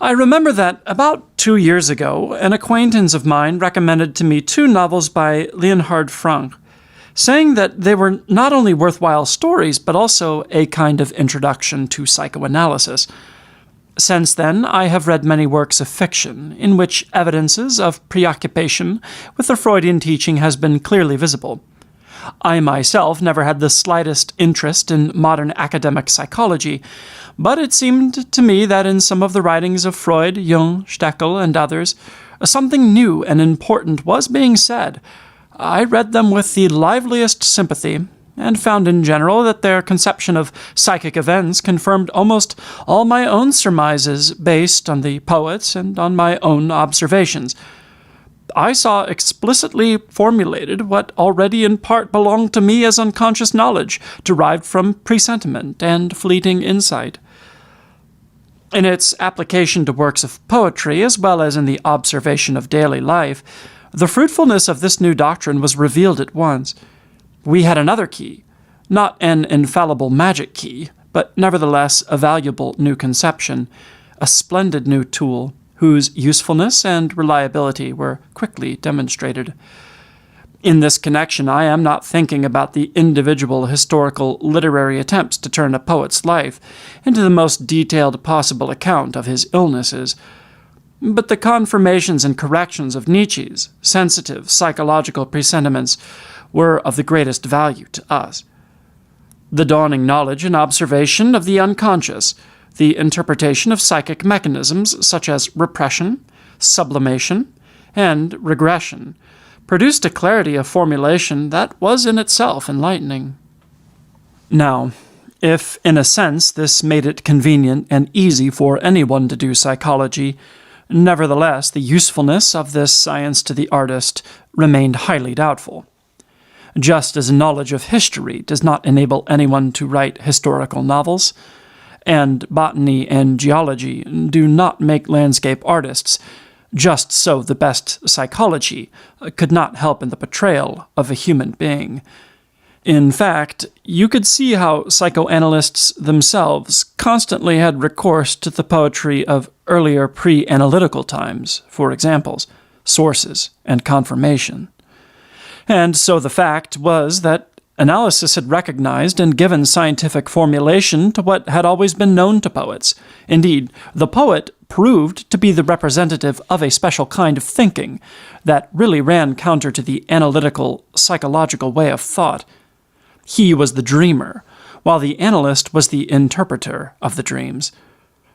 I remember that about 2 years ago, an acquaintance of mine recommended to me 2 novels by Leonhard Frank, saying that they were not only worthwhile stories, but also a kind of introduction to psychoanalysis. Since then, I have read many works of fiction, in which evidences of preoccupation with the Freudian teaching has been clearly visible. I myself never had the slightest interest in modern academic psychology, but it seemed to me that in some of the writings of Freud, Jung, Stekel, and others, something new and important was being said. I read them with the liveliest sympathy, and found in general that their conception of psychic events confirmed almost all my own surmises based on the poets and on my own observations. I saw explicitly formulated what already in part belonged to me as unconscious knowledge, derived from presentiment and fleeting insight. In its application to works of poetry, as well as in the observation of daily life, the fruitfulness of this new doctrine was revealed at once. We had another key, not an infallible magic key, but nevertheless a valuable new conception, a splendid new tool, whose usefulness and reliability were quickly demonstrated. In this connection, I am not thinking about the individual historical literary attempts to turn a poet's life into the most detailed possible account of his illnesses, but the confirmations and corrections of Nietzsche's sensitive psychological presentiments were of the greatest value to us. The dawning knowledge and observation of the unconscious, the interpretation of psychic mechanisms such as repression, sublimation, and regression, produced a clarity of formulation that was in itself enlightening. Now, if in a sense this made it convenient and easy for anyone to do psychology, nevertheless the usefulness of this science to the artist remained highly doubtful. Just as knowledge of history does not enable anyone to write historical novels, and botany and geology do not make landscape artists, just so the best psychology could not help in the portrayal of a human being. In fact, you could see how psychoanalysts themselves constantly had recourse to the poetry of earlier pre-analytical times for examples, sources and confirmation. And so the fact was that analysis had recognized and given scientific formulation to what had always been known to poets. Indeed, the poet proved to be the representative of a special kind of thinking that really ran counter to the analytical, psychological way of thought. He was the dreamer, while the analyst was the interpreter of the dreams.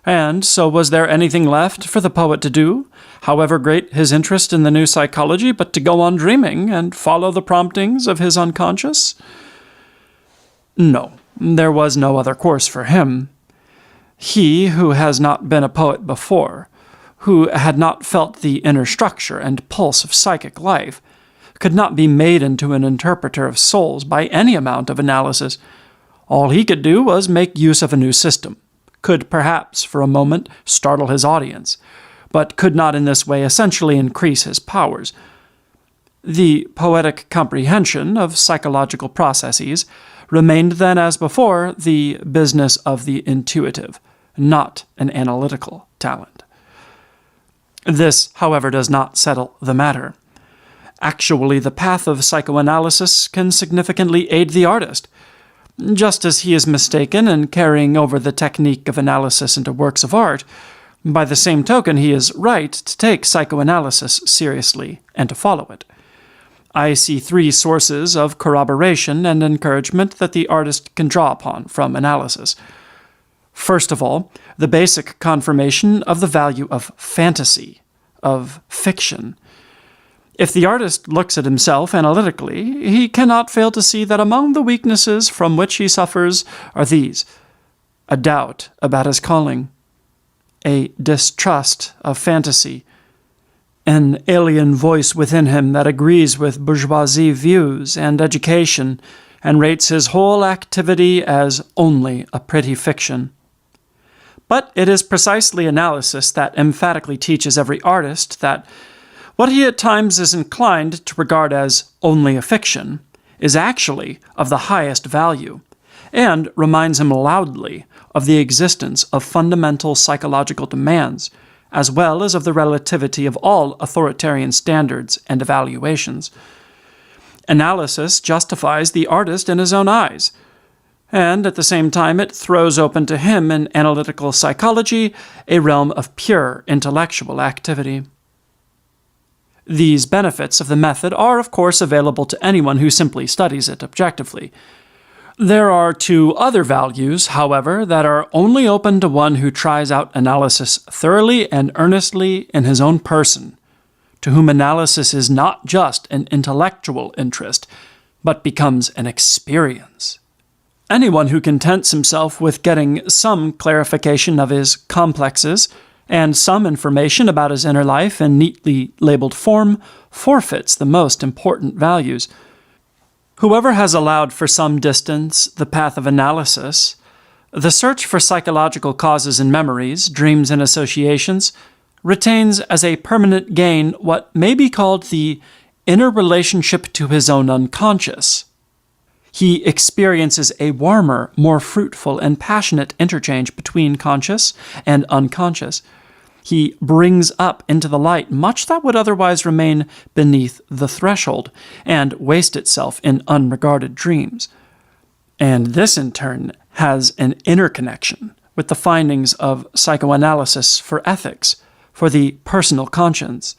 And so was there anything left for the poet to do, however great his interest in the new psychology, but to go on dreaming and follow the promptings of his unconscious? No, there was no other course for him. He who has not been a poet before, who had not felt the inner structure and pulse of psychic life, could not be made into an interpreter of souls by any amount of analysis. All he could do was make use of a new system, could perhaps for a moment startle his audience, but could not in this way essentially increase his powers. The poetic comprehension of psychological processes remained then as before the business of the intuitive, not an analytical talent. This, however, does not settle the matter. Actually, the path of psychoanalysis can significantly aid the artist. Just as he is mistaken in carrying over the technique of analysis into works of art, by the same token he is right to take psychoanalysis seriously and to follow it. I see three sources of corroboration and encouragement that the artist can draw upon from analysis. First of all, the basic confirmation of the value of fantasy, of fiction. If the artist looks at himself analytically, he cannot fail to see that among the weaknesses from which he suffers are these: a doubt about his calling, a distrust of fantasy, an alien voice within him that agrees with bourgeoisie views and education and rates his whole activity as only a pretty fiction. But it is precisely analysis that emphatically teaches every artist that what he at times is inclined to regard as only a fiction is actually of the highest value, and reminds him loudly of the existence of fundamental psychological demands, as well as of the relativity of all authoritarian standards and evaluations. Analysis justifies the artist in his own eyes, and at the same time it throws open to him in analytical psychology a realm of pure intellectual activity. These benefits of the method are, of course, available to anyone who simply studies it objectively. There are two other values, however, that are only open to one who tries out analysis thoroughly and earnestly in his own person, to whom analysis is not just an intellectual interest, but becomes an experience. Anyone who contents himself with getting some clarification of his complexes and some information about his inner life in neatly labeled form forfeits the most important values. Whoever has allowed for some distance the path of analysis, the search for psychological causes in memories, dreams, and associations, retains as a permanent gain what may be called the inner relationship to his own unconscious. He experiences a warmer, more fruitful, and passionate interchange between conscious and unconscious. He brings up into the light much that would otherwise remain beneath the threshold and waste itself in unregarded dreams. And this, in turn, has an interconnection with the findings of psychoanalysis for ethics, for the personal conscience.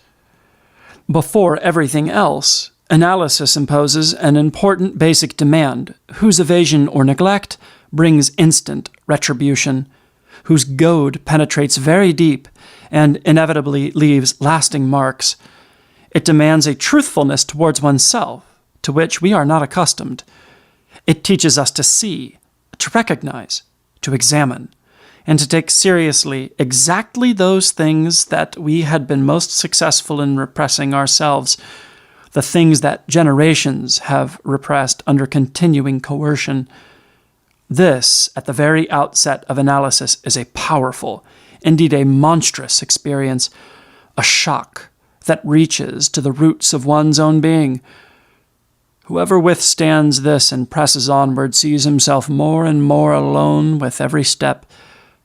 Before everything else, analysis imposes an important basic demand whose evasion or neglect brings instant retribution, whose goad penetrates very deep and inevitably leaves lasting marks. It demands a truthfulness towards oneself to which we are not accustomed. It teaches us to see, to recognize, to examine, and to take seriously exactly those things that we had been most successful in repressing ourselves, the things that generations have repressed under continuing coercion. This, at the very outset of analysis, is a powerful, indeed a monstrous experience, a shock that reaches to the roots of one's own being. Whoever withstands this and presses onward sees himself more and more alone with every step,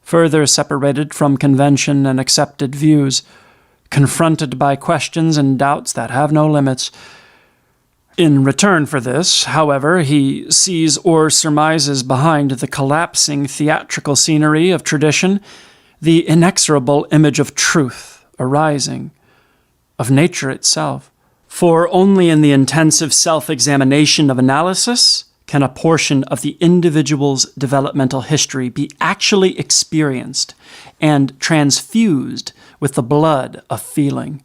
further separated from convention and accepted views, confronted by questions and doubts that have no limits. In return for this, however, he sees or surmises behind the collapsing theatrical scenery of tradition the inexorable image of truth arising, of nature itself. For only in the intensive self-examination of analysis can a portion of the individual's developmental history be actually experienced and transfused with the blood of feeling.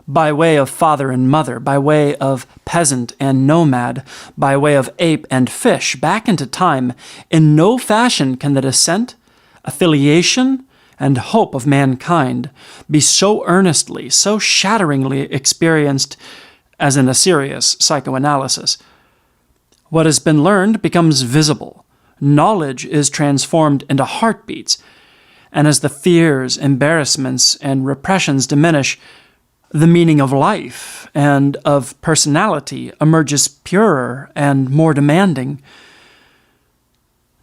By way of father and mother, by way of peasant and nomad, by way of ape and fish, back into time, in no fashion can the descent, affiliation, and hope of mankind be so earnestly, so shatteringly experienced as in a serious psychoanalysis. What has been learned becomes visible. Knowledge is transformed into heartbeats, and as the fears, embarrassments, and repressions diminish, the meaning of life and of personality emerges purer and more demanding.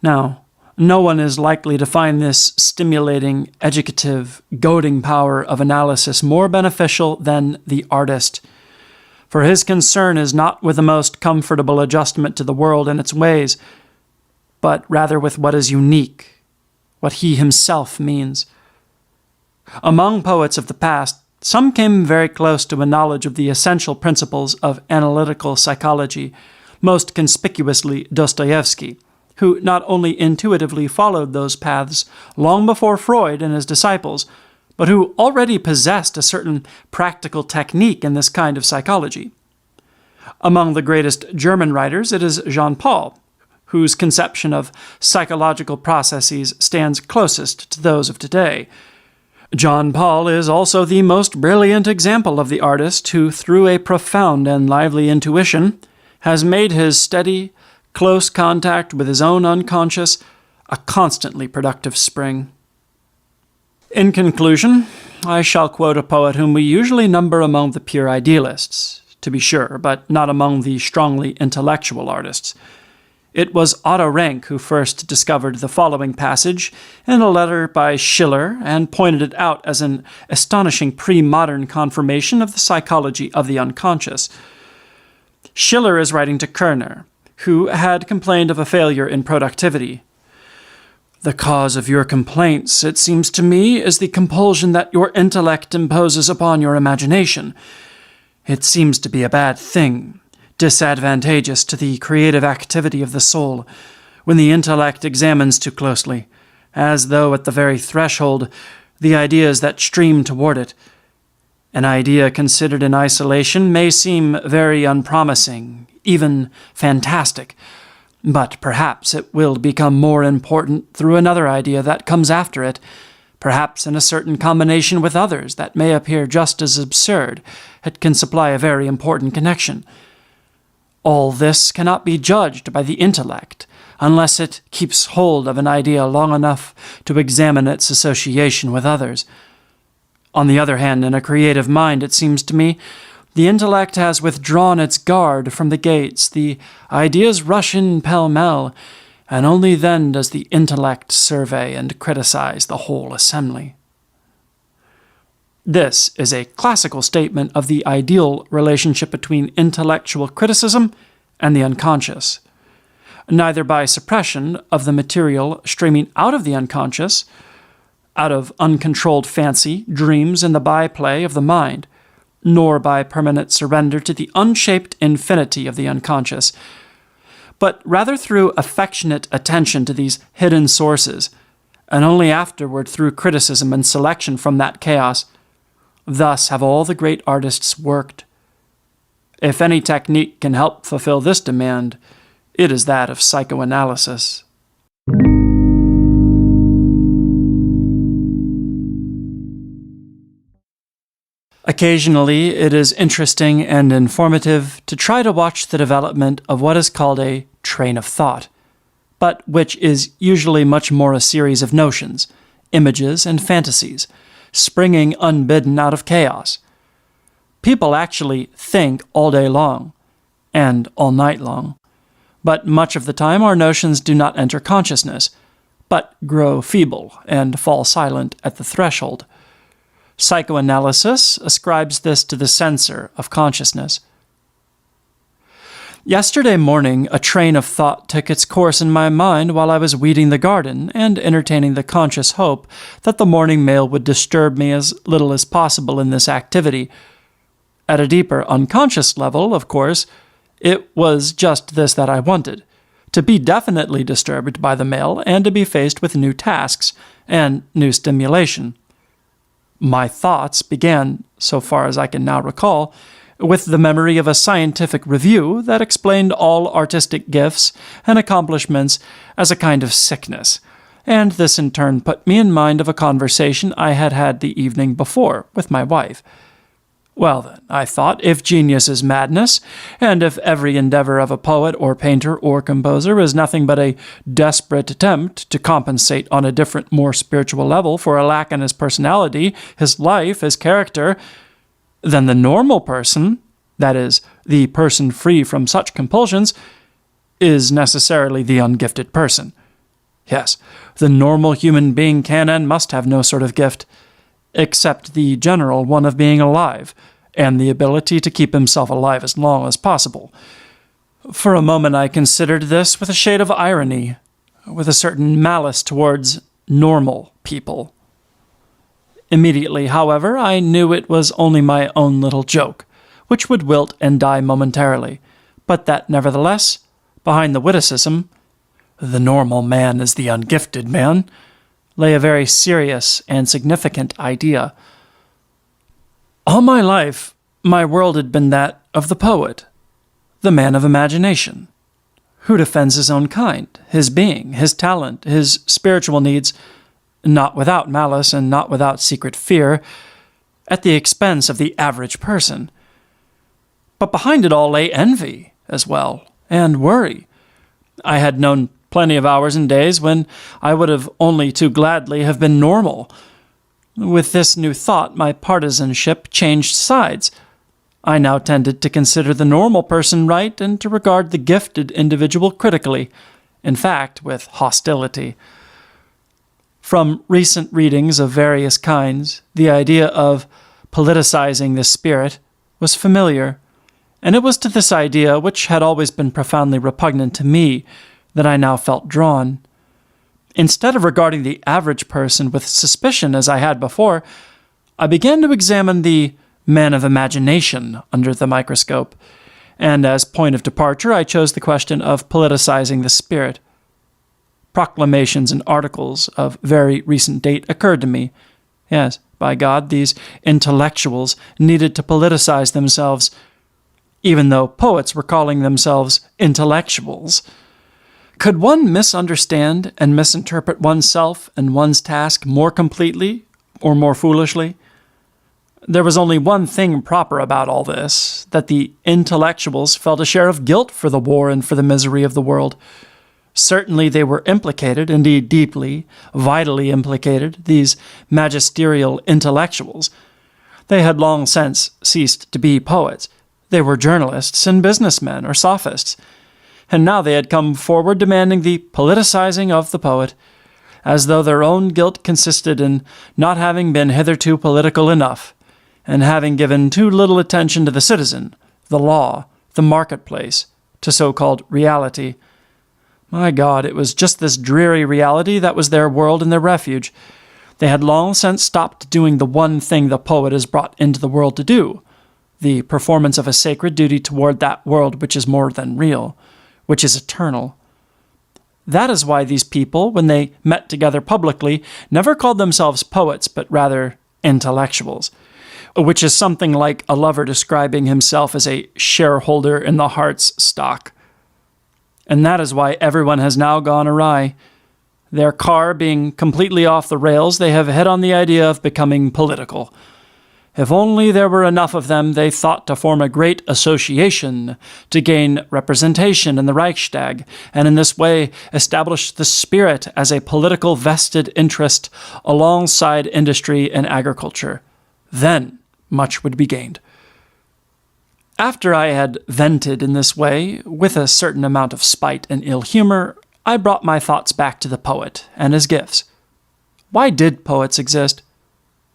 Now, no one is likely to find this stimulating, educative, goading power of analysis more beneficial than the artist, for his concern is not with the most comfortable adjustment to the world and its ways, but rather with what is unique, what he himself means. Among poets of the past, some came very close to a knowledge of the essential principles of analytical psychology, most conspicuously Dostoevsky, who not only intuitively followed those paths long before Freud and his disciples, but who already possessed a certain practical technique in this kind of psychology. Among the greatest German writers, it is Jean Paul, whose conception of psychological processes stands closest to those of today. John Paul is also the most brilliant example of the artist who, through a profound and lively intuition, has made his steady, close contact with his own unconscious a constantly productive spring. In conclusion, I shall quote a poet whom we usually number among the pure idealists, to be sure, but not among the strongly intellectual artists. It was Otto Rank who first discovered the following passage in a letter by Schiller and pointed it out as an astonishing pre-modern confirmation of the psychology of the unconscious. Schiller is writing to Kerner, who had complained of a failure in productivity. "The cause of your complaints, it seems to me, is the compulsion that your intellect imposes upon your imagination. It seems to be a bad thing, disadvantageous to the creative activity of the soul, when the intellect examines too closely, as though at the very threshold, the ideas that stream toward it. An idea considered in isolation may seem very unpromising, even fantastic, but perhaps it will become more important through another idea that comes after it, perhaps in a certain combination with others that may appear just as absurd. It can supply a very important connection. All this cannot be judged by the intellect unless it keeps hold of an idea long enough to examine its association with others. On the other hand, in a creative mind, it seems to me, the intellect has withdrawn its guard from the gates, the ideas rush in pell-mell, and only then does the intellect survey and criticize the whole assembly." This is a classical statement of the ideal relationship between intellectual criticism and the unconscious. Neither by suppression of the material streaming out of the unconscious, out of uncontrolled fancy, dreams, and the byplay of the mind, nor by permanent surrender to the unshaped infinity of the unconscious, but rather through affectionate attention to these hidden sources, and only afterward through criticism and selection from that chaos. Thus have all the great artists worked. If any technique can help fulfill this demand, it is that of psychoanalysis. Occasionally, it is interesting and informative to try to watch the development of what is called a train of thought, but which is usually much more a series of notions, images, and fantasies, springing unbidden out of chaos. People actually think all day long, and all night long, but much of the time our notions do not enter consciousness, but grow feeble and fall silent at the threshold. Psychoanalysis ascribes this to the censor of consciousness. Yesterday morning, a train of thought took its course in my mind while I was weeding the garden and entertaining the conscious hope that the morning mail would disturb me as little as possible in this activity. At a deeper, unconscious level, of course, it was just this that I wanted: to be definitely disturbed by the mail and to be faced with new tasks and new stimulation. My thoughts began, so far as I can now recall, with the memory of a scientific review that explained all artistic gifts and accomplishments as a kind of sickness, and this in turn put me in mind of a conversation I had had the evening before with my wife. Well then, I thought, if genius is madness, and if every endeavor of a poet or painter or composer is nothing but a desperate attempt to compensate on a different, more spiritual level for a lack in his personality, his life, his character, then the normal person, that is, the person free from such compulsions, is necessarily the ungifted person. Yes, the normal human being can and must have no sort of gift, except the general one of being alive, and the ability to keep himself alive as long as possible. For a moment I considered this with a shade of irony, with a certain malice towards normal people. Immediately, however, I knew it was only my own little joke, which would wilt and die momentarily, but that nevertheless, behind the witticism, "the normal man is the ungifted man," lay a very serious and significant idea. All my life, my world had been that of the poet, the man of imagination, who defends his own kind, his being, his talent, his spiritual needs, not without malice and not without secret fear, at the expense of the average person. But behind it all lay envy as well, and worry. I had known plenty of hours and days when I would have only too gladly have been normal. With this new thought, my partisanship changed sides. I now tended to consider the normal person right and to regard the gifted individual critically, in fact, with hostility. From recent readings of various kinds, the idea of politicizing the spirit was familiar, and it was to this idea, which had always been profoundly repugnant to me, that I now felt drawn. Instead of regarding the average person with suspicion as I had before, I began to examine the man of imagination under the microscope, and as point of departure I chose the question of politicizing the spirit. Proclamations and articles of very recent date occurred to me. Yes, by God, these intellectuals needed to politicize themselves, even though poets were calling themselves intellectuals. Could one misunderstand and misinterpret oneself and one's task more completely or more foolishly? There was only one thing proper about all this, that the intellectuals felt a share of guilt for the war and for the misery of the world. Certainly they were implicated, indeed deeply, vitally implicated, these magisterial intellectuals. They had long since ceased to be poets. They were journalists and businessmen or sophists. And now they had come forward demanding the politicizing of the poet, as though their own guilt consisted in not having been hitherto political enough, and having given too little attention to the citizen, the law, the marketplace, to so-called reality. My God, it was just this dreary reality that was their world and their refuge. They had long since stopped doing the one thing the poet is brought into the world to do, the performance of a sacred duty toward that world which is more than real, which is eternal. That is why these people, when they met together publicly, never called themselves poets, but rather intellectuals, which is something like a lover describing himself as a shareholder in the heart's stock. And that is why everyone has now gone awry. Their car being completely off the rails, they have hit on the idea of becoming political. If only there were enough of them, they thought, to form a great association, to gain representation in the Reichstag, and in this way establish the spirit as a political vested interest alongside industry and agriculture. Then much would be gained. After I had vented in this way, with a certain amount of spite and ill humor, I brought my thoughts back to the poet and his gifts. Why did poets exist?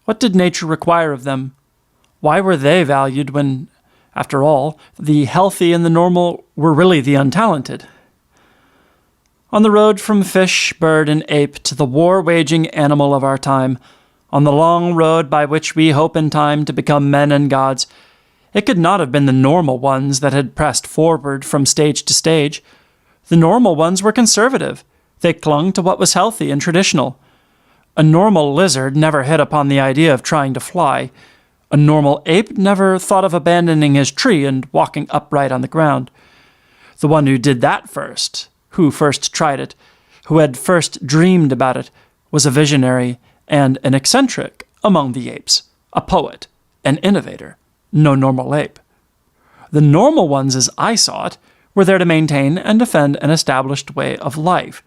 What did nature require of them? Why were they valued when, after all, the healthy and the normal were really the untalented? On the road from fish, bird, and ape to the war-waging animal of our time, on the long road by which we hope in time to become men and gods, it could not have been the normal ones that had pressed forward from stage to stage. The normal ones were conservative. They clung to what was healthy and traditional. A normal lizard never hit upon the idea of trying to fly. A normal ape never thought of abandoning his tree and walking upright on the ground. The one who did that first, who first tried it, who had first dreamed about it, was a visionary and an eccentric among the apes, a poet, an innovator, no normal ape. The normal ones, as I saw it, were there to maintain and defend an established way of life,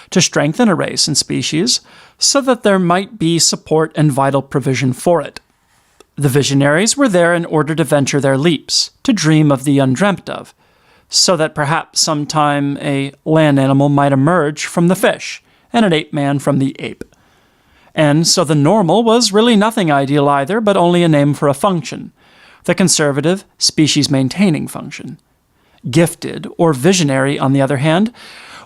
to strengthen a race and species so that there might be support and vital provision for it. The visionaries were there in order to venture their leaps, to dream of the undreamt of, so that perhaps sometime a land animal might emerge from the fish, and an ape man from the ape. And so the normal was really nothing ideal either, but only a name for a function, the conservative, species-maintaining function. Gifted, or visionary, on the other hand,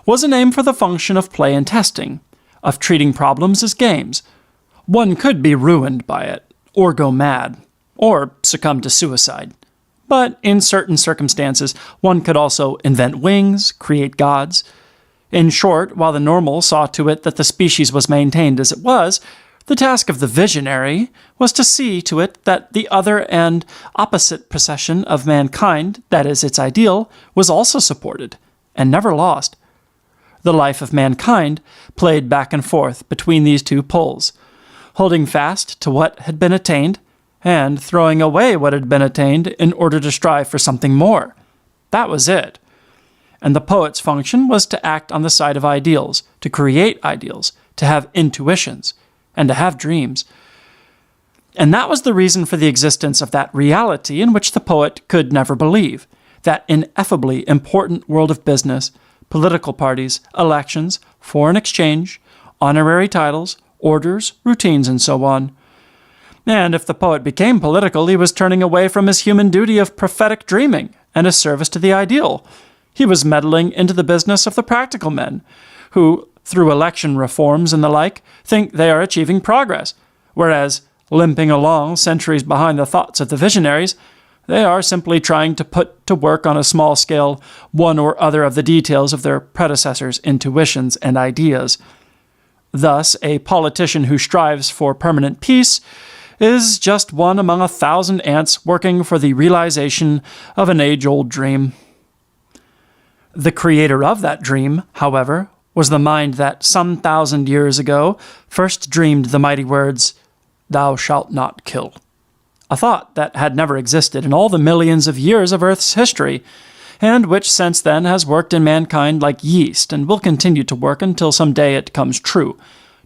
was a name for the function of play and testing, of treating problems as games. One could be ruined by it, or go mad, or succumb to suicide. But in certain circumstances, one could also invent wings, create gods. In short, while the normal saw to it that the species was maintained as it was, the task of the visionary was to see to it that the other and opposite procession of mankind, that is, its ideal, was also supported, and never lost. The life of mankind played back and forth between these two poles, holding fast to what had been attained, and throwing away what had been attained in order to strive for something more. That was it. And the poet's function was to act on the side of ideals, to create ideals, to have intuitions, and to have dreams. And that was the reason for the existence of that reality in which the poet could never believe, that ineffably important world of business, political parties, elections, foreign exchange, honorary titles, orders, routines, and so on. And if the poet became political, he was turning away from his human duty of prophetic dreaming and his service to the ideal. He was meddling into the business of the practical men, who, through election reforms and the like, think they are achieving progress, whereas, limping along centuries behind the thoughts of the visionaries, they are simply trying to put to work on a small scale one or other of the details of their predecessors' intuitions and ideas. Thus, a politician who strives for permanent peace is just one among 1,000 ants working for the realization of an age-old dream. The creator of that dream, however, was the mind that some 1,000 years ago first dreamed the mighty words, "Thou shalt not kill," a thought that had never existed in all the millions of years of Earth's history, and which since then has worked in mankind like yeast and will continue to work until some day it comes true,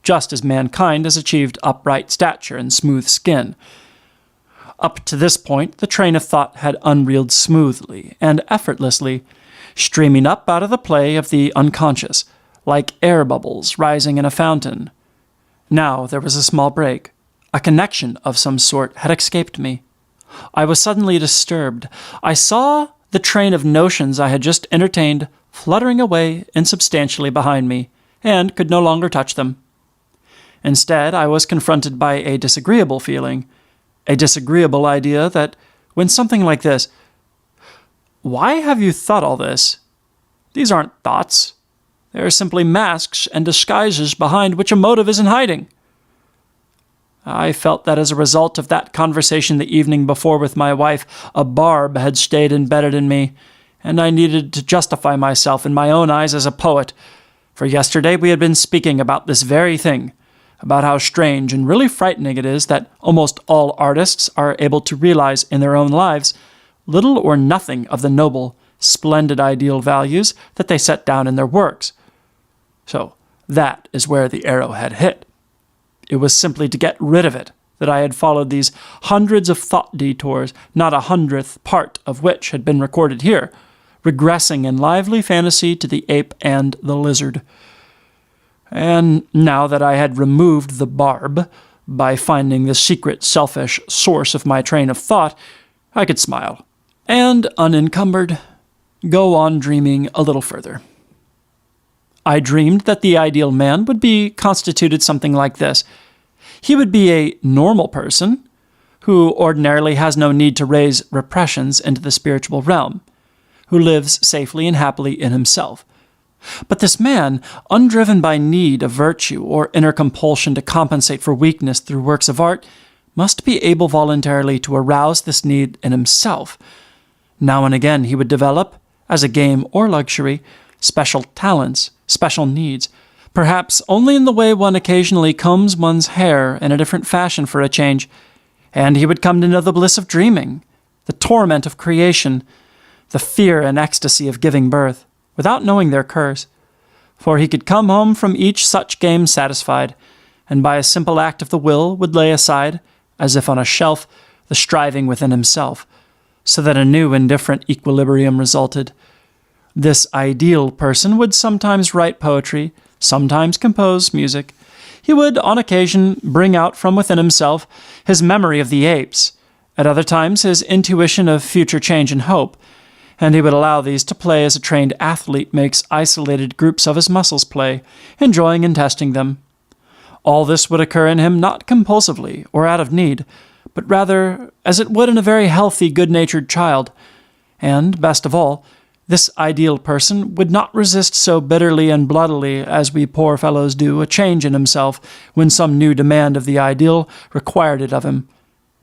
just as mankind has achieved upright stature and smooth skin. Up to this point, the train of thought had unreeled smoothly and effortlessly, streaming up out of the play of the unconscious, like air bubbles rising in a fountain. Now there was a small break. A connection of some sort had escaped me. I was suddenly disturbed. I saw the train of notions I had just entertained fluttering away insubstantially behind me, and could no longer touch them. Instead, I was confronted by a disagreeable feeling, a disagreeable idea that when something like this, "Why have you thought all this?" These aren't thoughts. They are simply masks and disguises behind which a motive is in hiding. I felt that as a result of that conversation the evening before with my wife, a barb had stayed embedded in me, and I needed to justify myself in my own eyes as a poet, for yesterday we had been speaking about this very thing, about how strange and really frightening it is that almost all artists are able to realize in their own lives little or nothing of the noble, splendid ideal values that they set down in their works. So that is where the arrow had hit. It was simply to get rid of it that I had followed these hundreds of thought detours, not 100th part of which had been recorded here, regressing in lively fantasy to the ape and the lizard. And now that I had removed the barb, by finding the secret, selfish source of my train of thought, I could smile, and, unencumbered, go on dreaming a little further. I dreamed that the ideal man would be constituted something like this. He would be a normal person who ordinarily has no need to raise repressions into the spiritual realm, who lives safely and happily in himself. But this man, undriven by need of virtue or inner compulsion to compensate for weakness through works of art, must be able voluntarily to arouse this need in himself. Now and again he would develop, as a game or luxury, special talents, special needs, perhaps only in the way one occasionally combs one's hair in a different fashion for a change, and he would come to know the bliss of dreaming, the torment of creation, the fear and ecstasy of giving birth, without knowing their curse. For he could come home from each such game satisfied, and by a simple act of the will would lay aside, as if on a shelf, the striving within himself, so that a new and different equilibrium resulted. This ideal person would sometimes write poetry, sometimes compose music. He would, on occasion, bring out from within himself his memory of the apes, at other times his intuition of future change and hope, and he would allow these to play as a trained athlete makes isolated groups of his muscles play, enjoying and testing them. All this would occur in him not compulsively or out of need, but rather as it would in a very healthy, good-natured child. And, best of all, this ideal person would not resist so bitterly and bloodily as we poor fellows do a change in himself when some new demand of the ideal required it of him,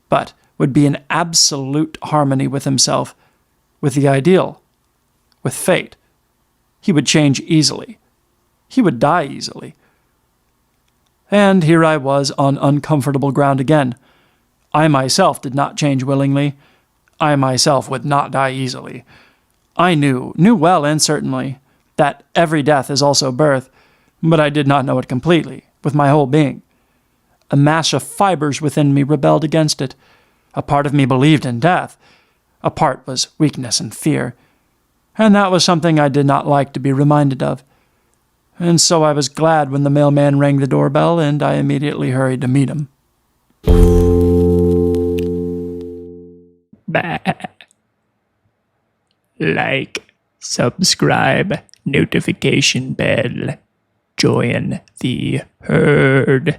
but would be in absolute harmony with himself, with the ideal, with fate. He would change easily. He would die easily. And here I was on uncomfortable ground again. I myself did not change willingly. I myself would not die easily. I knew well and certainly, that every death is also birth, but I did not know it completely, with my whole being. A mass of fibers within me rebelled against it. A part of me believed in death. A part was weakness and fear. And that was something I did not like to be reminded of. And so I was glad when the mailman rang the doorbell, and I immediately hurried to meet him. Bah. Like, subscribe, notification bell, join the herd.